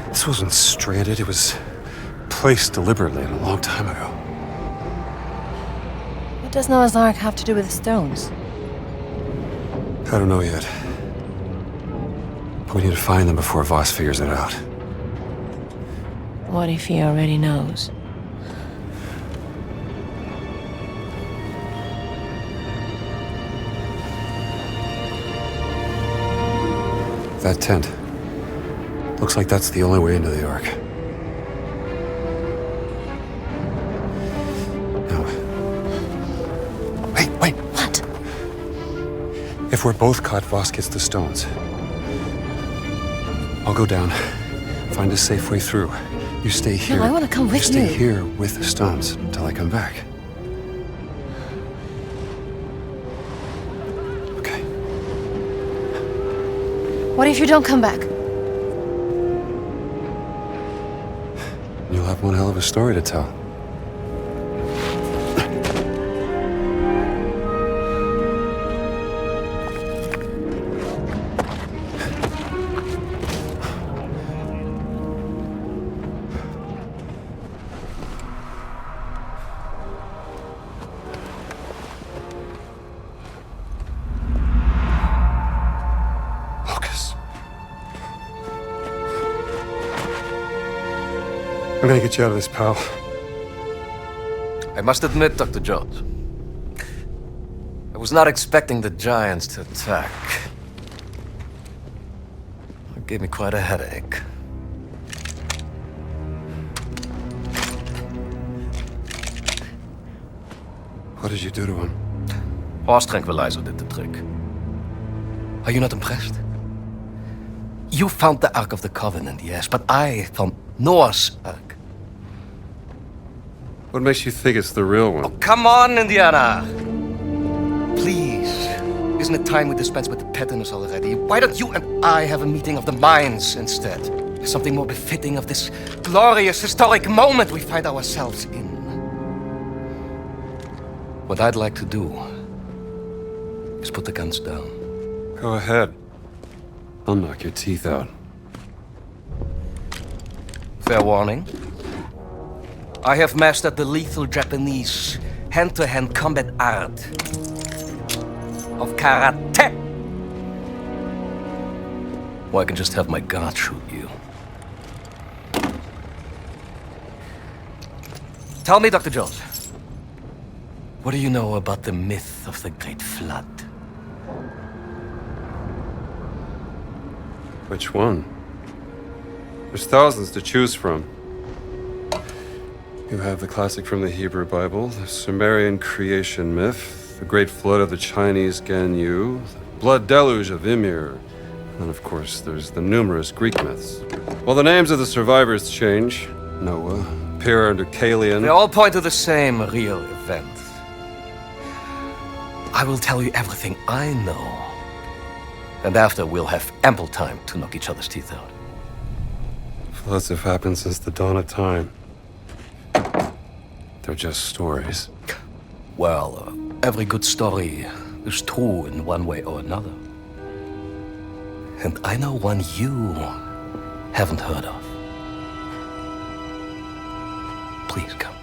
This wasn't stranded, it was placed deliberately a long time ago.
What does Noah's Ark have to do with the stones?
I don't know yet. But we need to find them before Voss figures it out.
What if he already knows?
That tent. Looks like that's the only way into the Ark. No. Wait.
What?
If we're both caught, Voss gets the stones. I'll go down, find a safe way through. You stay here.
No, I want to come with you.
You stay here with the stones until I come back. Okay.
What if you don't come back?
You'll have one hell of a story to tell. Locus. I'm gonna get you out of this, pal.
I must admit, Dr. Jones, I was not expecting the Giants to attack. It gave me quite a headache.
What did you do to him?
Horse tranquilizer did the trick. Are you not impressed? You found the Ark of the Covenant, yes, but I found Noah's Ark.
What makes you think it's the real one?
Oh, come on, Indiana! Please. Isn't it time we dispense with the pettiness already? Why don't you and I have a meeting of the minds instead? Something more befitting of this glorious historic moment we find ourselves in. What I'd like to do is put the guns down.
Go ahead. I'll knock your teeth out.
Fair warning. I have mastered the lethal Japanese hand-to-hand combat art of karate. Or I can just have my guard shoot you. Tell me, Dr. Jones, what do you know about the myth of the Great Flood?
Which one? There's thousands to choose from. You have the classic from the Hebrew Bible, the Sumerian creation myth, the Great Flood of the Chinese Ganyu, the Blood Deluge of Ymir, and of course there's the numerous Greek myths. While the names of the survivors change, Noah, Pyrrha and Deucalion...
They all point to the same real event. I will tell you everything I know. And after, we'll have ample time to knock each other's teeth out.
Floods have happened since the dawn of time. They're just stories.
Well, every good story is true in one way or another. And I know one you haven't heard of. Please come.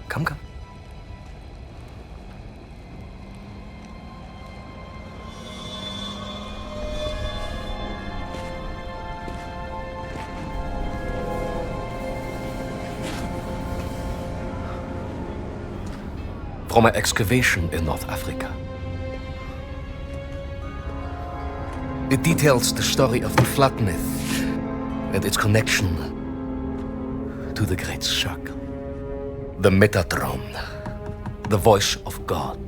Come. From an excavation in North Africa. It details the story of the flood myth and its connection to the Great Circle. The Metatron, the voice of God,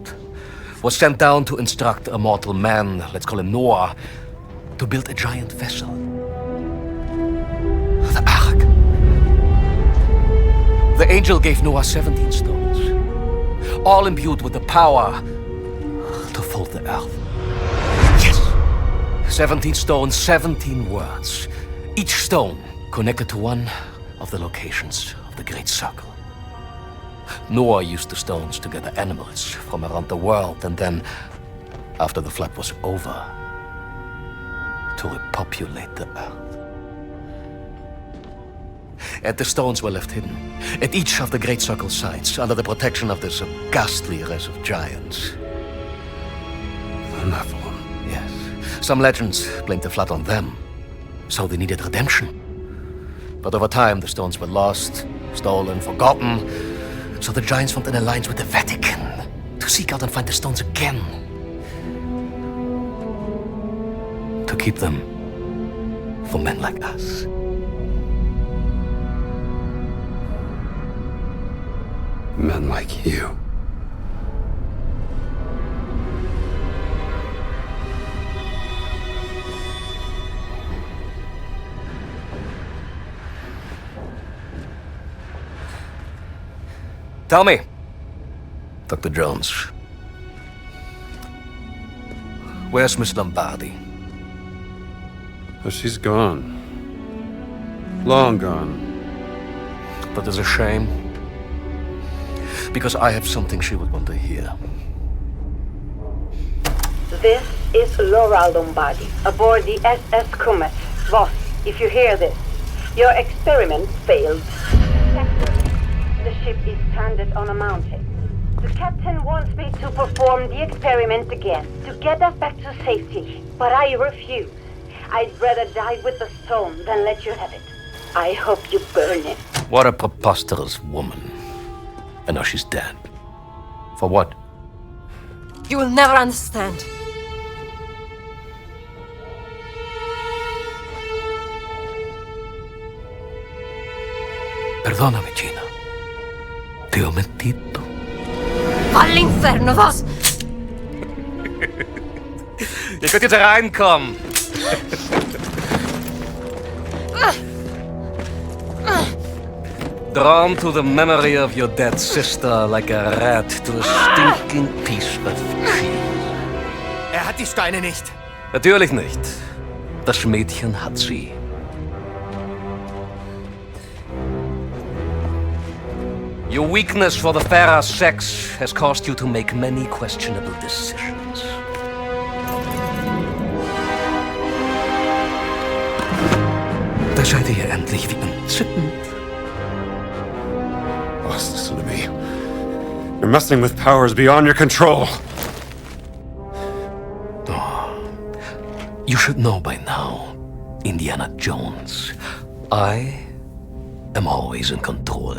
was sent down to instruct a mortal man, let's call him Noah, to build a giant vessel. The Ark. The angel gave Noah 17 stones, all imbued with the power to fold the earth. Yes! 17 stones, 17 words. Each stone connected to one of the locations of the Great Circle. Noah used the stones to gather animals from around the world, and then, after the flood was over, to repopulate the earth. And the stones were left hidden at each of the Great Circle sites under the protection of this ghastly race of giants.
The Nephilim.
Yes. Some legends blamed the flood on them, so they needed redemption. But over time, the stones were lost, stolen, forgotten, so the giants formed an alliance with the Vatican to seek out and find the stones again. To keep them for men like us.
Men like you.
Tell me, Dr. Jones, where's Miss Lombardi?
Oh, she's gone. Long gone.
But it's a shame, because I have something she would want to hear.
This is Laura Lombardi, aboard the SS Comet. Voss, if you hear this, your experiment failed. The ship is stranded on a mountain. The captain wants me to perform the experiment again, to get us back to safety. But I refuse. I'd rather die with the stone than let you have it. I hope you burn it.
What a preposterous woman. And now she's dead. For what?
You will never understand.
Perdóname, Gina. Ti ho mentito.
All'inferno, Voss!
Ihr könnt jetzt reinkommen. Drawn to the memory of your dead sister like a rat to a stinking piece of cheese.
Hat die Steine nicht.
Natürlich nicht. Das Mädchen hat sie. Your weakness for the fairer sex has caused you to make many questionable decisions. Da seid ihr endlich wie entzückend.
Listen to me. You're messing with powers beyond your control.
You should know by now, Indiana Jones. I am always in control.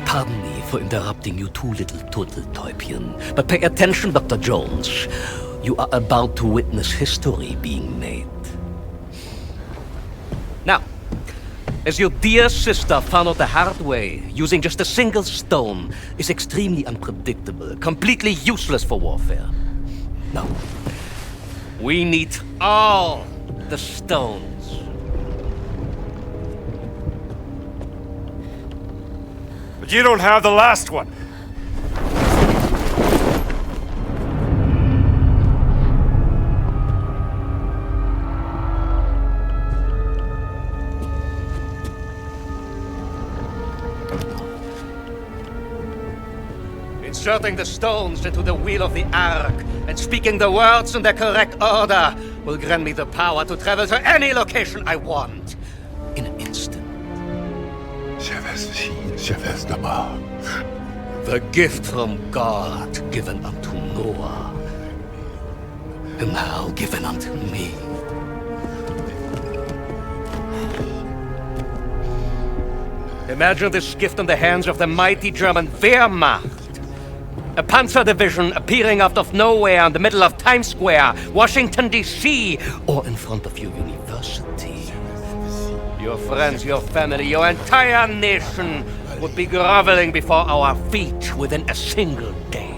Pardon me for interrupting you two little turtle-täubchen, but pay attention, Dr. Jones. You are about to witness history being made. Now, as your dear sister found out the hard way, using just a single stone is extremely unpredictable, completely useless for warfare. No. We need all the stones.
But you don't have the last one.
Inserting the stones into the wheel of the Ark and speaking the words in their correct order will grant me the power to travel to any location I want in an instant. The gift from God given unto Noah, and now given unto me. Imagine this gift in the hands of the mighty German Wehrmacht. A panzer division appearing out of nowhere in the middle of Times Square, Washington, D.C., or in front of your university. Your friends, your family, your entire nation would be groveling before our feet within a single day.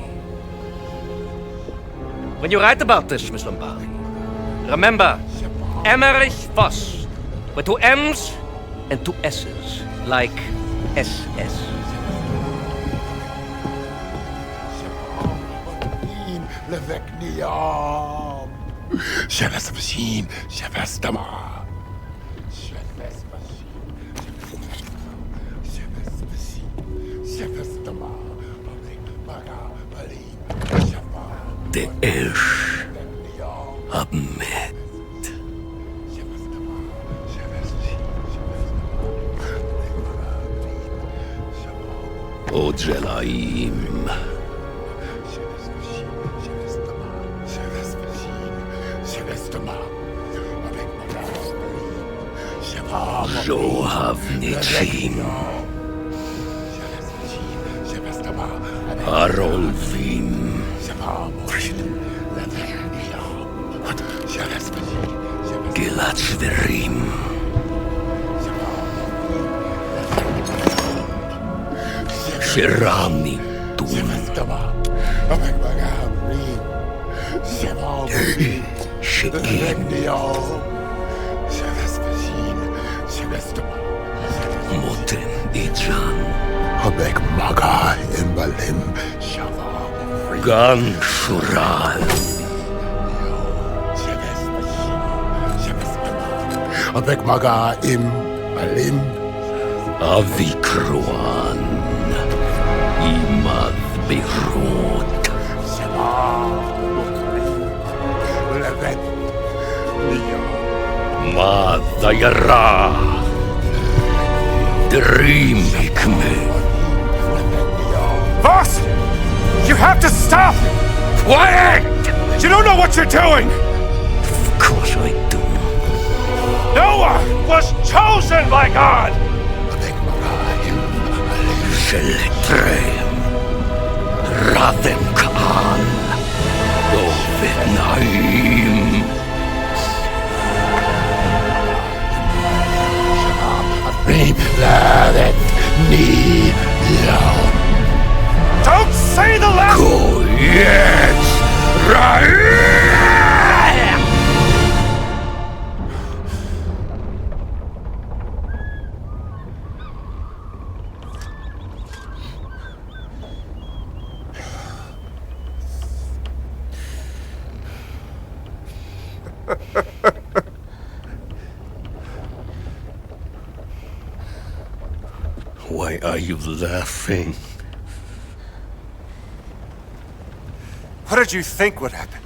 When you write about this, Miss Lombardi, remember Emmerich Voss, with 2 M's and 2 S's, like SS. Der Elch hab mit. O Jelaim. Zohavnitzim. Harolvim. Gilatzverim. Shiramitum. Shikim. Motem Ijan.
Habek Maga in Balim.
Gan Shural.
Avec maga im alim.
Avikruan. Imad Beirut.
Levet.
Madayara. Dreamik me.
Voss! You have to stop!
Quiet!
You don't know what you're doing!
Of course I do.
Noah was chosen by God!
Seletrem. Radem Kaan. Ovid Naim.
Ladet ni lao.
Don't say the last...
Go, yes! Why are you laughing?
What did you think would happen?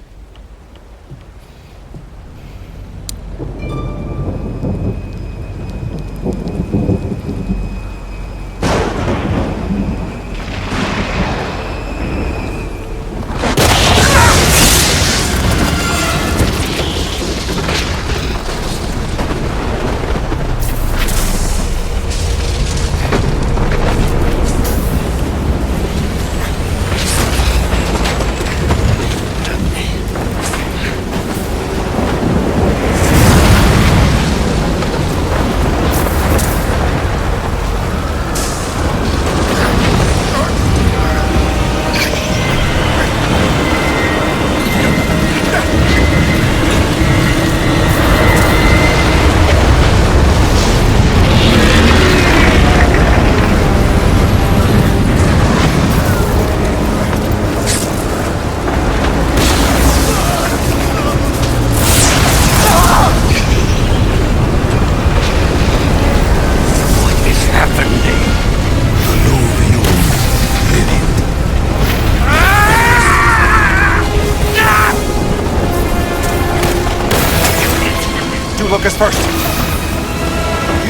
Locus first.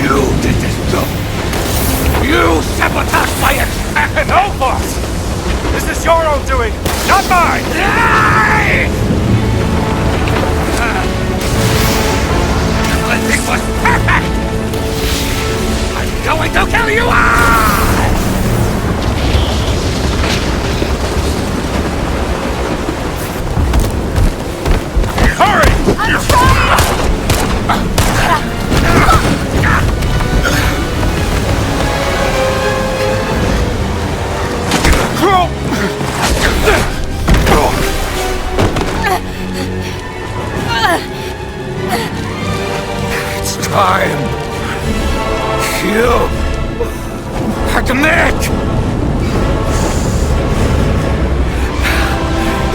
You did this, though. You sabotaged my attack!
No, boss! This is your own doing, not mine!
Everything was perfect! I'm going to kill you all!
Hurry!
I'm trying!
It's time. You admit.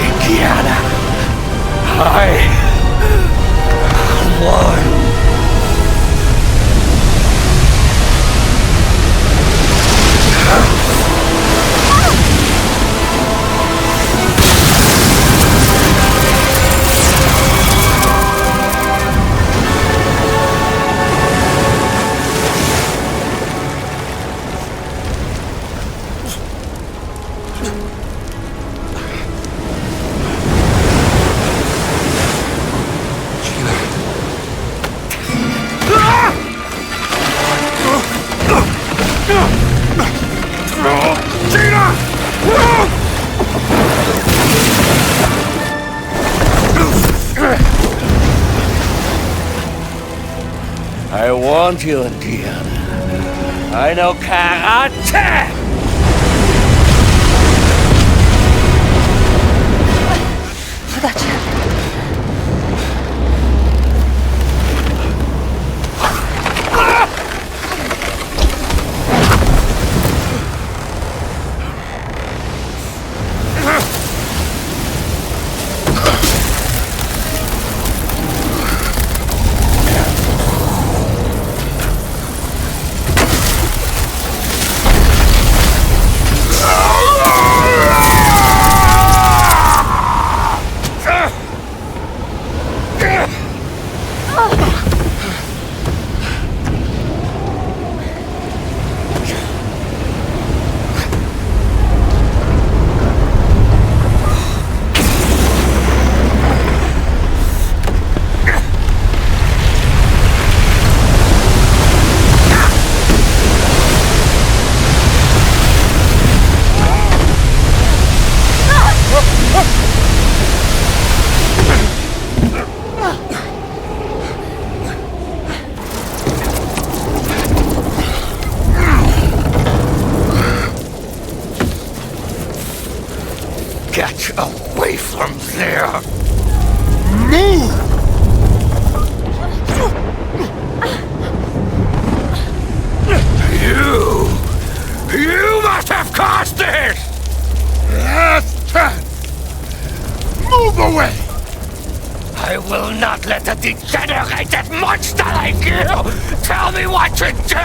Indiana, I won. I warned you, Indiana. I know karate!
I got you.
away from there! Move! You must have caused this! Last chance! Move away! I will not let a degenerated monster like you tell me what to do!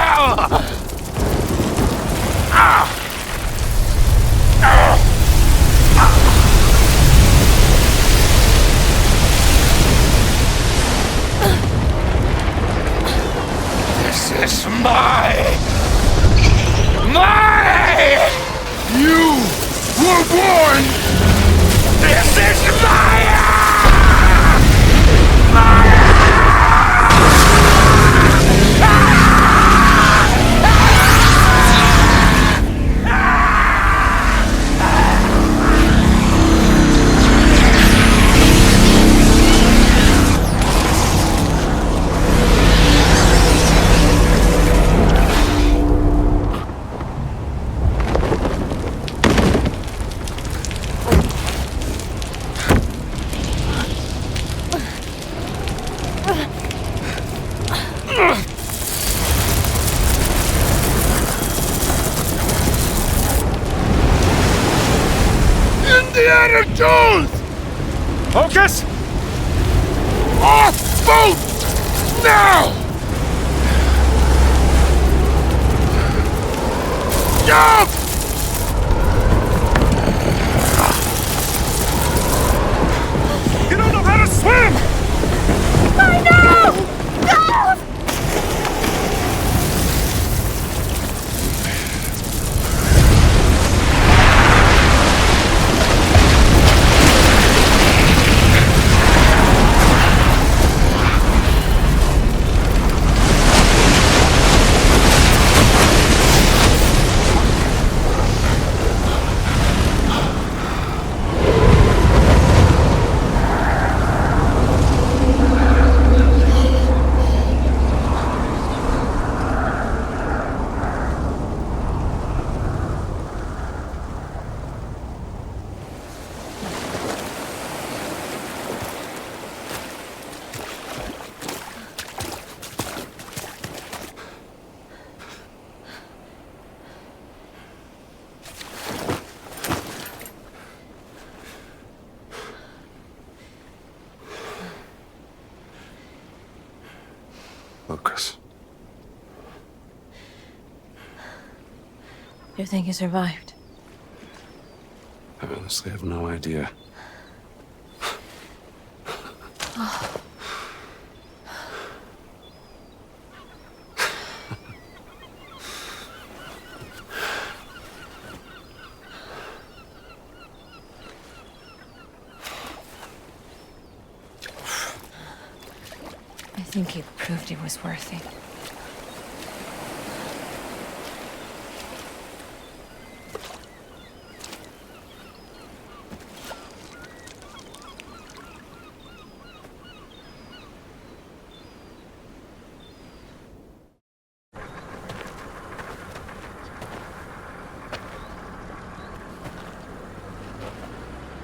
This is my... You were born! This is Maya! Indiana Jones!
Locus!
Off boat! Now! Jump!
You don't know how to swim!
I know! No!
Locus.
You think you survived?
I honestly have no idea.
Oh. I think you proved it was worth it.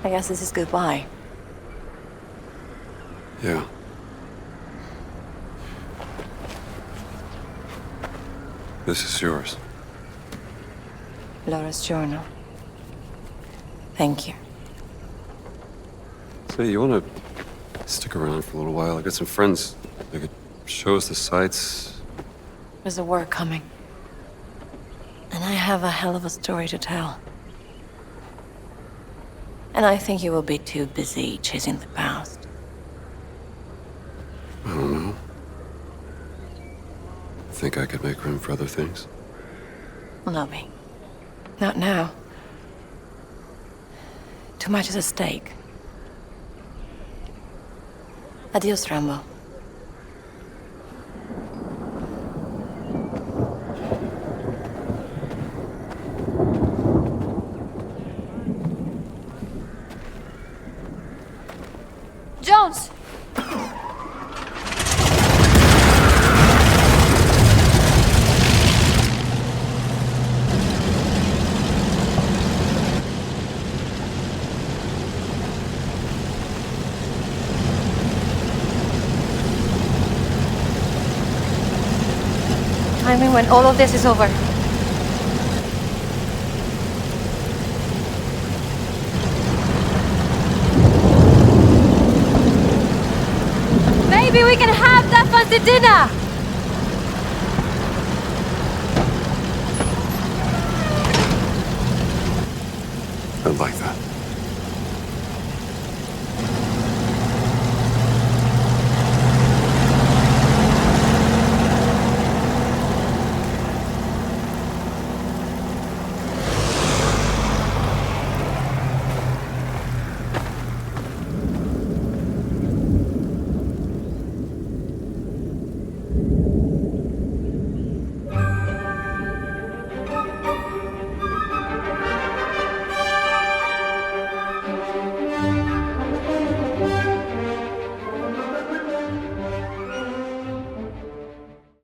I guess this is goodbye.
Yeah. This is yours.
Laura's journal. Thank you.
Say, you wanna stick around for a little while? I got some friends. They could show us the sights.
There's a war coming. And I have a hell of a story to tell. And I think you will be too busy chasing the past.
I don't know. Think I could make room for other things?
No, me. Not now. Too much is at stake. Adios, Rambo.
Jones! me when all of this is over. Maybe we can have that fancy dinner!
I like that.